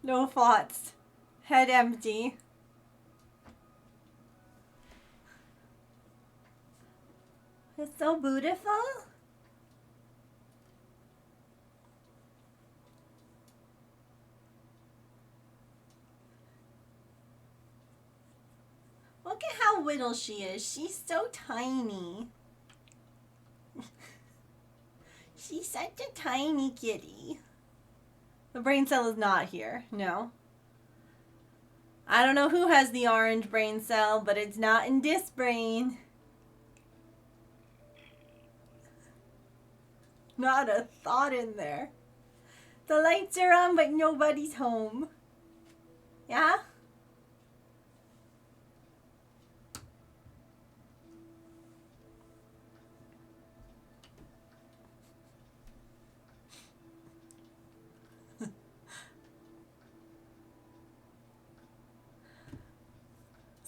No thoughts. Head empty. It's so beautiful. Look at how little she is. She's so tiny. She's such a tiny kitty. The brain cell is not here. No. I don't know who has the orange brain cell, but it's not in this brain. Not a thought in there. The lights are on, but nobody's home. Yeah?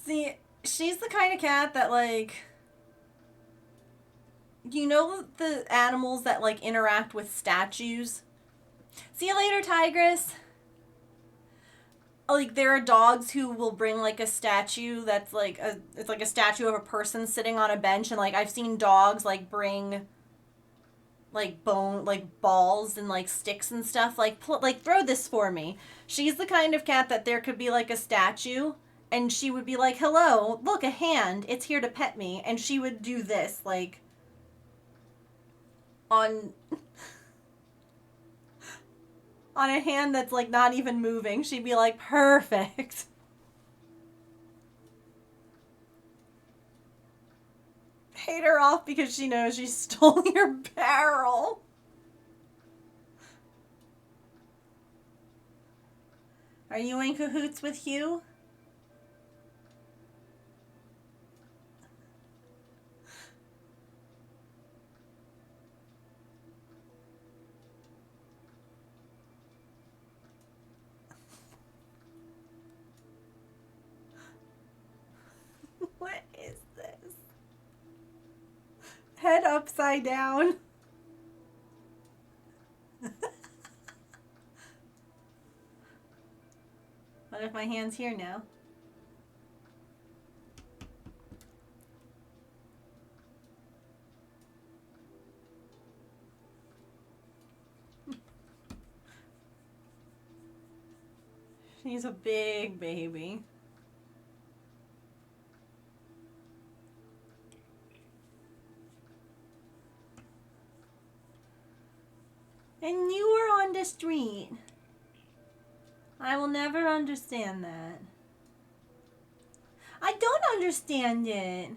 See, she's the kind of cat that, like, you know the animals that, like, interact with statues? See you later, tigress. Like, there are dogs who will bring, like, a statue that's, like, it's like a statue of a person sitting on a bench, and, like, I've seen dogs, like, bring, like, balls and, like, sticks and stuff. Like, throw this for me. She's the kind of cat that there could be, like, a statue, and she would be like, hello, look, a hand, it's here to pet me, and she would do this, like, on a hand that's, like, not even moving. She'd be like, perfect. Paid her off because she knows she stole your barrel. Are you in cahoots with Hugh? What is this? Head upside down. What if my hand's here now? She's a big baby. And you were on the street. I will never understand that. I don't understand it.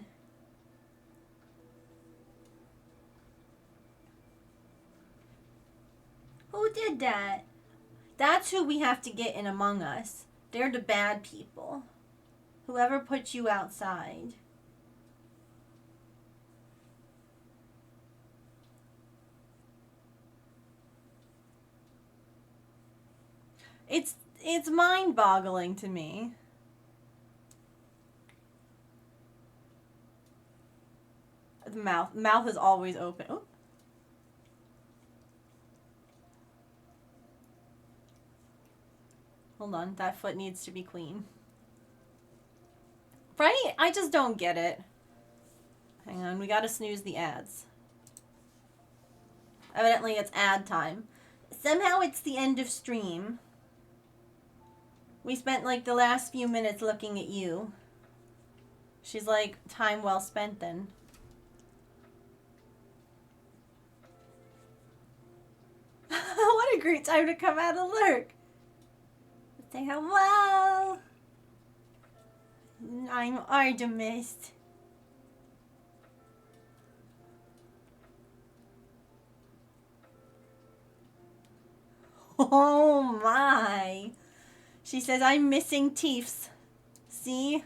Who did that? That's who we have to get in Among Us. They're the bad people. Whoever put you outside. It's mind-boggling to me. The mouth is always open. Oh. Hold on, that foot needs to be clean. Right? I just don't get it. Hang on, we gotta snooze the ads. Evidently it's ad time. Somehow it's the end of stream. We spent like the last few minutes looking at you. She's like, time well spent then. What a great time to come out of lurk. Say hello. I'm Artemis. Oh my. She says, I'm missing teeths. See?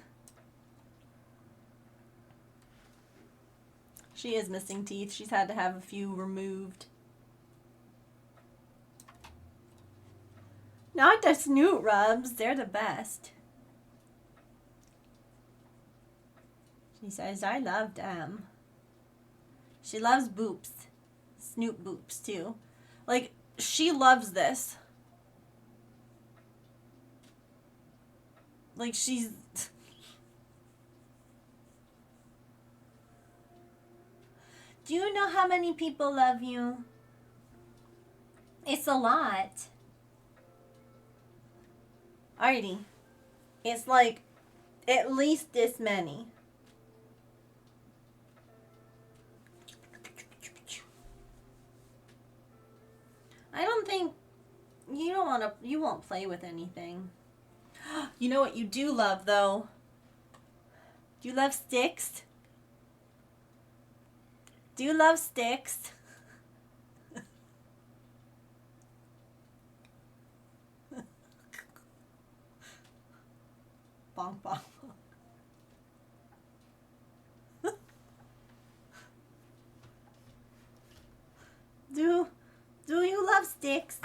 She is missing teeth. She's had to have a few removed. Not the snoot rubs. They're the best. She says, I love them. She loves boops. Snoot boops, too. Like, she loves this. Like, she's... Do you know how many people love you? It's a lot. Alrighty. It's like at least this many. I don't think you won't play with anything. You know what you do love though? Do you love sticks? Do you love sticks? Bonk bonk. Do you love sticks?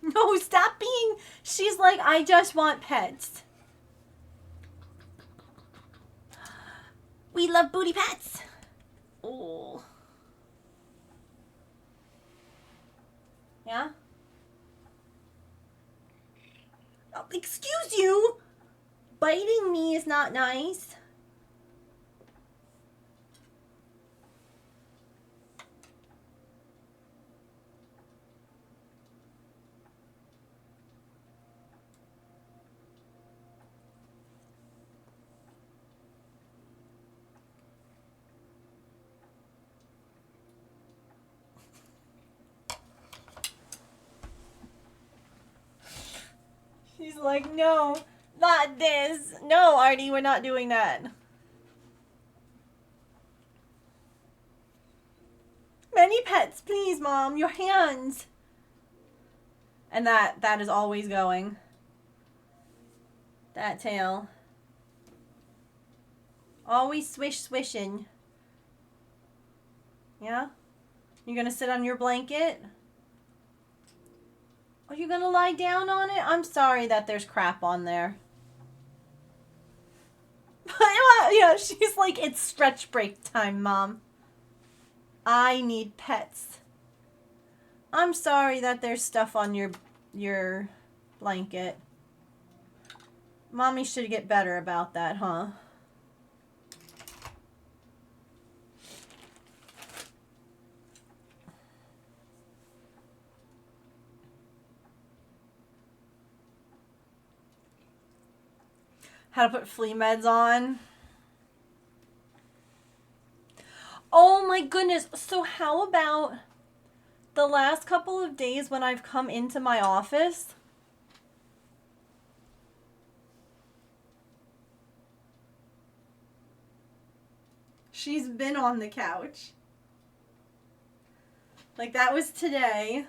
No, stop being... She's like, I just want pets. We love booty pets. Oh. Yeah? Oh, excuse you? Biting me is not nice. She's like, no, not this. No, Artie, we're not doing that. Many pets, please, Mom. Your hands. And that is always going. That tail. Always swishing. Yeah? You gonna sit on your blanket? Are you gonna lie down on it? I'm sorry that there's crap on there. Yeah, she's like, it's stretch break time, Mom. I need pets. I'm sorry that there's stuff on your blanket. Mommy should get better about that, huh? How to put flea meds on. Oh my goodness. So how about the last couple of days when I've come into my office? She's been on the couch. Like, that was today.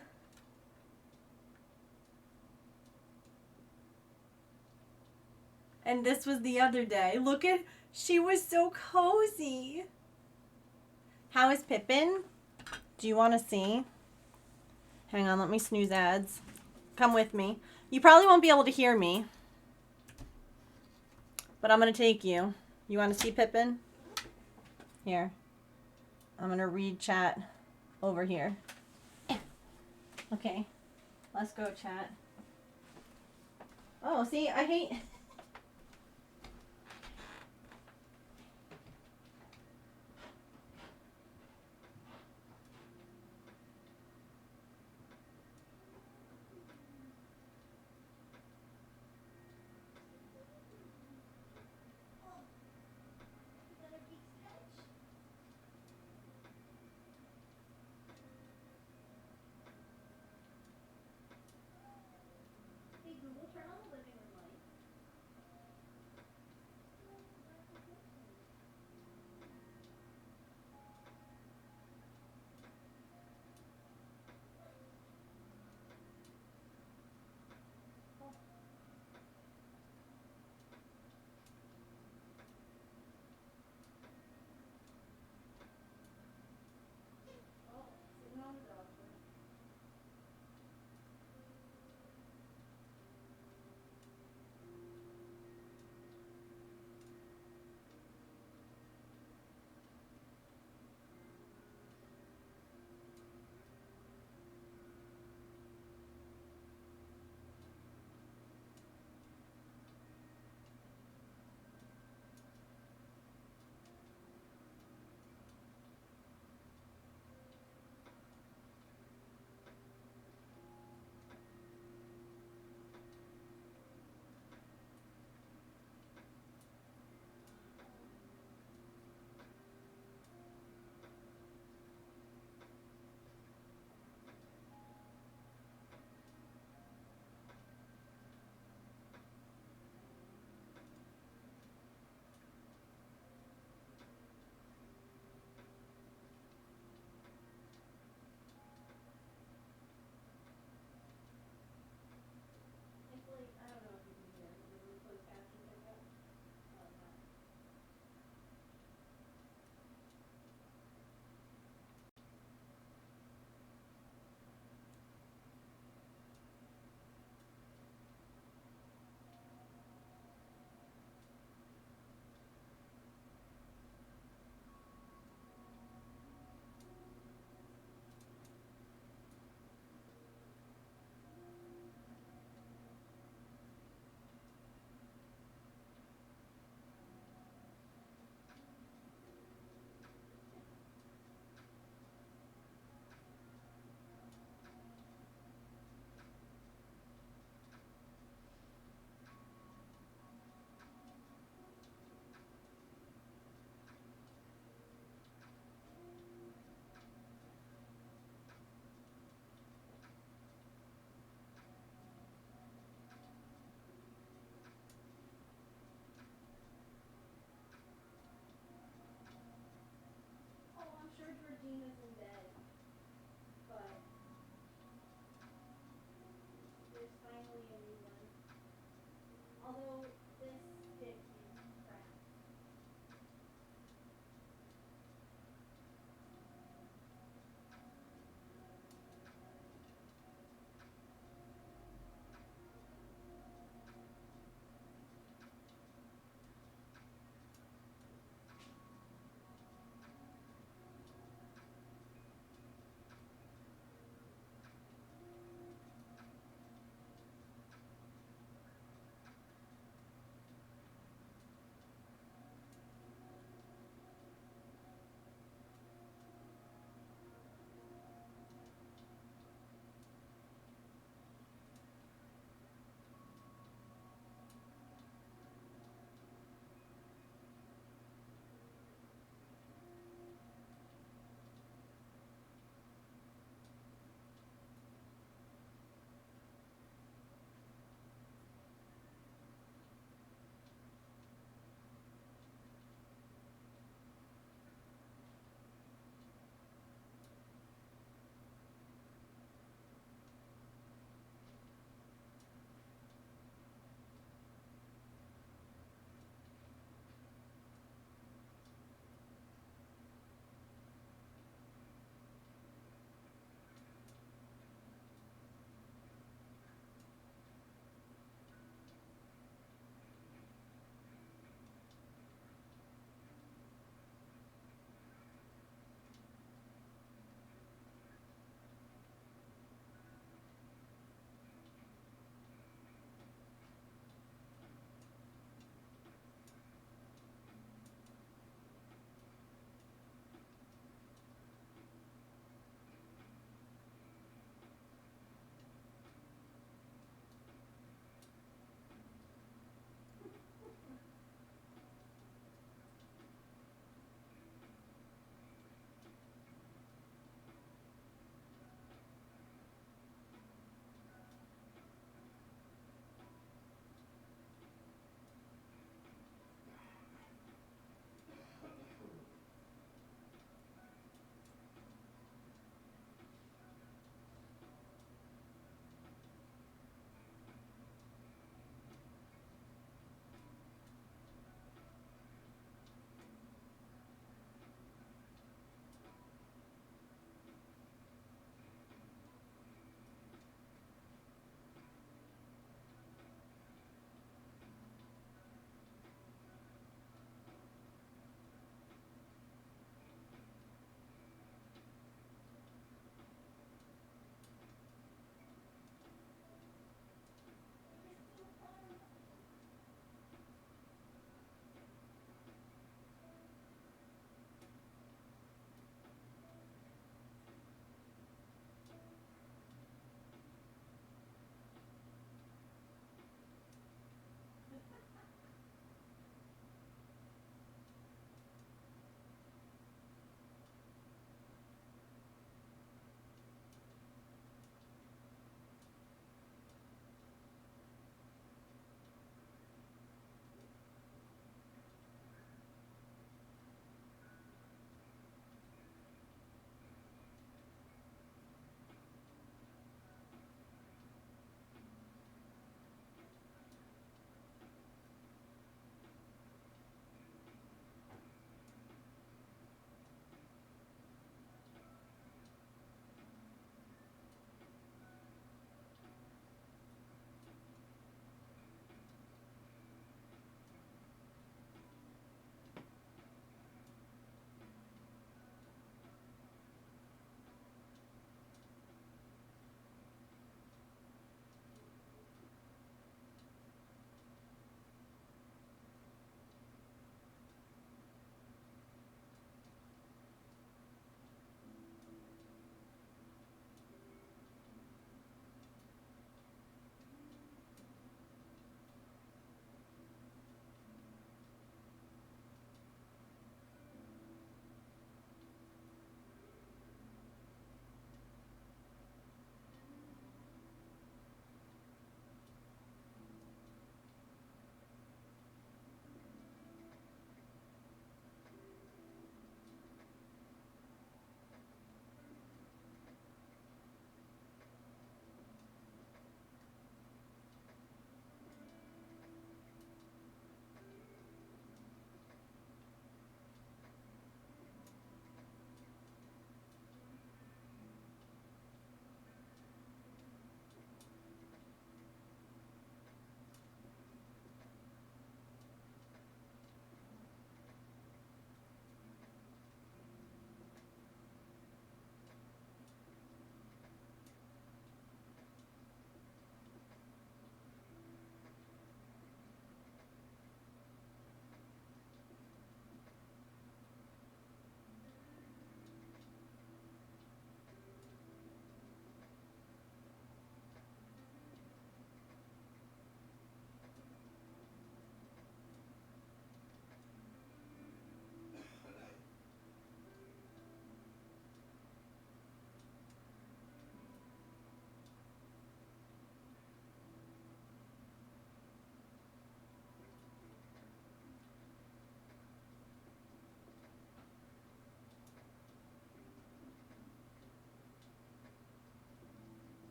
And this was the other day. Look at, she was so cozy. How is Pippin? Do you want to see? Hang on, let me snooze ads. Come with me. You probably won't be able to hear me. But I'm going to take you. You want to see Pippin? Here. I'm going to read chat over here. Okay. Let's go, chat. Oh, see, I hate...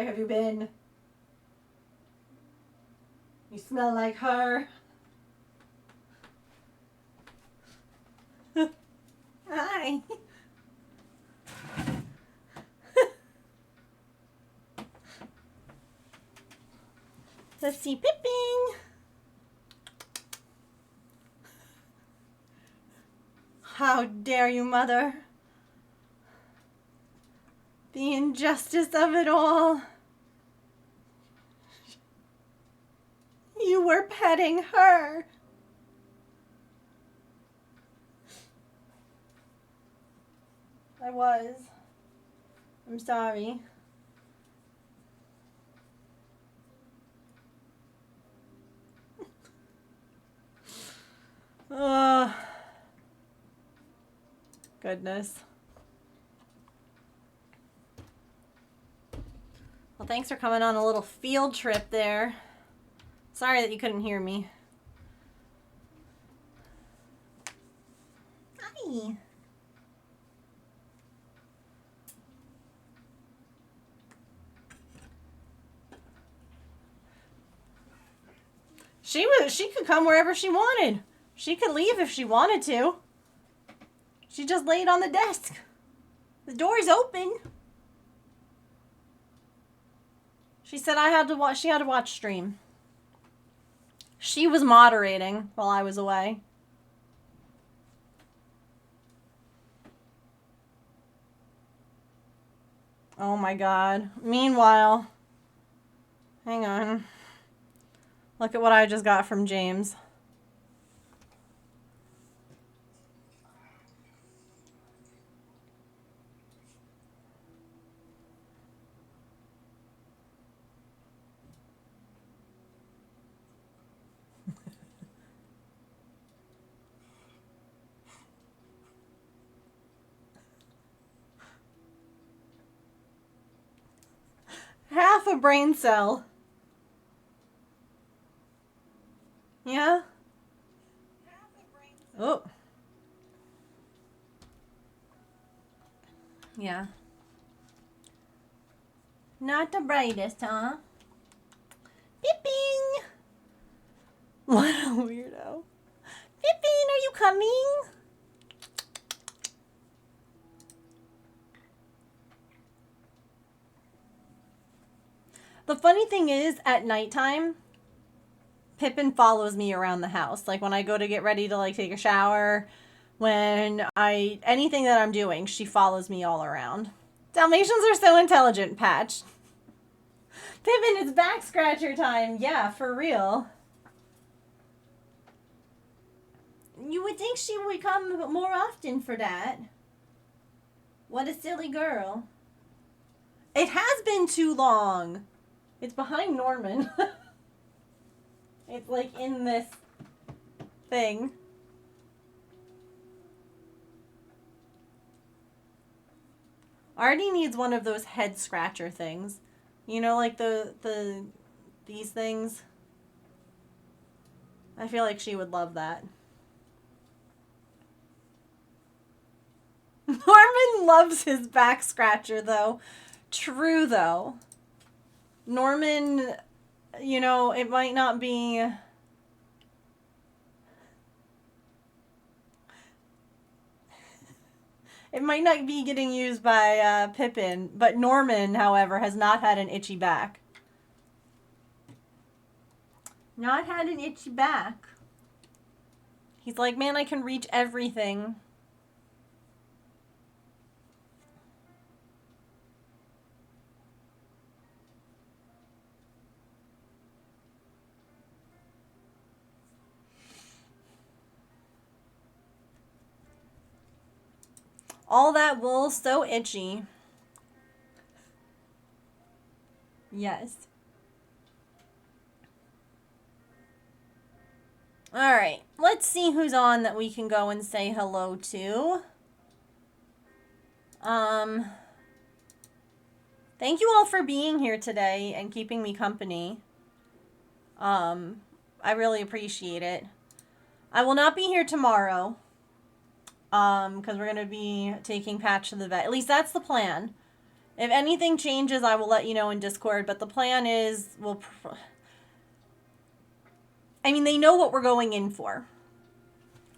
Where have you been? You smell like her. Hi. Let's see Pippin. How dare you, Mother? The injustice of it all. You were petting her. I was. I'm sorry. Oh, goodness. Well, thanks for coming on a little field trip there. Sorry that you couldn't hear me. Hi. She could come wherever she wanted. She could leave if she wanted to. She just laid on the desk. The door's open. She said she had to watch stream. She was moderating while I was away. Oh my god. Meanwhile, hang on. Look at what I just got from James. Half a brain cell. Yeah? Oh. Yeah. Not the brightest, huh? Pipping! What a weirdo. Pippin, are you coming? The funny thing is, at nighttime, Pippin follows me around the house. Like when I go to get ready to like take a shower, anything that I'm doing, she follows me all around. Dalmatians are so intelligent, Patch. Pippin, it's back scratcher time. Yeah, for real. You would think she would come more often for that. What a silly girl. It has been too long. It's behind Norman. It's like in this thing. Artie needs one of those head scratcher things. You know, like these things. I feel like she would love that. Norman loves his back scratcher, though. True, though. Norman, you know, it might not be... It might not be getting used by Pippin, but Norman, however, has not had an itchy back. Not had an itchy back. He's like, man, I can reach everything. All that wool, so itchy. Yes. Alright, let's see who's on that we can go and say hello to. Thank you all for being here today and keeping me company. I really appreciate it. I will not be here tomorrow. Because we're going to be taking Patch to the vet. At least that's the plan. If anything changes, I will let you know in Discord. But the plan is, I mean, they know what we're going in for.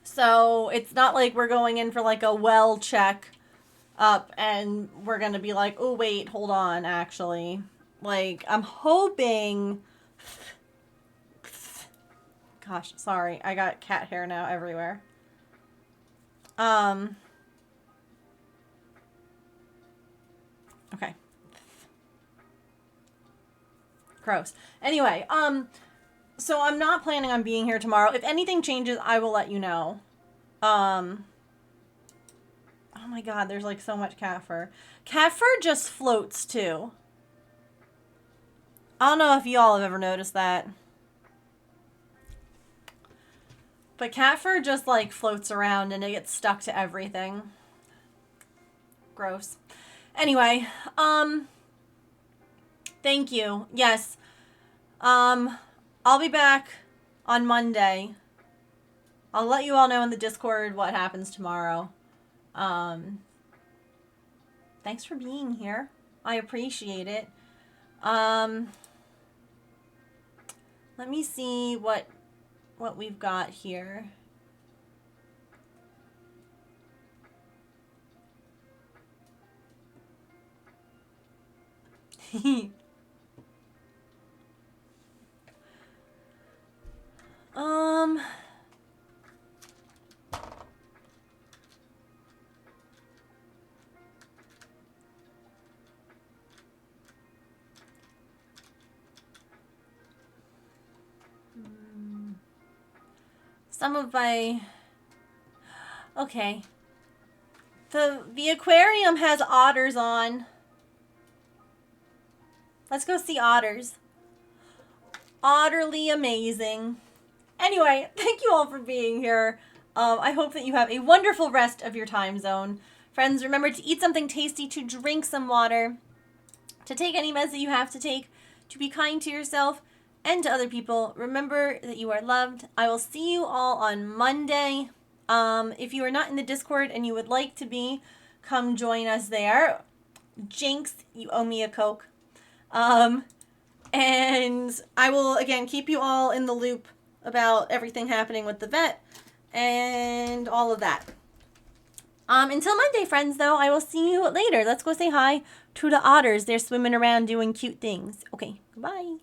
So it's not like we're going in for like a well check up and we're going to be like, oh, wait, hold on, actually. Like, I'm hoping... Gosh, sorry. I got cat hair now everywhere. Okay. Gross. Anyway, so I'm not planning on being here tomorrow. If anything changes, I will let you know. Oh my god, there's like so much cat fur. Cat fur just floats too. I don't know if y'all have ever noticed that. But cat fur just like floats around and it gets stuck to everything. Gross. Anyway, thank you. Yes. I'll be back on Monday. I'll let you all know in the Discord what happens tomorrow. Thanks for being here. I appreciate it. Let me see what we've got here. Some of my... Okay. The aquarium has otters on. Let's go see otters. Utterly amazing. Anyway, thank you all for being here. I hope that you have a wonderful rest of your time zone. Friends, remember to eat something tasty, to drink some water, to take any meds that you have to take, to be kind to yourself and to other people. Remember that you are loved. I will see you all on Monday. If you are not in the Discord and you would like to be, come join us there. Jinx, you owe me a Coke. And I will, again, keep you all in the loop about everything happening with the vet and all of that. Until Monday, friends, though, I will see you later. Let's go say hi to the otters. They're swimming around doing cute things. Okay, goodbye.